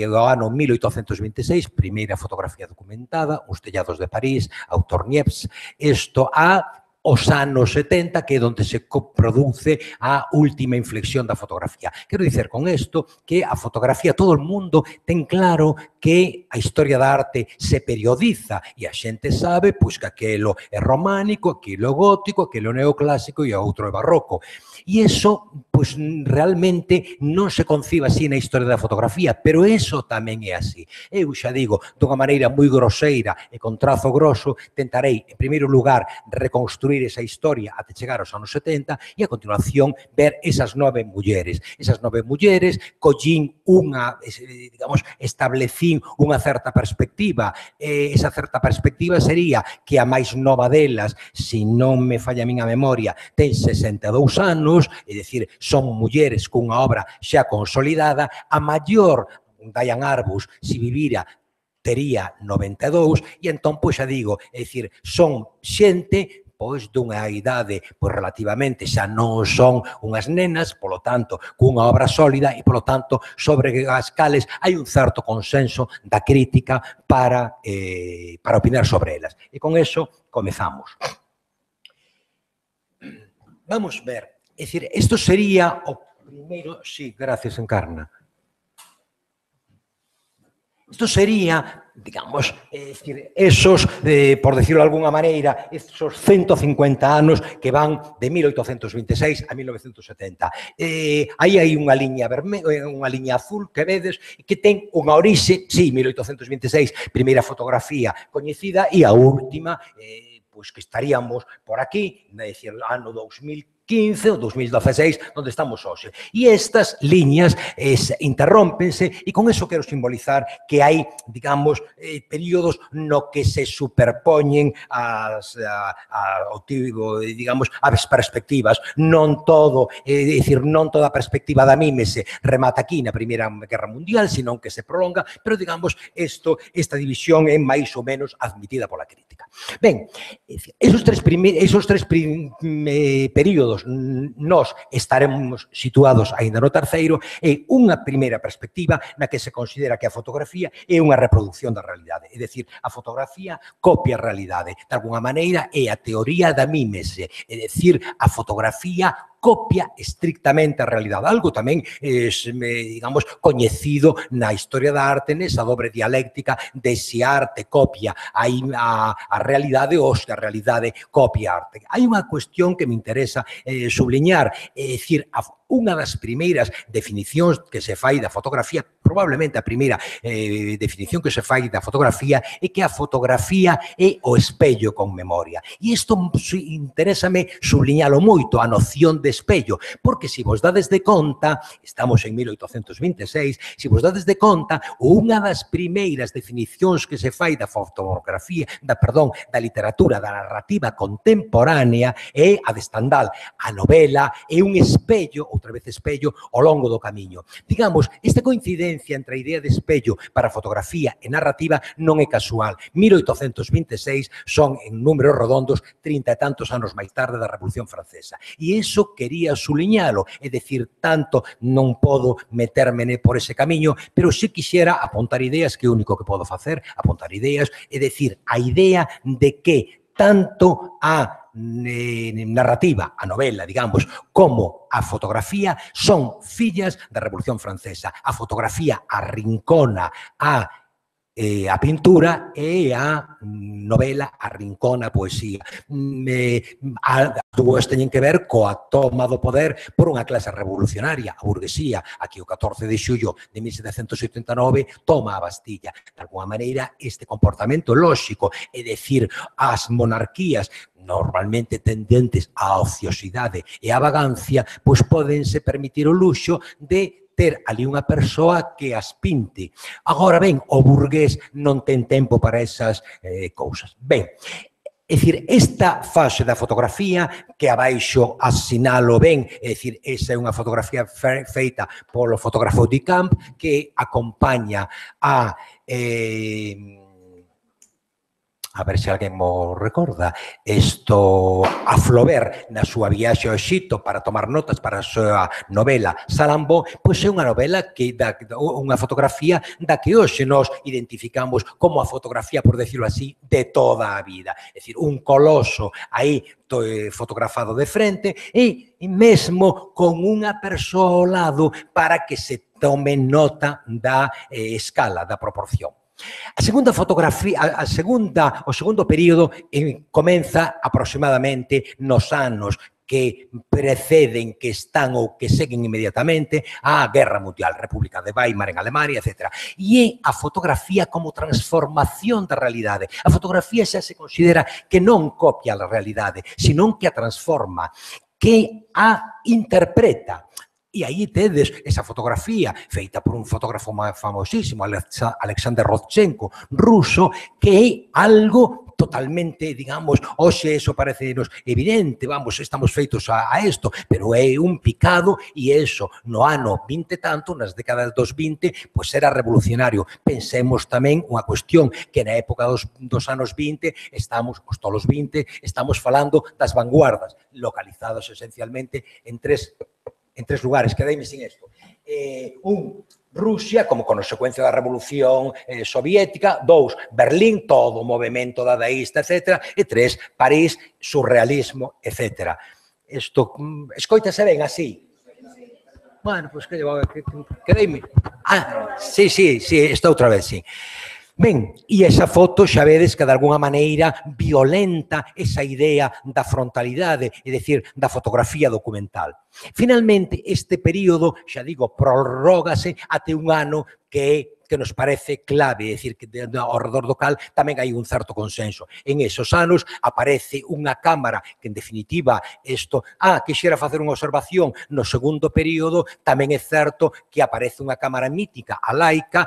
o ano 1826, primeira fotografía documentada, os tellados de París, autor Niepce, isto os anos 70, que é onde se produce a última inflexión da fotografía. Quero dicer con isto que a fotografía, todo o mundo ten claro que a historia da arte se periodiza e a xente sabe pois que aquilo é románico, aquilo é gótico, aquilo é neoclásico e o outro é barroco. E iso pois realmente non se concibe así na historia da fotografía, pero eso tamén é así. Eu xa digo, dunha maneira moi groseira e con trazo grosso, tentarei, en primeiro lugar, reconstruir esa historia até chegar aos anos 70 e, a continuación, ver esas 9 mulleres. Esas 9 mulleres, collín unha, digamos, establecín unha certa perspectiva. Esa certa perspectiva sería que a máis nova delas, se non me falla a min a memoria, ten 62 anos, é dicir, son mulleres cunha obra xa consolidada. A maior, Diane Arbus, se vivira, tería 92, e entón, pois xa digo, é dicir, son xente pois dunha idade pois relativamente xa non son unhas nenas, polo tanto, cunha obra sólida e, polo tanto, sobre as cales hai un certo consenso da crítica para opinar sobre elas. E con eso comezamos. Vamos ver, é dicir, isto sería o primeiro... Sí, gracias, Encarna. Isto sería, digamos, esos, por decirlo de alguna maneira, esos 150 anos que van de 1826 a 1970. Aí hai unha liña unha liña azul que vedes que ten unha orixe, sí, 1826, primeira fotografía coñecida, e a última, pois que estaríamos por aquí, é dicir, ano 2015 ou 2016, onde estamos hoxe. E estas liñas interrómpense, e con eso quero simbolizar que hai, digamos, períodos no que se superpoñen as perspectivas. Non todo, é dicir, non toda a perspectiva da mímese remata aquí na Primeira Guerra Mundial, senón que se prolonga, pero, digamos, esta división é máis ou menos admitida pola crítica. Ben, esos tres períodos nós estaremos situados aínda no terceiro, é unha primeira perspectiva na que se considera que a fotografía é unha reproducción da realidade, é dicir, a fotografía copia a realidade, de alguna maneira é a teoría da mímese, é dicir, a fotografía copia estrictamente a realidade, algo tamén, digamos, coñecido na historia da arte, nesa dobre dialéctica de se a arte copia a realidade ou se a realidade copia a arte. Hai unha cuestión que me interesa subliñar, é dicir, unha das primeiras definicións que se fai da fotografía, probablemente a primeira definición que se fai da fotografía, é que a fotografía é o espello con memoria. E isto interésame subliñalo moito, a noción de espello, porque se vos dades de conta, estamos en 1826, se vos dades de conta, unha das primeiras definicións que se fai da fotografía, da literatura, da narrativa contemporánea é a de Stendhal. A novela é un espello, outra vez espello, ao longo do camiño. Digamos, esta coincidencia entre a idea de espello para fotografía e narrativa non é casual. 1826 son, en números redondos, 30 e tantos anos máis tarde da Revolución Francesa. E iso quería suliñalo, é dicir, tanto non podo meterme por ese camiño, pero se quixera apuntar ideas, que é o único que podo facer, apuntar ideas, é dicir, a idea de que tanto a narrativa, a novela, digamos, como a fotografía son fillas da Revolución Francesa. A fotografía arrincona a pintura e a novela arrincona a poesía. As dúas teñen que ver coa toma do poder por unha clase revolucionaria, a burguesía, a que o 14 de xullo de 1789 toma a Bastilla. De alguma maneira, este comportamento lóxico, é dicir, as monarquías normalmente tendentes á ociosidade e á vagancia, pois podense permitir o luxo de ter ali unha persoa que as pinte. Agora ben, o burgués non ten tempo para esas cousas. Ben, é dicir, esta fase da fotografía, que abaixo asinalo ben, é dicir, esa é unha fotografía feita polo fotógrafo Duchamp, que acompaña a ver se alguén mo recorda, isto a Flaubert na súa viaxe ao Exipto para tomar notas para a súa novela Salammbô, pois é unha novela que dá unha fotografía da que hoxe nós identificamos como a fotografía, por decirlo así, de toda a vida. É dicir, un coloso aí fotografado de frente e mesmo con unha persoa ao lado para que se tome nota da escala, da proporción. A segunda fotografía, o segundo período comeza aproximadamente nos anos que preceden, que están ou que seguen inmediatamente a Guerra Mundial, República de Weimar en Alemania, etc. E é a fotografía como transformación da realidade. A fotografía xa se considera que non copia a realidade, senón que a transforma, que a interpreta. E aí tedes esa fotografía feita por un fotógrafo famosísimo, Alexander Rodchenko, ruso, que é algo totalmente, digamos, hoxe eso parecenos evidente, vamos, estamos feitos a isto, pero é un picado e eso no ano 20 tanto, nas décadas dos 20, pois era revolucionario. Pensemos tamén unha cuestión que na época dos anos 20, estamos, os tolos 20, estamos falando das vanguardas, localizadas esencialmente en tres lugares, quedeime sin isto. Rusia, como consecuencia da Revolución Soviética, 2, Berlín, todo o movimento dadaísta, etc. E 3, París, surrealismo, etc. Isto, escoítase ben así? Bueno, pois que quedeime. Sí, está outra vez, sí. Ben, e esa foto xa vedes que de alguna maneira violenta esa idea da frontalidade, é dicir, da fotografía documental. Finalmente, este período, xa digo, prorrógase até un ano que nos parece clave, é dicir, que ao redor do cal tamén hai un certo consenso. En esos anos aparece unha cámara que, en definitiva, isto, quixera facer unha observación no segundo período, tamén é certo que aparece unha cámara mítica, a Leica,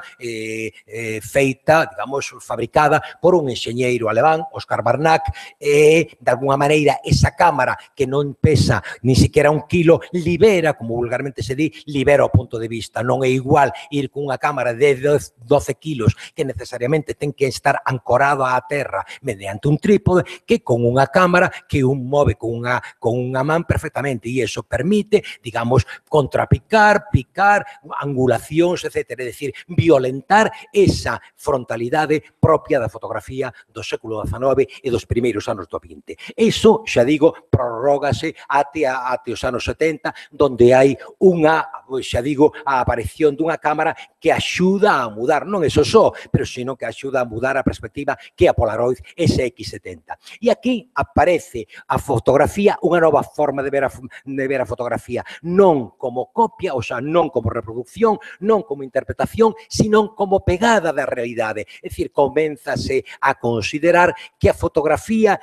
feita, digamos, fabricada por un enxeñeiro alemán, Oskar Barnack, e, de alguna maneira, esa cámara que non pesa ni siquiera un kilo, libera, como vulgarmente se di, libera o punto de vista. Non é igual ir con unha cámara de 12 kilos que necesariamente ten que estar ancorado á terra mediante un trípode que con unha cámara que un move con unha man perfectamente, e iso permite, digamos, contrapicar, picar, angulacións, etc. É dicir, violentar esa frontalidade propia da fotografía do século XIX e dos primeiros anos do XX. Iso, xa digo, prorrógase até os anos 70, donde hai unha, xa digo, a aparición dunha cámara que axuda a mudar, non eso só, pero sino que axuda a mudar a perspectiva que a Polaroid SX70. E aquí aparece a fotografía, unha nova forma de ver a fotografía, non como copia, ou xa, non como reproducción, non como interpretación, sino como pegada da realidade. É dicir, coménzase a considerar que a fotografía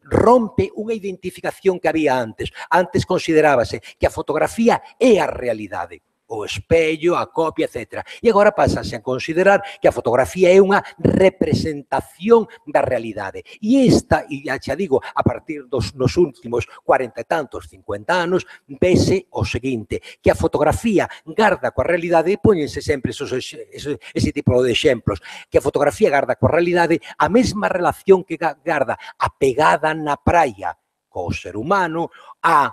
rompe unha identificación que había antes. Antes considerábase que a fotografía é a realidade, o espello, a copia, etc. E agora pasase a considerar que a fotografía é unha representación da realidade. E esta, e xa digo, a partir nos últimos 40 e tantos, 50 anos, vese o seguinte, que a fotografía garda coa realidade, e póñense sempre ese tipo de exemplos, que a fotografía garda coa realidade a mesma relación que garda a pegada na praia co ser humano, a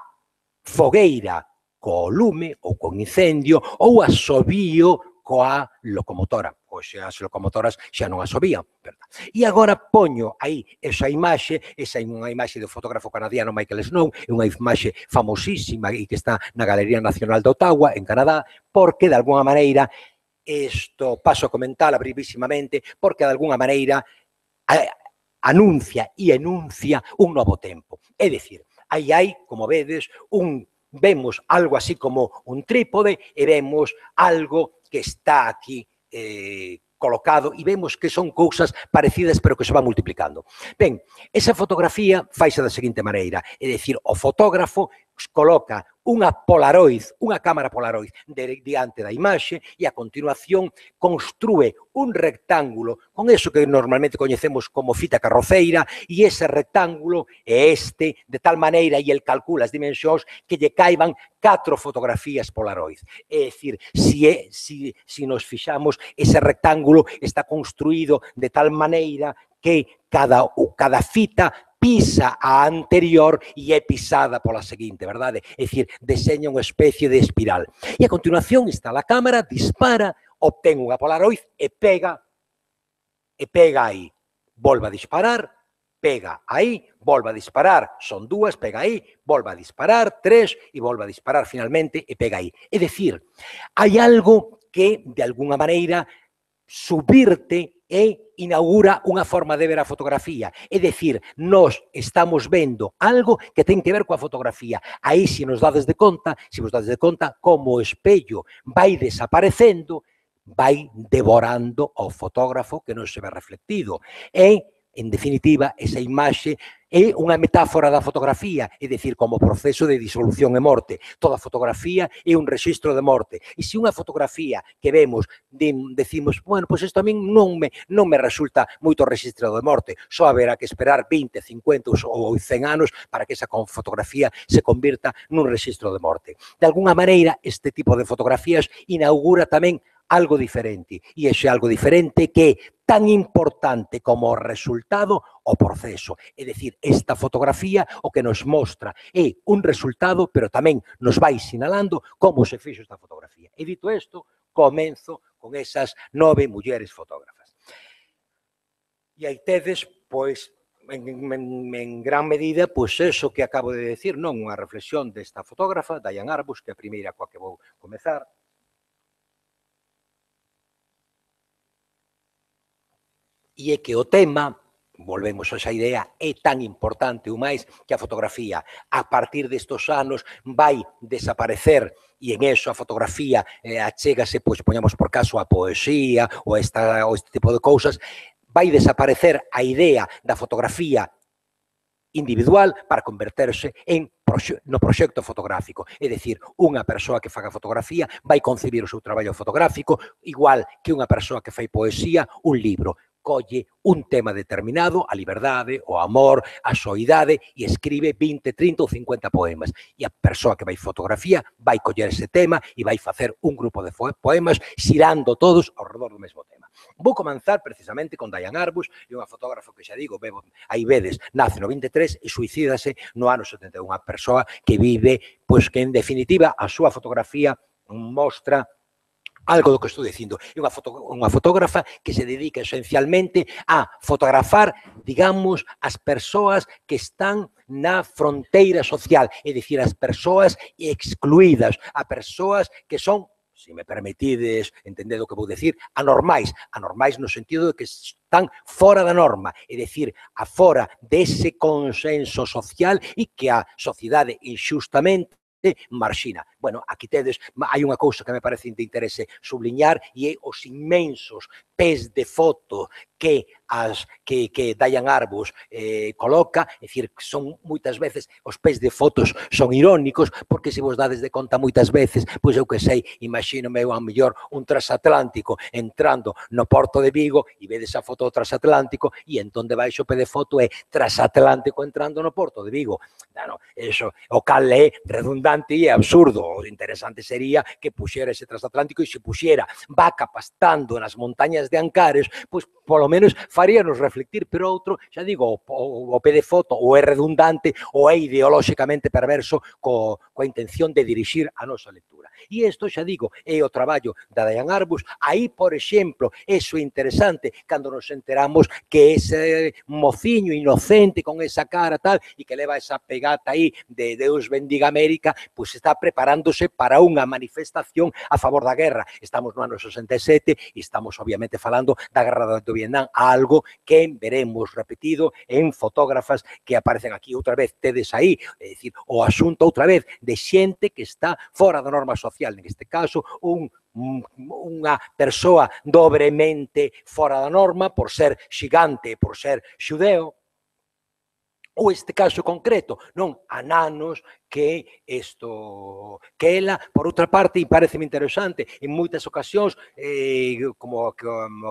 fogueira co lume ou con incendio, ou asobío coa locomotora. Oxe, as locomotoras xa non asobían, verdad? E agora poño aí esa imaxe, esa é unha imaxe do fotógrafo canadiano Michael Snow, é unha imaxe famosísima e que está na Galería Nacional de Ottawa, en Canadá, porque, de alguna maneira, isto paso a comentar brevísimamente, porque, de alguna maneira, anuncia e enuncia un novo tempo. É dicir, aí hai, como vedes, vemos algo así como un trípode e vemos algo que está aquí colocado e vemos que son cousas parecidas pero que se van multiplicando. Ben, esa fotografía faise da seguinte maneira, é dicir, o fotógrafo coloca unha Polaroid, unha cámara Polaroid diante da imaxe e a continuación construe un rectángulo con eso que normalmente coñecemos como fita carroceira e ese rectángulo é de tal maneira e el calcula as dimensións que lle caiban 4 fotografías Polaroid. É dicir, se nos fixamos, ese rectángulo está construído de tal maneira que cada fita pisa a anterior e é pisada pola seguinte, verdade? É dicir, deseña unha especie de espiral. E a continuación está a cámara, dispara, obtén unha Polaroid e pega aí. Volva a disparar, pega aí, volva a disparar, son 2, pega aí, volva a disparar, 3 e volva a disparar finalmente e pega aí. É dicir, hai algo que, de alguna maneira, subvirte e inaugura unha forma de ver a fotografía. É dicir, nós estamos vendo algo que ten que ver coa fotografía. Aí, se vos dades de conta, como o espello vai desaparecendo, vai devorando ao fotógrafo que non se ve reflectido. E, en definitiva, esa imaxe é unha metáfora da fotografía, é dicir, como proceso de disolución e morte. Toda fotografía é un rexistro de morte. E se unha fotografía que vemos, decimos, bueno, pois isto a min non me resulta moito rexistro de morte, só haberá que esperar 20, 50 ou 100 anos para que esa fotografía se convirta nun rexistro de morte. De alguna maneira, este tipo de fotografías inaugura tamén algo diferente, e ese algo diferente que é tan importante como o resultado o proceso. É dicir, esta fotografía o que nos mostra é un resultado, pero tamén nos vai sinalando como se fixo esta fotografía. E dito isto, comenzo con esas 9 mulleres fotógrafas. E aí tedes, pois, en gran medida, pois eso que acabo de decir, non unha reflexión desta fotógrafa, Diane Arbus, que é a primeira coa que vou comezar. E é que o tema, volvemos a esa idea, é tan importante ou máis que a fotografía, a partir destos anos, vai desaparecer, e en eso a fotografía achégase, pois, poñamos por caso, a poesía ou este tipo de cousas, vai desaparecer a idea da fotografía individual para converterse no proxecto fotográfico. É dicir, unha persoa que faga fotografía vai concebir o seu traballo fotográfico igual que unha persoa que fai poesía, un libro. Colle un tema determinado, a liberdade, o amor, a soidade, e escribe 20, 30 ou 50 poemas. E a persoa que vai fotografía vai coller ese tema e vai facer un grupo de poemas xirando todos ao redor do mesmo tema. Vou comenzar precisamente con Diane Arbus, e unha fotógrafa que xa digo, aí vedes, nace no 23 e suicídase no ano 71. Unha persoa que vive, pois que en definitiva a súa fotografía mostra algo do que estou dicindo. É unha fotógrafa que se dedica esencialmente a fotografar, digamos, as persoas que están na fronteira social, é dicir, as persoas excluídas, a persoas que son, se me permitides entender o que vou decir, anormais no sentido de que están fora da norma, é dicir, afora dese consenso social e que a sociedade inxustamente marxina. Bueno, aquí tedes, hai unha cousa que me parece de interese subliñar e é os inmensos pés de foto que Diane Arbus coloca, é dicir, son moitas veces, os pés de fotos son irónicos, porque se vos dades de conta moitas veces, pois eu que sei, imagínome eu a mellor un transatlántico entrando no porto de Vigo e vedes a foto do transatlántico e entón debaixo o pé de foto é transatlántico entrando no porto de Vigo. Bueno, eso, o cal é redundante e absurdo. O interesante sería que puxera ese transatlántico e se puxera vaca pastando nas montañas de Ancares, pois polo menos faríanos reflectir, pero outro, xa digo, o pé de foto ou é redundante ou é ideolóxicamente perverso coa intención de dirixir a nosa lectura. E isto, xa digo, é o traballo da Diane Arbus. Aí, por exemplo, eso é interesante, cando nos enteramos que ese mociño inocente con esa cara tal e que leva esa pegata aí de Deus bendiga América, pois está preparándose para unha manifestación a favor da guerra. Estamos no ano 67 e estamos, obviamente, falando da guerra do Vietnam, algo que veremos repetido en fotógrafas que aparecen aquí. Outra vez tedes aí, é dicir, o asunto outra vez de xente que está fora da norma social, neste caso, unha persoa dobremente fora da norma por ser xigante, por ser xudeo, ou este caso concreto, non, a nanos que ela, por outra parte, e pareceme interesante, en moitas ocasións, como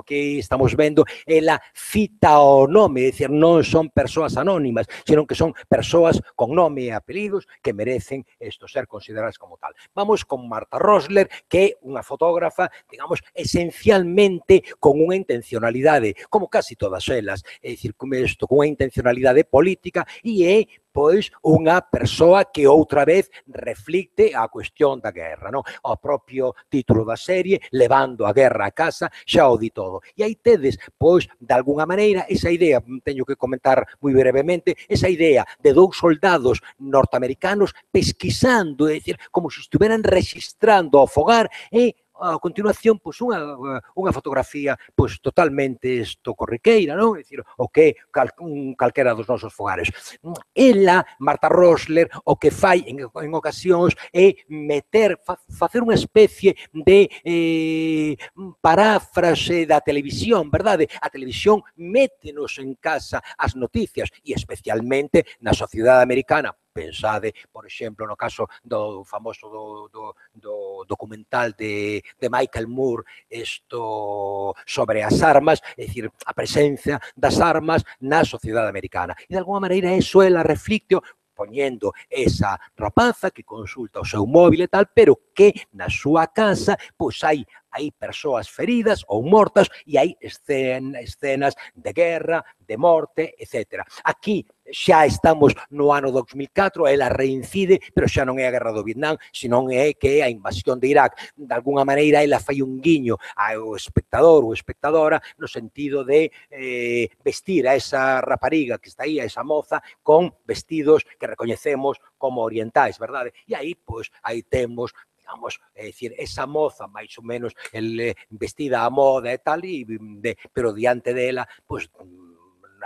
que estamos vendo, ela cita o nome, é dicir, non son persoas anónimas, senón que son persoas con nome e apelidos que merecen isto ser consideradas como tal. Vamos con Martha Rosler, que é unha fotógrafa, digamos, esencialmente con unha intencionalidade, como casi todas elas, é dicir, con unha intencionalidade política, e é pois unha persoa que outra vez reflicte a cuestión da guerra, non? O propio título da serie, Levando a guerra a casa, xa o di todo. E aí tedes, pois, de alguna maneira, esa idea, teño que comentar moi brevemente, esa idea de dous soldados norteamericanos pesquisando, é dicir, como se estuveran registrando ao fogar, e a continuación, pois, unha fotografía pois, totalmente corriqueira, non? É dicir, o que calquera dos nosos fogares. Ela, Marta Rosler, o que fai en ocasións é facer unha especie de paráfrase da televisión, verdade? A televisión métenos en casa as noticias e especialmente na sociedade americana. Pensade, por exemplo, no caso do famoso do documental de Michael Moore sobre as armas, é dicir, a presencia das armas na sociedade americana. E, de alguma maneira, eso ela reflicte poñendo esa rapaza que consulta o seu móvil e tal, pero que na súa casa pois hai persoas feridas ou mortas e hai escenas de guerra, de morte, etc. Aquí xa estamos no ano 2004, ela reincide, pero xa non é a guerra do Vietnam, senón é que é a invasión de Irak. De alguna maneira, ela fai un guiño ao espectador ou espectadora no sentido de vestir a esa rapariga que está aí, a esa moza, con vestidos que recoñecemos como orientais, verdade? E aí, pois, aí temos digamos, é dicir, esa moza máis ou menos vestida a moda e tal, pero diante dela, pois,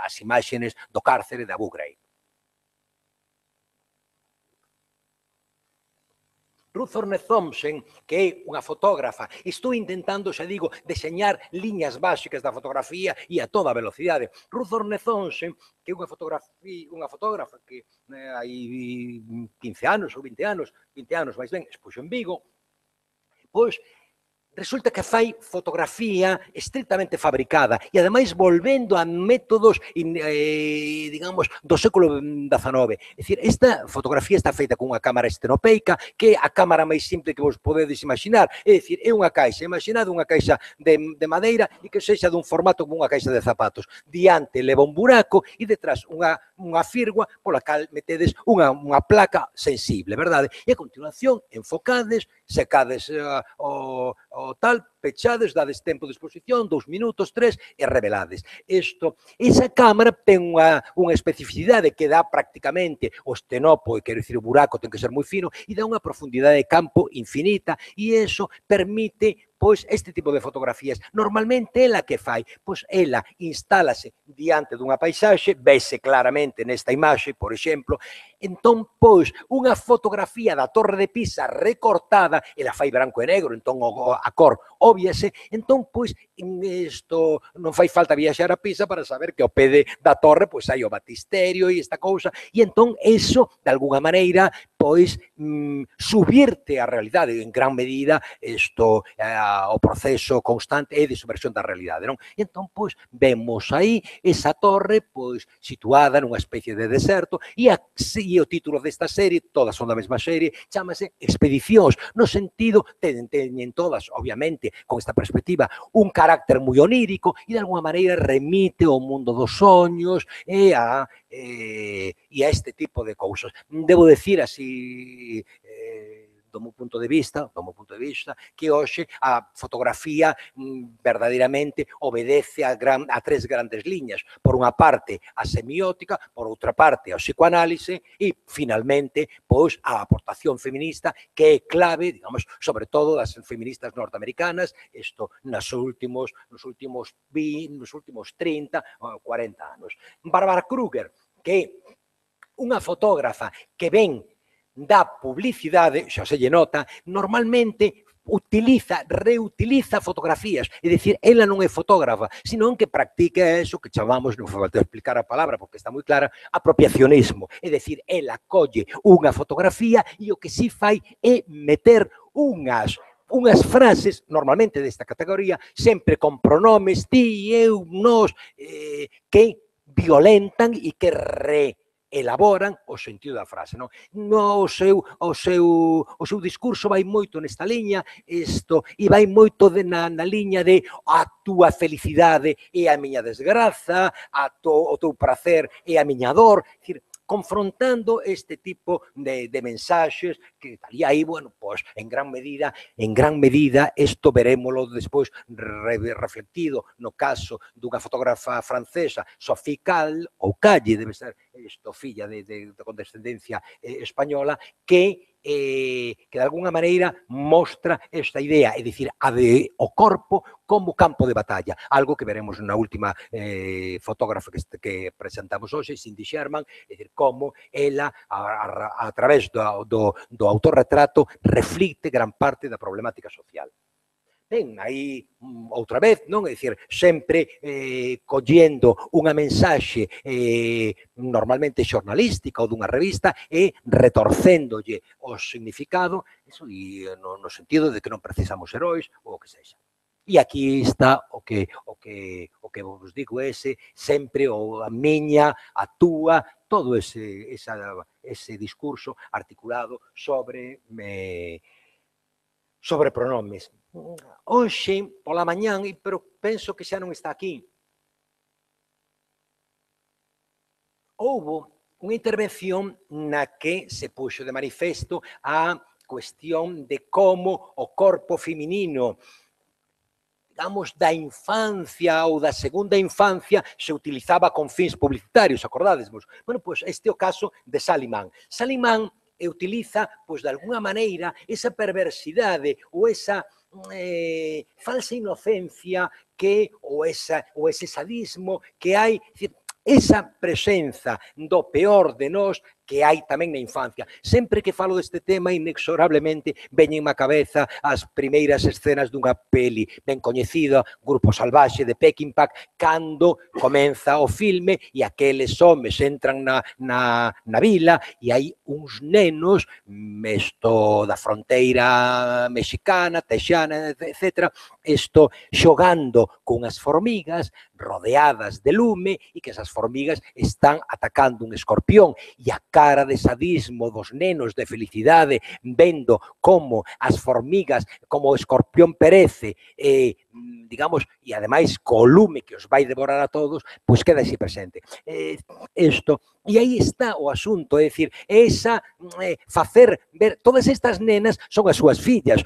as imaxes do cárcere de Abu Ghraib. Ruth Orne Thompson, que é unha fotógrafa, estou intentando, xa digo, deseñar liñas básicas da fotografía e a toda velocidade. Ruth Orne Thompson, que é unha fotógrafa que hai 15 anos ou 20 anos máis ben, expuxo en Vigo, pois resulta que fai fotografía estrictamente fabricada e, ademais, volvendo a métodos, digamos, do século XIX. É dicir, esta fotografía está feita con unha cámara estenopeica, que é a cámara máis simple que vos podedes imaginar. É dicir, é unha caixa, imaginade unha caixa de madeira e que sexa dun formato como unha caixa de zapatos. Diante leva un buraco e detrás unha firgua pola cal metedes unha placa sensible, verdade? E, a continuación, enfocades, secades o tal, pechades, dades tempo de exposición, 2 minutos, 3, e revelades. Esa cámara ten unha especificidade que dá prácticamente o estenopo, quero dicir, o buraco ten que ser moi fino, e dá unha profundidade de campo infinita, e iso permite pois este tipo de fotografías. Normalmente, ela que fai? Pois ela instálase diante dunha paisaxe, vese claramente nesta imaxe, por exemplo, entón, pois, unha fotografía da Torre de Pisa recortada, ela fai branco e negro, entón a cor óbviase, entón, pois, isto non fai falta viaxar a Pisa para saber que ao pé da torre, pois, hai o batisterio e esta cousa, e entón, eso, de alguna maneira, pois, subvirte a realidade, en gran medida, o proceso constante é de subversión da realidade, non? E entón, pois, vemos aí esa torre, pois, situada nunha especie de deserto, e o título desta serie, todas son da mesma serie, chámase Expedicións, no sentido, teñen todas, obviamente, con esta perspectiva, un carácter moi onírico, e de alguna maneira remite ao mundo dos soños e a este tipo de cousas. Debo decir así, do meu punto de vista, que hoxe a fotografía verdadeiramente obedece a 3 grandes liñas. Por unha parte, a semiótica, por outra parte, a psicoanálise e, finalmente, pois, a aportación feminista que é clave, digamos, sobre todo das feministas norteamericanas, nos últimos 30 ou 40 anos. Barbara Kruger, que é unha fotógrafa que ven da publicidade, xa se lle nota, normalmente reutiliza fotografías, é dicir, ela non é fotógrafa, senón que practica eso que chamamos, non falta explicar a palabra porque está moi clara, apropiacionismo, é dicir, ela colle unha fotografía e o que si fai é meter unhas frases, normalmente desta categoría, sempre con pronomes, ti, eu, nós, que violentan e que elaboran o sentido da frase, non? O seu discurso vai moito nesta liña, e vai moito na liña de a túa felicidade é a miña desgraza, o teu prazer é a miña dor, é dicir, confrontando este tipo de mensaxes que tal, e aí, bueno, pois, en gran medida, isto verémolo despois reflectido no caso dunha fotógrafa francesa, Sophie Calle, debe ser isto, filla de condescendencia española, que que de alguna maneira mostra esta idea, é dicir, a de o corpo como campo de batalla, algo que veremos na última fotógrafa que presentamos hoxe, Cindy Sherman, é dicir, como ela, a través do autorretrato, reflicte gran parte da problemática social. Ben, aí, outra vez, non? É dicir, sempre collendo unha mensaxe normalmente xornalística ou dunha revista e retorcéndolle o significado, eso, e no sentido de que non precisamos heróis ou o que sexa. E aquí está o que vos digo, ese sempre a miña, a túa, todo ese discurso articulado sobre pronomes. Hoxe, pola mañán, pero penso que xa non está aquí, houbo unha intervención na que se puxo de manifesto a cuestión de como o corpo feminino, digamos, da infancia ou da segunda infancia se utilizaba con fins publicitarios, acordádesvos? Bueno, pois este é o caso de Salimán. Salimán utiliza, pois, de alguna maneira, esa perversidade ou esa falsa inocencia ou ese sadismo que hai, esa presenza do peor de nós que hai tamén na infancia. Sempre que falo deste tema, inexorablemente veñenme á cabeza as primeiras escenas dunha peli ben coñecida, Grupo Salvaxe de Peckinpah, cando comeza o filme e aqueles homes entran na vila e hai uns nenos, isto da fronteira mexicana, texana, etc., isto xogando cunhas formigas rodeadas de lume e que esas formigas están atacando un escorpión e a cara de sadismo dos nenos de felicidade vendo como as formigas, como o escorpión perece, digamos, e ademais co lume que os vai devorar a todos, pois queda así presente. Isto, e aí está o asunto, é dicir, esa facer ver, todas estas nenas son as súas fillas.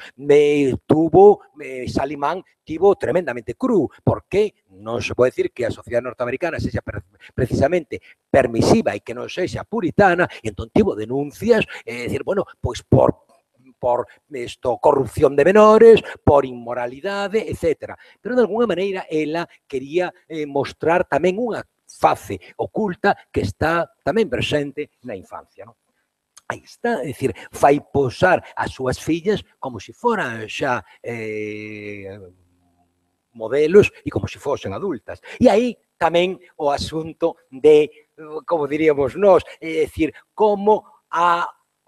Salimán tivo tremendamente cru, porque non se pode decir que a sociedade norteamericana sexa precisamente permisiva e que non sexa puritana, e entón tivo denuncias, decir, bueno, pois por corrupción de menores, por inmoralidade, etc. Pero, de alguna maneira, ela quería mostrar tamén unha face oculta que está tamén presente na infancia, non? Aí está, é dicir, fai posar as súas fillas como se foran xa modelos e como se fosen adultas. E aí tamén o asunto de, como diríamos nós, é dicir, como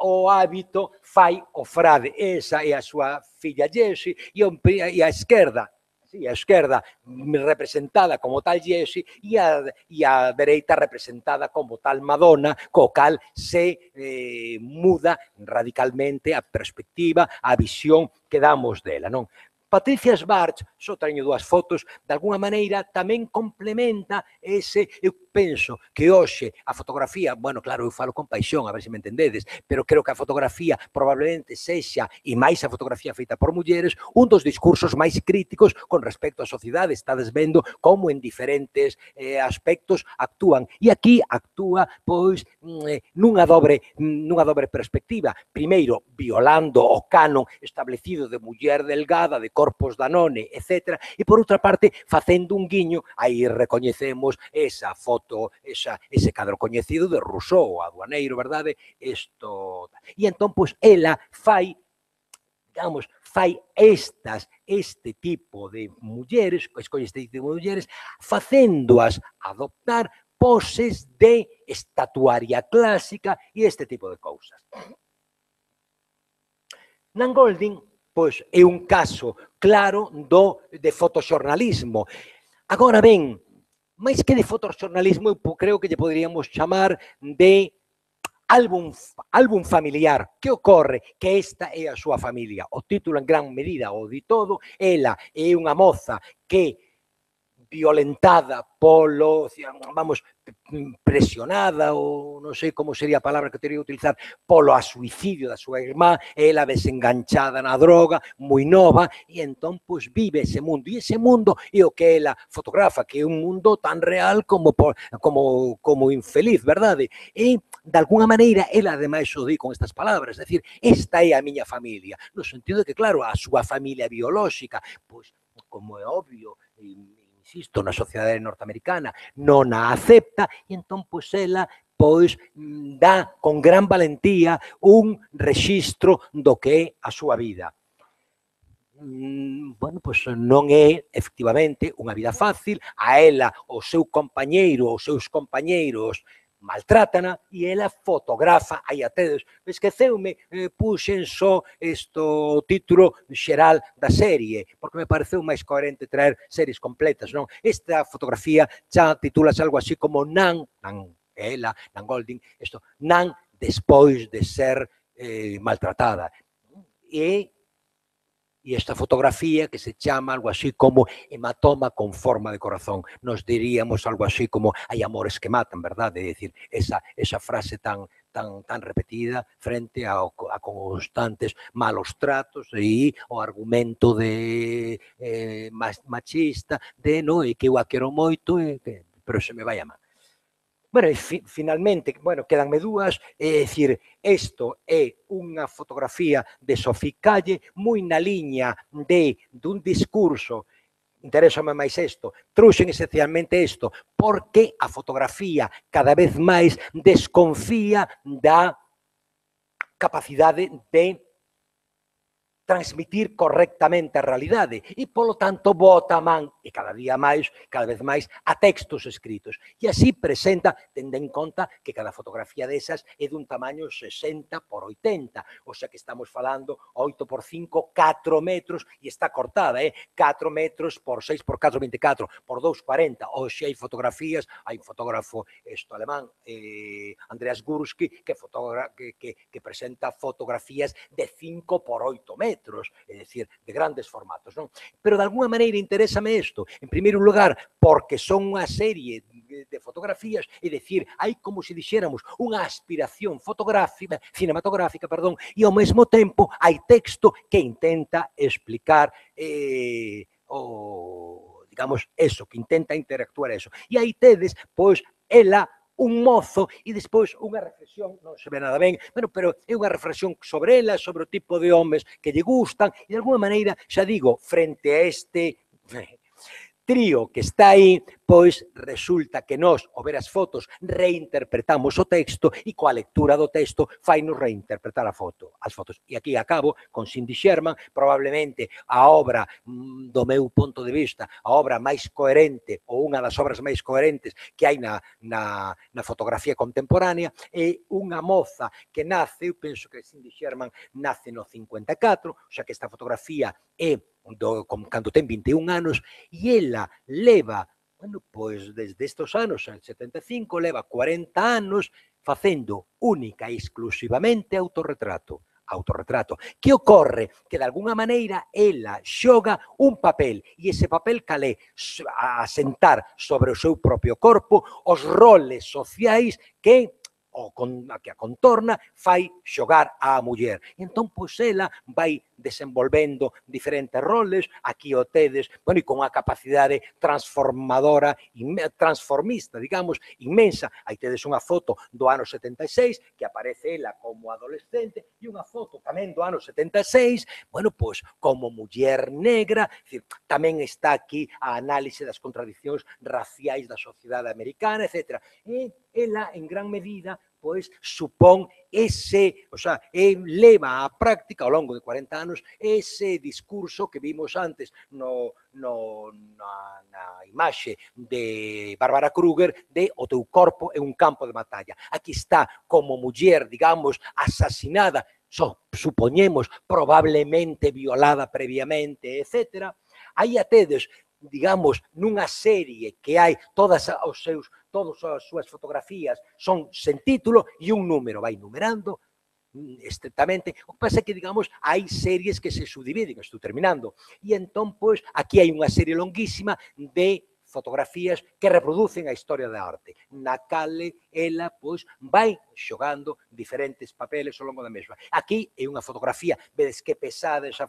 o hábito fai o frade. Esa é a súa filla Jessie e a esquerda representada como tal Jessie e a dereita representada como tal Madonna, co cal se muda radicalmente a perspectiva, a visión que damos dela, non? Patricia Schwartz, só teño dúas fotos, de alguna maneira tamén complementa ese, eu penso que hoxe a fotografía, bueno, claro, eu falo con paixón, a ver se me entendedes, pero creo que a fotografía probablemente sexa, e máis a fotografía feita por mulleres, un dos discursos máis críticos con respecto á sociedade. Estades vendo como en diferentes aspectos actúan, e aquí actúa, pois, nunha dobre perspectiva. Primeiro, violando o canon establecido de muller delgada, de corpos Danone, etc. E, por outra parte, facendo un guiño, aí recoñecemos esa foto, ese cadro coñecido de Rousseau, o aduaneiro, verdade? E entón, pois, ela fai, digamos, este tipo de mulleres, facéndoas adoptar poses de estatuaria clásica e este tipo de cousas. Nan Goldin, pois, é un caso claro de fotoxornalismo. Agora ben, máis que de fotoxornalismo, eu creo que lle poderíamos chamar de álbum familiar. Que ocorre? Que esta é a súa familia. O título en gran medida o di todo. Ela é unha moza que violentada polo, vamos, presionada, ou non sei como sería a palabra que teria que utilizar, polo a suicidio da súa irmá, ela desenganchada na droga, moi nova, e entón, pois, vive ese mundo, e ese mundo é o que ela fotografa, que é un mundo tan real como infeliz, verdade? E, de alguna maneira, ela, ademais, o di con estas palabras, é dicir, esta é a miña familia, no sentido de que, claro, a súa familia biolóxica, pois, como é obvio, insisto, na sociedade norteamericana non a acepta, e entón, pois, ela pois dá con gran valentía un rexistro do que é a súa vida. Bueno, pois non é, efectivamente, unha vida fácil, a ela, o seu compañeiro, os seus compañeiros maltrátana e ela fotografa, aí a tedes, esqueceume, puxen só o título xeral da serie, porque me pareceu máis coherente traer series completas, non? Esta fotografía xa titúlase algo así como Nan Goldin, Nan despois de ser maltratada. E esta fotografía que se chama algo así como hematoma con forma de corazón. Nos diríamos algo así como hai amores que matan, verdade? É dicir, esa frase tan repetida frente a constantes malos tratos e o argumento de machista de no, e que eu a quero moito, pero se me vai a man. Bueno, e finalmente, bueno, quedanme dúas, é dicir, isto é unha fotografía de Sofía Calle moi na liña dun discurso, interésame máis isto, trouxen esencialmente isto, porque a fotografía cada vez máis desconfía da capacidade de transmitir correctamente a realidade e, polo tanto, bota a man, e cada vez máis, a textos escritos. E así presenta, tendo en conta que cada fotografía desas é dun tamaño 60 por 80, o sea que estamos falando 8 por 5, 4 metros, e está cortada, 4 metros por 6 por 4, 24, por 2, 40. Hoxe hai fotografías, hai un fotógrafo alemán, Andreas Gursky, que presenta fotografías de 5 por 8 metros, é dicir, de grandes formatos, non? Pero, de alguna maneira, interésame isto, en primeiro lugar, porque son unha serie de fotografías, é dicir, hai, como se dixéramos, unha aspiración cinematográfica, e, ao mesmo tempo, hai texto que intenta explicar digamos, eso, que intenta interactuar eso. E aí tedes, pois, ela, un mozo e despois unha reflexión, non se ve nada ben, pero é unha reflexión sobre ela, sobre o tipo de homes que lle gustan, e de alguna maneira, xa digo, frente a este trío que está aí, pois resulta que nós, ao ver as fotos, reinterpretamos o texto e coa lectura do texto fainos reinterpretar as fotos. E aquí acabo con Cindy Sherman, probablemente a obra, do meu punto de vista, a obra máis coherente ou unha das obras máis coherentes que hai na fotografía contemporánea, é unha moza que nace, eu penso que Cindy Sherman nace no 54, o sea que esta fotografía é cando ten 21 anos, e ela leva, bueno, pois desde estes anos, en 75, leva 40 anos facendo única e exclusivamente autorretrato. Que ocorre? Que, de alguna maneira, ela xoga un papel, e ese papel calé a asentar sobre o seu propio corpo os roles sociais que a contorna fai xogar á muller. Entón, pois, ela vai desenvolvendo diferentes roles, aquí o tedes, bueno, e con unha capacidade transformadora, transformista, digamos, inmensa. Aí tedes unha foto do ano 76, que aparece ela como adolescente, e unha foto tamén do ano 76, bueno, pois, como muller negra, tamén está aquí a análise das contradicións raciais da sociedade americana, etc. E ela, en gran medida, pois, supón leva á práctica ao longo de 40 anos ese discurso que vimos antes na imaxe de Bárbara Kruger de o teu corpo é un campo de batalla. Aquí está como muller, digamos, asasinada, supoñemos, probablemente violada previamente, etc. Aí a tedes, digamos, nunha serie que hai todas as súas fotografías son sen título e un número, vai numerando estrictamente. O que pasa é que, digamos, hai series que se subdividen, estou terminando, e entón, pois, aquí hai unha serie longuísima de fotografías que reproducen a historia da arte, na cale ela pois vai xogando diferentes papeles ao longo da mesma. Aquí é unha fotografía, vedes que pesada esa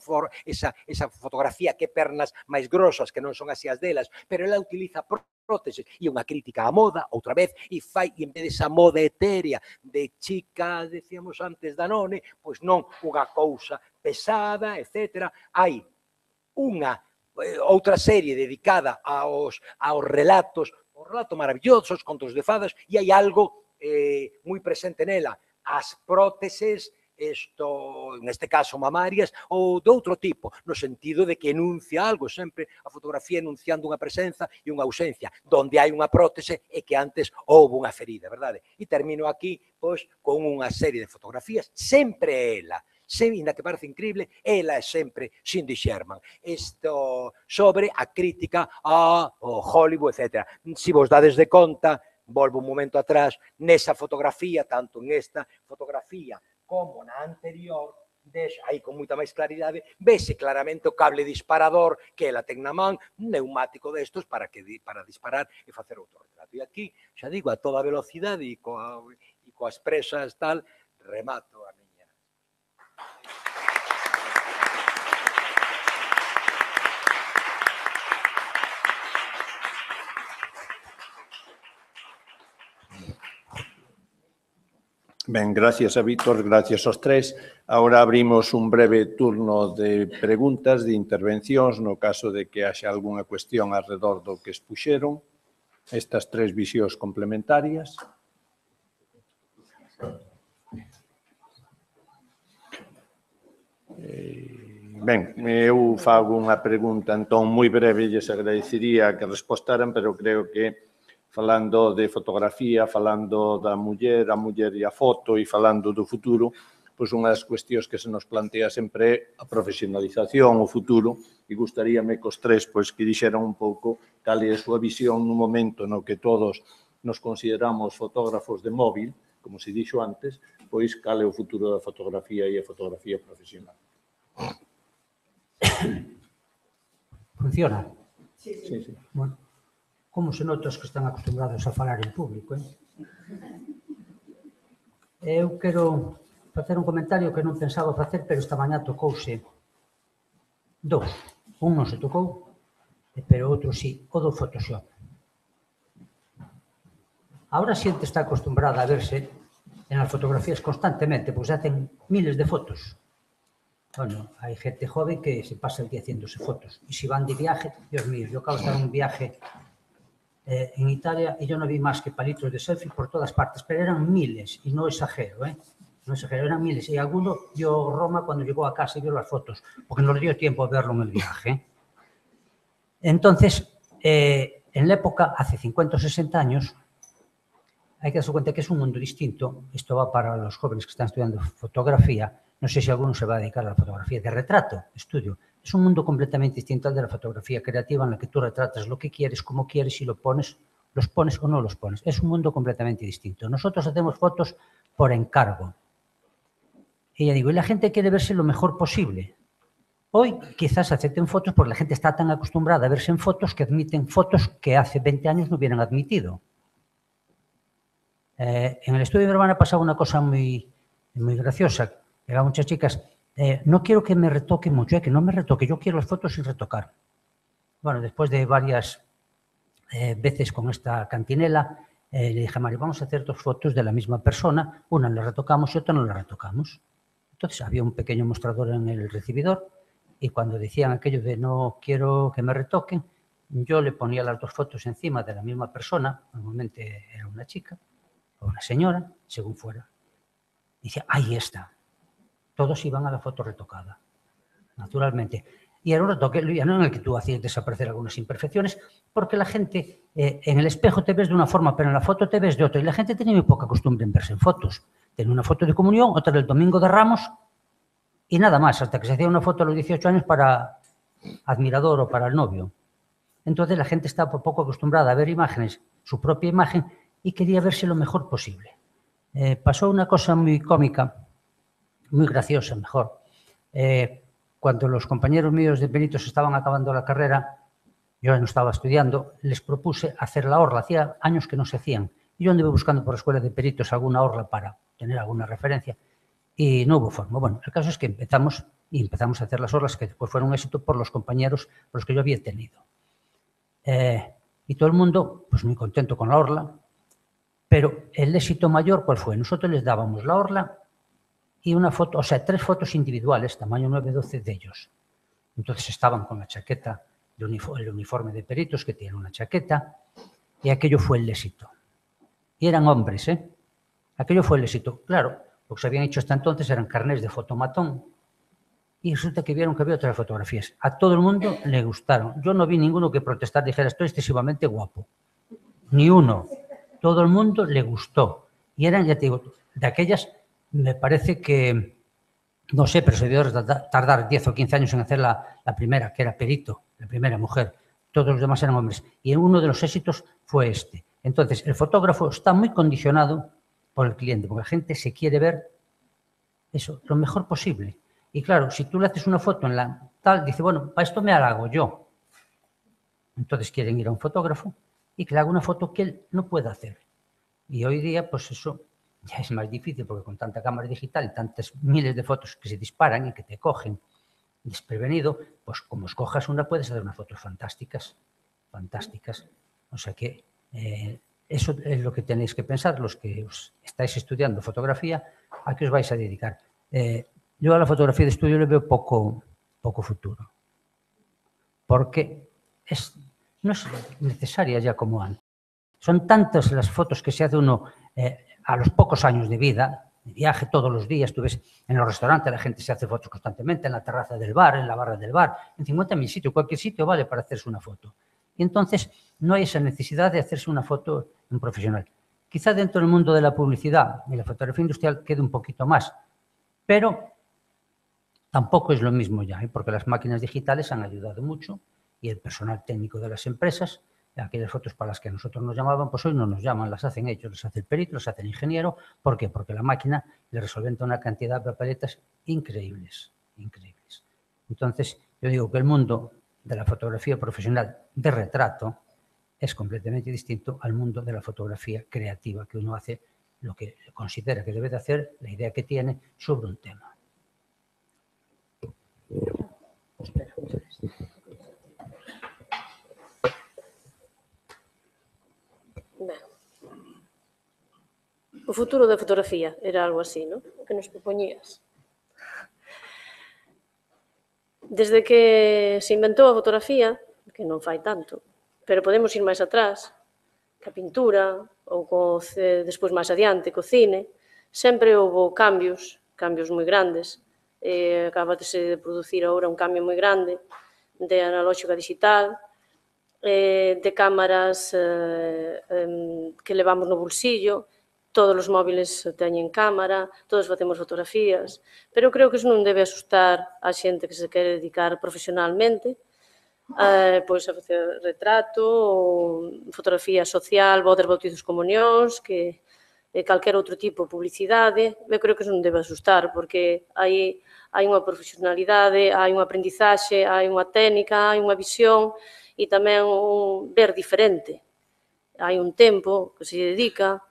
fotografía, que pernas máis grosas que non son así as delas, pero ela utiliza próteses e unha crítica á moda, outra vez, e fai, e en vez desa moda etérea de chica, decíamos antes, Danone, pois non unha cousa pesada, etc. Hai unha outra serie dedicada aos relatos, o relato maravilloso, os contos de fadas, e hai algo moi presente nela, as próteses, neste caso mamarias, ou de outro tipo, no sentido de que enuncia algo, sempre a fotografía enunciando unha presenza e unha ausencia, donde hai unha prótese e que antes houve unha ferida, verdade? E termino aquí, pois, con unha serie de fotografías, sempre ela, ainda que parece increíble, ela é sempre Cindy Sherman. Isto sobre a crítica ao Hollywood, etc. Se vos dades de conta, volvo un momento atrás, nesa fotografía, tanto en esta fotografía como na anterior, aí con moita máis claridade, vese claramente o cable disparador que ela ten na man, un neumático destos para disparar e facer outro retrato. E aquí, xa digo, a toda velocidade e coas presas tal, remato a miña. Ben, gracias a Víctor, gracias aos tres. Ahora abrimos un breve turno de preguntas, de intervencións, no caso de que haxa algunha cuestión alrededor do que expuxeron. Estas tres visións complementarias. Ben, eu fago unha pregunta entón moi breve, lles agradecería que respostaran, pero creo que falando de fotografía, falando da muller, a muller e a foto, e falando do futuro, pois unha das cuestións que se nos plantea sempre é a profesionalización, o futuro, e gustaríame que os tres pois, que dixeran un pouco cal é a súa visión no momento no que todos nos consideramos fotógrafos de móvil, como se dixo antes, pois cal é o futuro da fotografía e a fotografía profesional. Funciona? Sí. Bueno. Como se nota os que están acostumbrados a falar en público, Eu quero facer un comentario que non pensaba facer, pero esta mañá tocouse dous. Un non se tocou, pero outro sí, o do Photoshop. Ahora a xente está acostumbrada a verse en as fotografías constantemente, pois hacen miles de fotos. Bueno, hai xente joven que se pasa el día haciéndose fotos. E se van de viaje, Dios mío, yo acabo de estar en un viaje en Italia y yo no vi más que palitos de selfie por todas partes, pero eran miles, y no exagero, no exagero, eran miles. Y alguno vio Roma cuando llegó a casa y vio las fotos, porque no le dio tiempo a verlo en el viaje. Entonces, en la época, hace 50 o 60 años, hay que darse cuenta que es un mundo distinto. Esto va para los jóvenes que están estudiando fotografía. No sé si alguno se va a dedicar a la fotografía de retrato, estudio. Es un mundo completamente distinto al de la fotografía creativa en la que tú retratas lo que quieres, como quieres y los pones o no los pones. Es un mundo completamente distinto. Nosotros hacemos fotos por encargo. Y ya digo, y la gente quiere verse lo mejor posible. Hoy quizás acepten fotos porque la gente está tan acostumbrada a verse en fotos que admiten fotos que hace 20 años no hubieran admitido. En el estudio de mi hermana pasaba una cosa muy graciosa. Eran muchas chicas... no quiero que me retoque mucho, que no me retoque, yo quiero las fotos sin retocar. Bueno, después de varias veces con esta cantinela, le dije a Mario, vamos a hacer dos fotos de la misma persona, una la retocamos y otra no la retocamos. Entonces había un pequeño mostrador en el recibidor y cuando decían aquello de no quiero que me retoquen, yo le ponía las dos fotos encima de la misma persona, normalmente era una chica o una señora, según fuera. Y decía, ahí está. Todos iban a la foto retocada, naturalmente. Y era un retoque no en el que tú hacías desaparecer algunas imperfecciones, porque la gente, en el espejo te ves de una forma, pero en la foto te ves de otra. Y la gente tenía muy poca costumbre en verse en fotos. Tenía una foto de comunión, otra del Domingo de Ramos, y nada más, hasta que se hacía una foto a los 18 años para admirador o para el novio. Entonces la gente estaba poco acostumbrada a ver imágenes, su propia imagen, y quería verse lo mejor posible. Pasó una cosa muy cómica, muy graciosa, mejor. Cuando los compañeros míos de Benito estaban acabando la carrera, yo no estaba estudiando, les propuse hacer la orla. Hacía años que no se hacían. Y yo anduve buscando por la escuela de peritos alguna orla para tener alguna referencia y no hubo forma. Bueno, el caso es que empezamos a hacer las orlas que después fueron un éxito por los compañeros por los que yo había tenido. Y todo el mundo, pues muy contento con la orla, pero el éxito mayor, ¿cuál fue? Nosotros les dábamos la orla y una foto, o sea, 3 fotos individuales, tamaño 9-12 de ellos. Entonces estaban con la chaqueta, el uniforme de peritos, que tiene una chaqueta, y aquello fue el éxito. Y eran hombres, ¿eh? Aquello fue el éxito. Claro, lo que se habían hecho hasta entonces eran carnés de fotomatón, y resulta que vieron que había otras fotografías. A todo el mundo le gustaron. Yo no vi ninguno que protestar, dijera, estoy excesivamente guapo. Ni uno. Todo el mundo le gustó. Y eran, ya te digo, de aquellas, me parece que, no sé, pero se debió tardar 10 o 15 años en hacer la primera, que era perito, la primera mujer. Todos los demás eran hombres. Y uno de los éxitos fue este. Entonces, el fotógrafo está muy condicionado por el cliente, porque la gente se quiere ver eso, lo mejor posible. Y claro, si tú le haces una foto en la tal, dice, bueno, para esto me la hago yo. Entonces quieren ir a un fotógrafo y que le haga una foto que él no pueda hacer. Y hoy día, pues eso ya es más difícil, porque con tanta cámara digital y tantas miles de fotos que se disparan y que te cogen desprevenido, pues como escojas una, puedes hacer unas fotos fantásticas, fantásticas. O sea que eso es lo que tenéis que pensar, los que os estáis estudiando fotografía, ¿a qué os vais a dedicar? Yo a la fotografía de estudio le veo poco futuro, porque no es necesaria ya como antes. Son tantas las fotos que se hace uno a los pocos años de vida, de viaje todos los días, tú ves en los restaurantes la gente se hace fotos constantemente, en la terraza del bar, en la barra del bar, en 50.000 sitios, cualquier sitio vale para hacerse una foto. Y entonces no hay esa necesidad de hacerse una foto en profesional. Quizá dentro del mundo de la publicidad y la fotografía industrial quede un poquito más, pero tampoco es lo mismo ya, porque las máquinas digitales han ayudado mucho y el personal técnico de las empresas, aquellas fotos para las que a nosotros nos llamaban, pues hoy no nos llaman, las hacen ellos, las hace el perito, las hace el ingeniero. ¿Por qué? Porque la máquina le resuelve una cantidad de papeletas increíbles, increíbles. Entonces, yo digo que el mundo de la fotografía profesional de retrato es completamente distinto al mundo de la fotografía creativa, que uno hace lo que considera que debe de hacer, la idea que tiene sobre un tema. O futuro da fotografía era algo así, non? O que nos propoñías. Desde que se inventou a fotografía, que non fai tanto, pero podemos ir máis atrás, que a pintura, ou despois máis adiante, co cine, sempre houve cambios moi grandes. Acaba de se producir agora un cambio moi grande de analóxico a digital, de cámaras que levamos no bolsillo, todos os móviles teñen cámara, todos facemos fotografías, pero creo que iso non debe asustar a xente que se quere dedicar profesionalmente, pois a facer retrato, fotografía social, bodas, bautizos, comunións, que calquer outro tipo de publicidade. Eu creo que iso non debe asustar, porque hai unha profesionalidade, hai unha aprendizaxe, hai unha técnica, hai unha visión e tamén un ver diferente. Hai un tempo que se dedica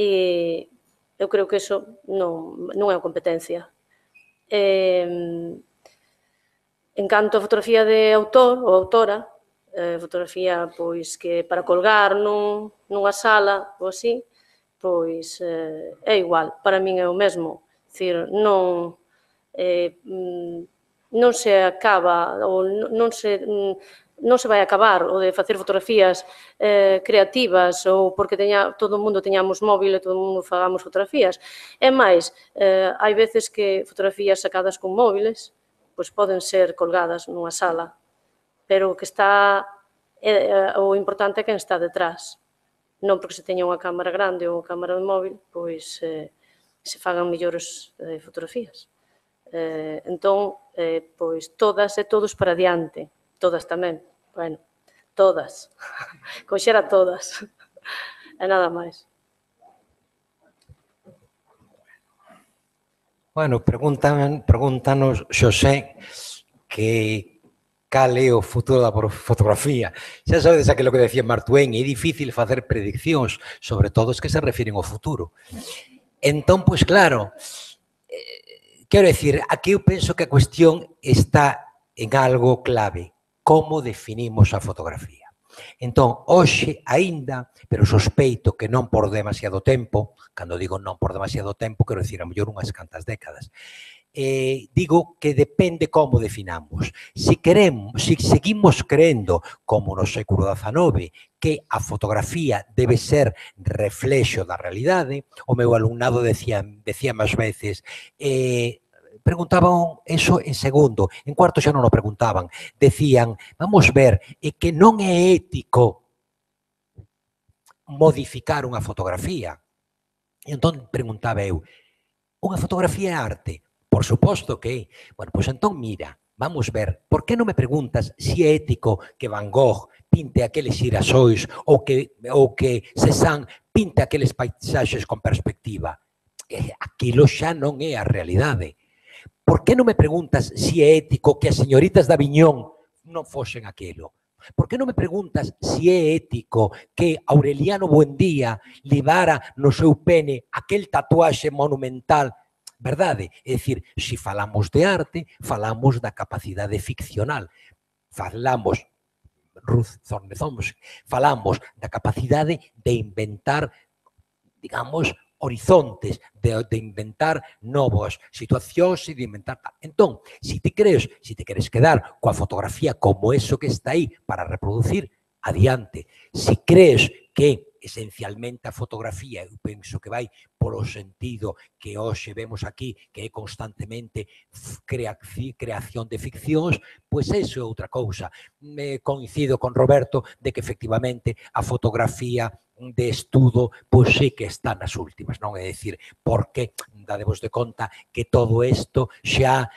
e eu creo que iso non é unha competencia. En canto a fotografía de autor ou autora, fotografía pois que para colgar nunha sala ou así, pois é igual, para min é o mesmo. Dicir, non se acaba ou non se vai acabar o de facer fotografías creativas ou porque todo o mundo teñamos móvil e todo o mundo fagamos fotografías. É máis, hai veces que fotografías sacadas con móviles pois poden ser colgadas nunha sala, pero o que está, o importante é quen está detrás. Non porque se teña unha cámara grande ou unha cámara de móvil, pois se fagan mellores fotografías. Entón, pois todas e todos para diante, todas tamén. Bueno, todas. Coxera todas. E nada máis. Bueno, pregúntanos, Xosé, que cal é o futuro da fotografía. Xa sabedes aquilo que decía Mark Twain, é difícil facer prediccións, sobre todo as que se refiren ao futuro. Entón, pois claro, quero decir, aquí eu penso que a cuestión está en algo clave, como definimos a fotografía. Entón, hoxe, aínda, pero sospeito que non por demasiado tempo, cando digo non por demasiado tempo, quero decir, a mellor unhas cantas décadas, digo que depende como definamos. Si seguimos creendo, como no século XIX, que a fotografía debe ser reflexo da realidade, o meu alumnado decía máis veces, preguntaban eso en segundo, en cuarto xa non o preguntaban, decían, vamos ver, é que non é ético modificar unha fotografía. E entón preguntaba eu, unha fotografía é arte? Por suposto que é. Bueno, pois entón mira, vamos ver, por que non me preguntas se é ético que Van Gogh pinte aqueles xirasois ou que Cézanne pinte aqueles paisaxes con perspectiva? Aquilo xa non é a realidade. Por que non me preguntas se é ético que as señoritas da Viñón non foxen aquilo? Por que non me preguntas se é ético que Aureliano Buendía levara no seu pene aquel tatuaxe monumental, verdade? É dicir, se falamos de arte, falamos da capacidade ficcional. Falamos, Ruth Zornezón, falamos da capacidade de inventar, digamos, horizontes, de inventar novas situacións e de inventar tal. Entón, se te queres quedar coa fotografía como eso que está aí para reproducir, adiante. Se crees que esencialmente a fotografía, eu penso que vai polo sentido que hoxe vemos aquí, que é constantemente creación de ficcións, pois eso é outra cousa. Coincido con Roberto de que efectivamente a fotografía de estudo, pois sí que está nas últimas, non? É dicir, porque dadevos de conta que todo isto xa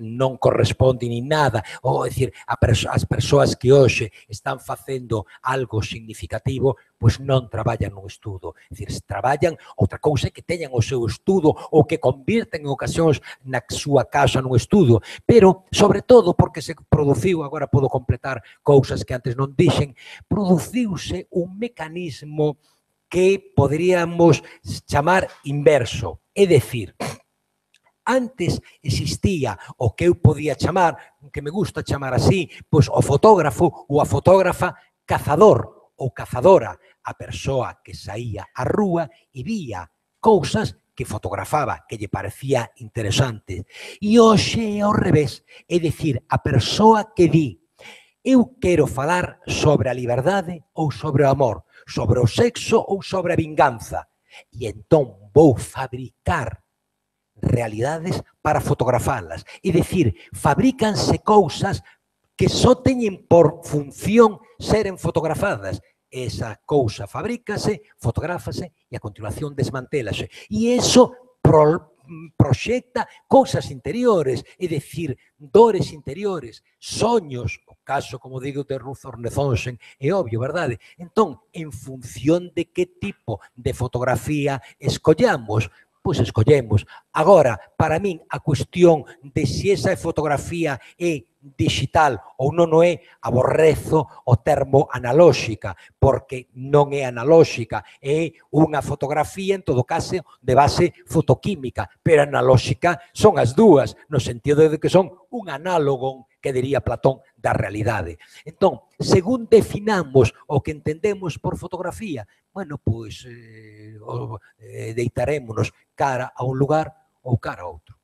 non corresponde ni nada, ou é dicir, as persoas que hoxe están facendo algo significativo, pois non traballan nun estudo. É dicir, traballan outra cousa que teñan o seu estudo ou que convirten en ocasións na súa casa nun estudo, pero, sobre todo, porque se produciu, agora podo completar cousas que antes non dixen, produciuse un mecanismo que poderíamos chamar inverso. É dicir, antes existía o que eu podía chamar, que me gusta chamar así, pois o fotógrafo ou a fotógrafa cazador ou cazadora, a persoa que saía á rúa e vía cousas que fotografaba, que lle parecía interesante. E hoxe é ao revés, é dicir, a persoa que di, eu quero falar sobre a liberdade ou sobre o amor, sobre o sexo ou sobre a vinganza. E entón vou fabricar realidades para fotografalas. É dicir, fabrícanse cousas que só teñen por función seren fotografadas. Esa cousa fabrícase, fotográfase e a continuación desmantélase. E iso proxecta cousas interiores, é dicir, dores interiores, soños, o caso, como digo, de Ruth Zornezón, é obvio, verdade? Entón, en función de que tipo de fotografía escollamos, pois escollemos. Agora, para min, a cuestión de se esa fotografía é digital ou non o é, aborrezo o termo analóxica, porque non é analóxica, é unha fotografía, en todo caso, de base fotoquímica, pero analóxica son as dúas, no sentido de que son un análogo, que diría Platón, da realidade. Entón, según definamos o que entendemos por fotografía, bueno, pois deitarémonos cara a un lugar ou cara a outro.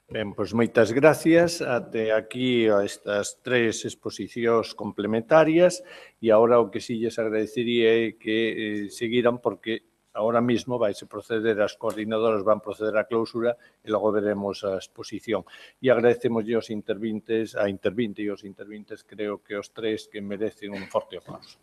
Ben, pois moitas gracias. Até aquí estas tres exposicións complementarias e agora o que sí lles agradecería é que seguiran porque ahora mismo vaise proceder, as coordinadoras van proceder á clausura e logo veremos a exposición. E agradecemos aos intervintes, a intervinte e os intervintes, creo que os tres que merecen un forte aplauso.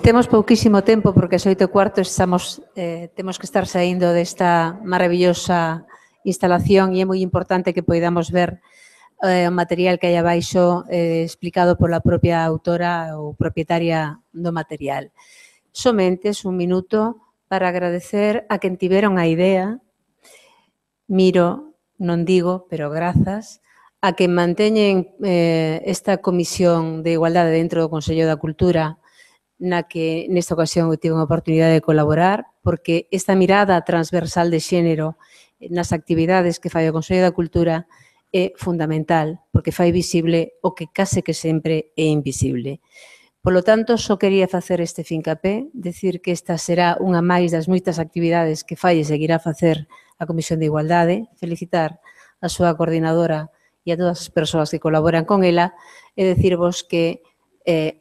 temos pouquísimo tempo porque ás 8:15 temos que estar saindo desta maravillosa instalación e é moi importante que poidamos ver o material que hai abaixo explicado pola propia autora ou propietaria do material. Somente un minuto para agradecer a quen tiveron a idea, miro, non digo, pero grazas, a quen manteñen esta comisión de igualdade dentro do Consello da Cultura, na que nesta ocasión eu tive unha oportunidade de colaborar, porque esta mirada transversal de xénero nas actividades que fai o Consello da Cultura é fundamental, porque fai visible o que case que sempre é invisible. Polo tanto, só quería facer este fincapé, decir que esta será unha máis das moitas actividades que fai e seguirá a facer a Comisión de Igualdade, felicitar a súa coordinadora e a todas as persoas que colaboran con ela e decirvos que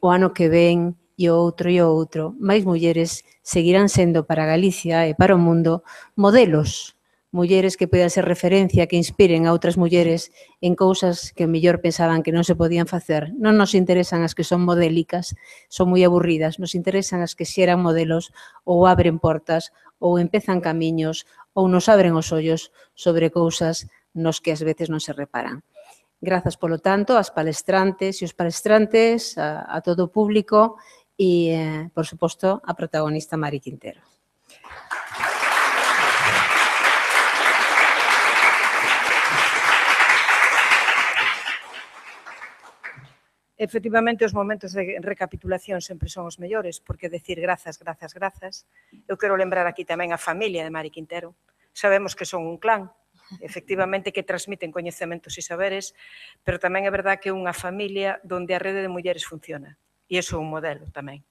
o ano que ven e o outro, máis mulleres seguirán sendo para Galicia e para o mundo modelos, mulleres que poidan ser referencia, que inspiren a outras mulleres en cousas que o mellor pensaban que non se podían facer. Non nos interesan as que son modélicas, son moi aburridas, nos interesan as que xeran modelos ou abren portas ou empezan camiños ou nos abren os ollos sobre cousas nos que ás veces non se reparan. Grazas, polo tanto, ás palestrantes e os palestrantes, a todo o público e, por suposto, a protagonista Mari Quintero. Efectivamente, os momentos de recapitulación sempre son os mellores, porque decir grazas, grazas, grazas. Eu quero lembrar aquí tamén a familia de Mari Quintero. Sabemos que son un clan, efectivamente, que transmiten coñecementos e saberes, pero tamén é verdad que é unha familia onde a rede de mulleres funciona. E iso é un modelo tamén,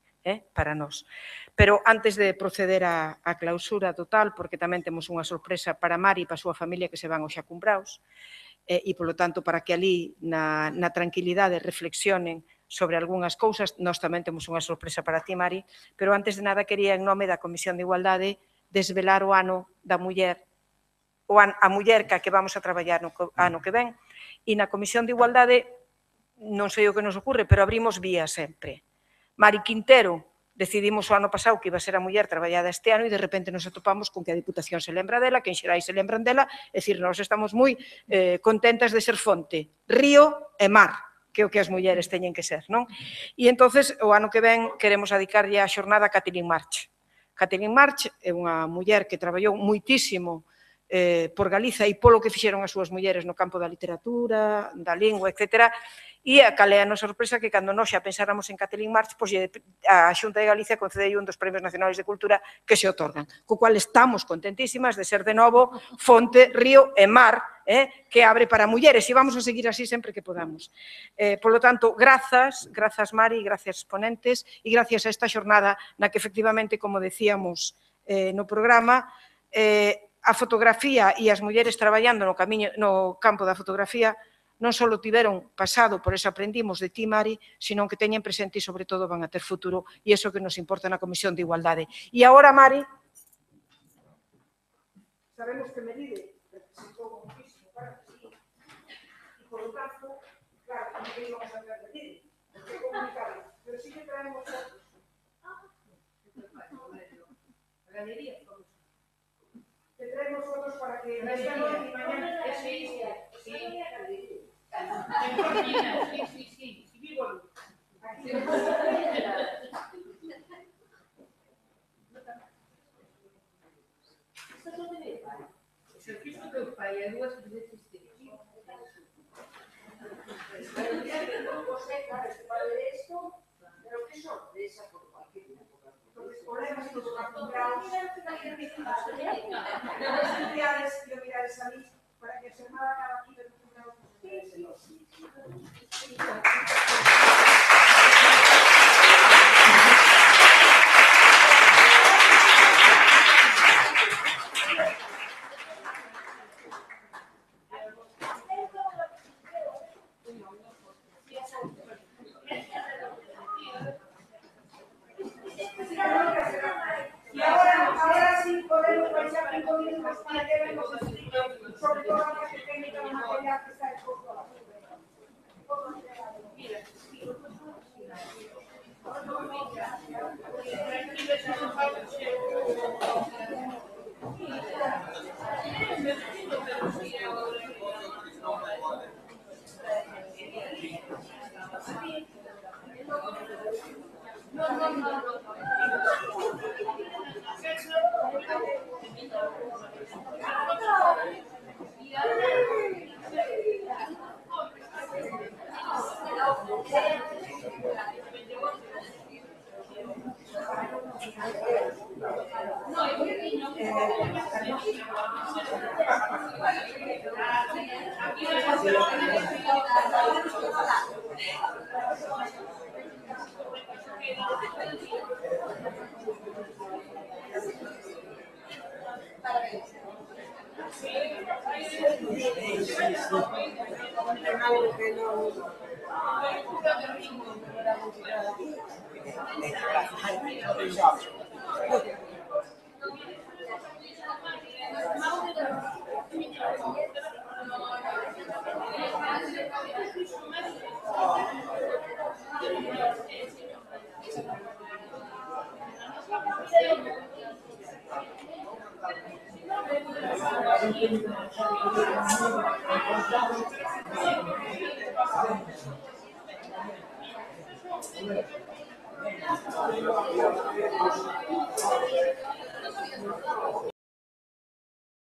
para nós. Pero antes de proceder á clausura total, porque tamén temos unha sorpresa para Mari e para a súa familia que se van aos Xacumbraos, e, polo tanto, para que ali, na tranquilidade, reflexionen sobre algunhas cousas, nós tamén temos unha sorpresa para ti, Mari, pero antes de nada quería, en nome da Comisión de Igualdade, desvelar o ano da muller, a muller ca que vamos a traballar no ano que ven, e na Comisión de Igualdade, non sei o que nos ocurre, pero abrimos vía sempre. Mari Quintero, decidimos o ano pasado que iba a ser a muller traballada este ano e de repente nos atopamos con que a Diputación se lembra dela, que en Xerais se lembran dela, é dicir, nós estamos moi contentas de ser fonte, río e mar, que é o que as mulleres teñen que ser, non? E entonces o ano que ven queremos dedicarlle a xornada a Kathleen March. Kathleen March é unha muller que traballou moitísimo por Galiza e polo que fixeron as súas mulleres no campo da literatura, da lingua, etc. E a cal é a nosa sorpresa que cando nós xa pensáramos en Kathleen March, pois a Xunta de Galicia concedei un dos Premios Nacionais de Cultura que se otorgan, co cual estamos contentísimas de ser de novo fonte, río e mar, que abre para mulleres, e vamos a seguir así sempre que podamos. Polo tanto, grazas Mari, grazas ponentes, e gracias a esta xornada na que efectivamente, como decíamos no programa, a fotografía e as mulleres traballando no campo da fotografía non só tiveron pasado, por eso aprendimos de ti, Mari, sino que teñen presente e, sobre todo, van a ter futuro, e iso que nos importa na Comisión de Igualdade. E agora, Mari, sabemos que Melide representou muchísimo para que sí, e, por lo tanto, claro, non íbamos a ver Melide, porque é comunicable, pero sí que traemos fotos. A galería, te traemos fotos para que vean y mañana... Sí. Sí, vivo. Aquí. Se fixe o teu pai e dúas vezes distintas. Você, claro, se pode ver isto, pero que sorpresa por cualquier época. Entonces, ponemos los capturados. Las entidades y unidades a mí, para que se mueva cada aquí de capturados. Y ahora sí podemos pensar en códigos para que vemos sobre todo la que técnica de material que está expuesto a la Mira,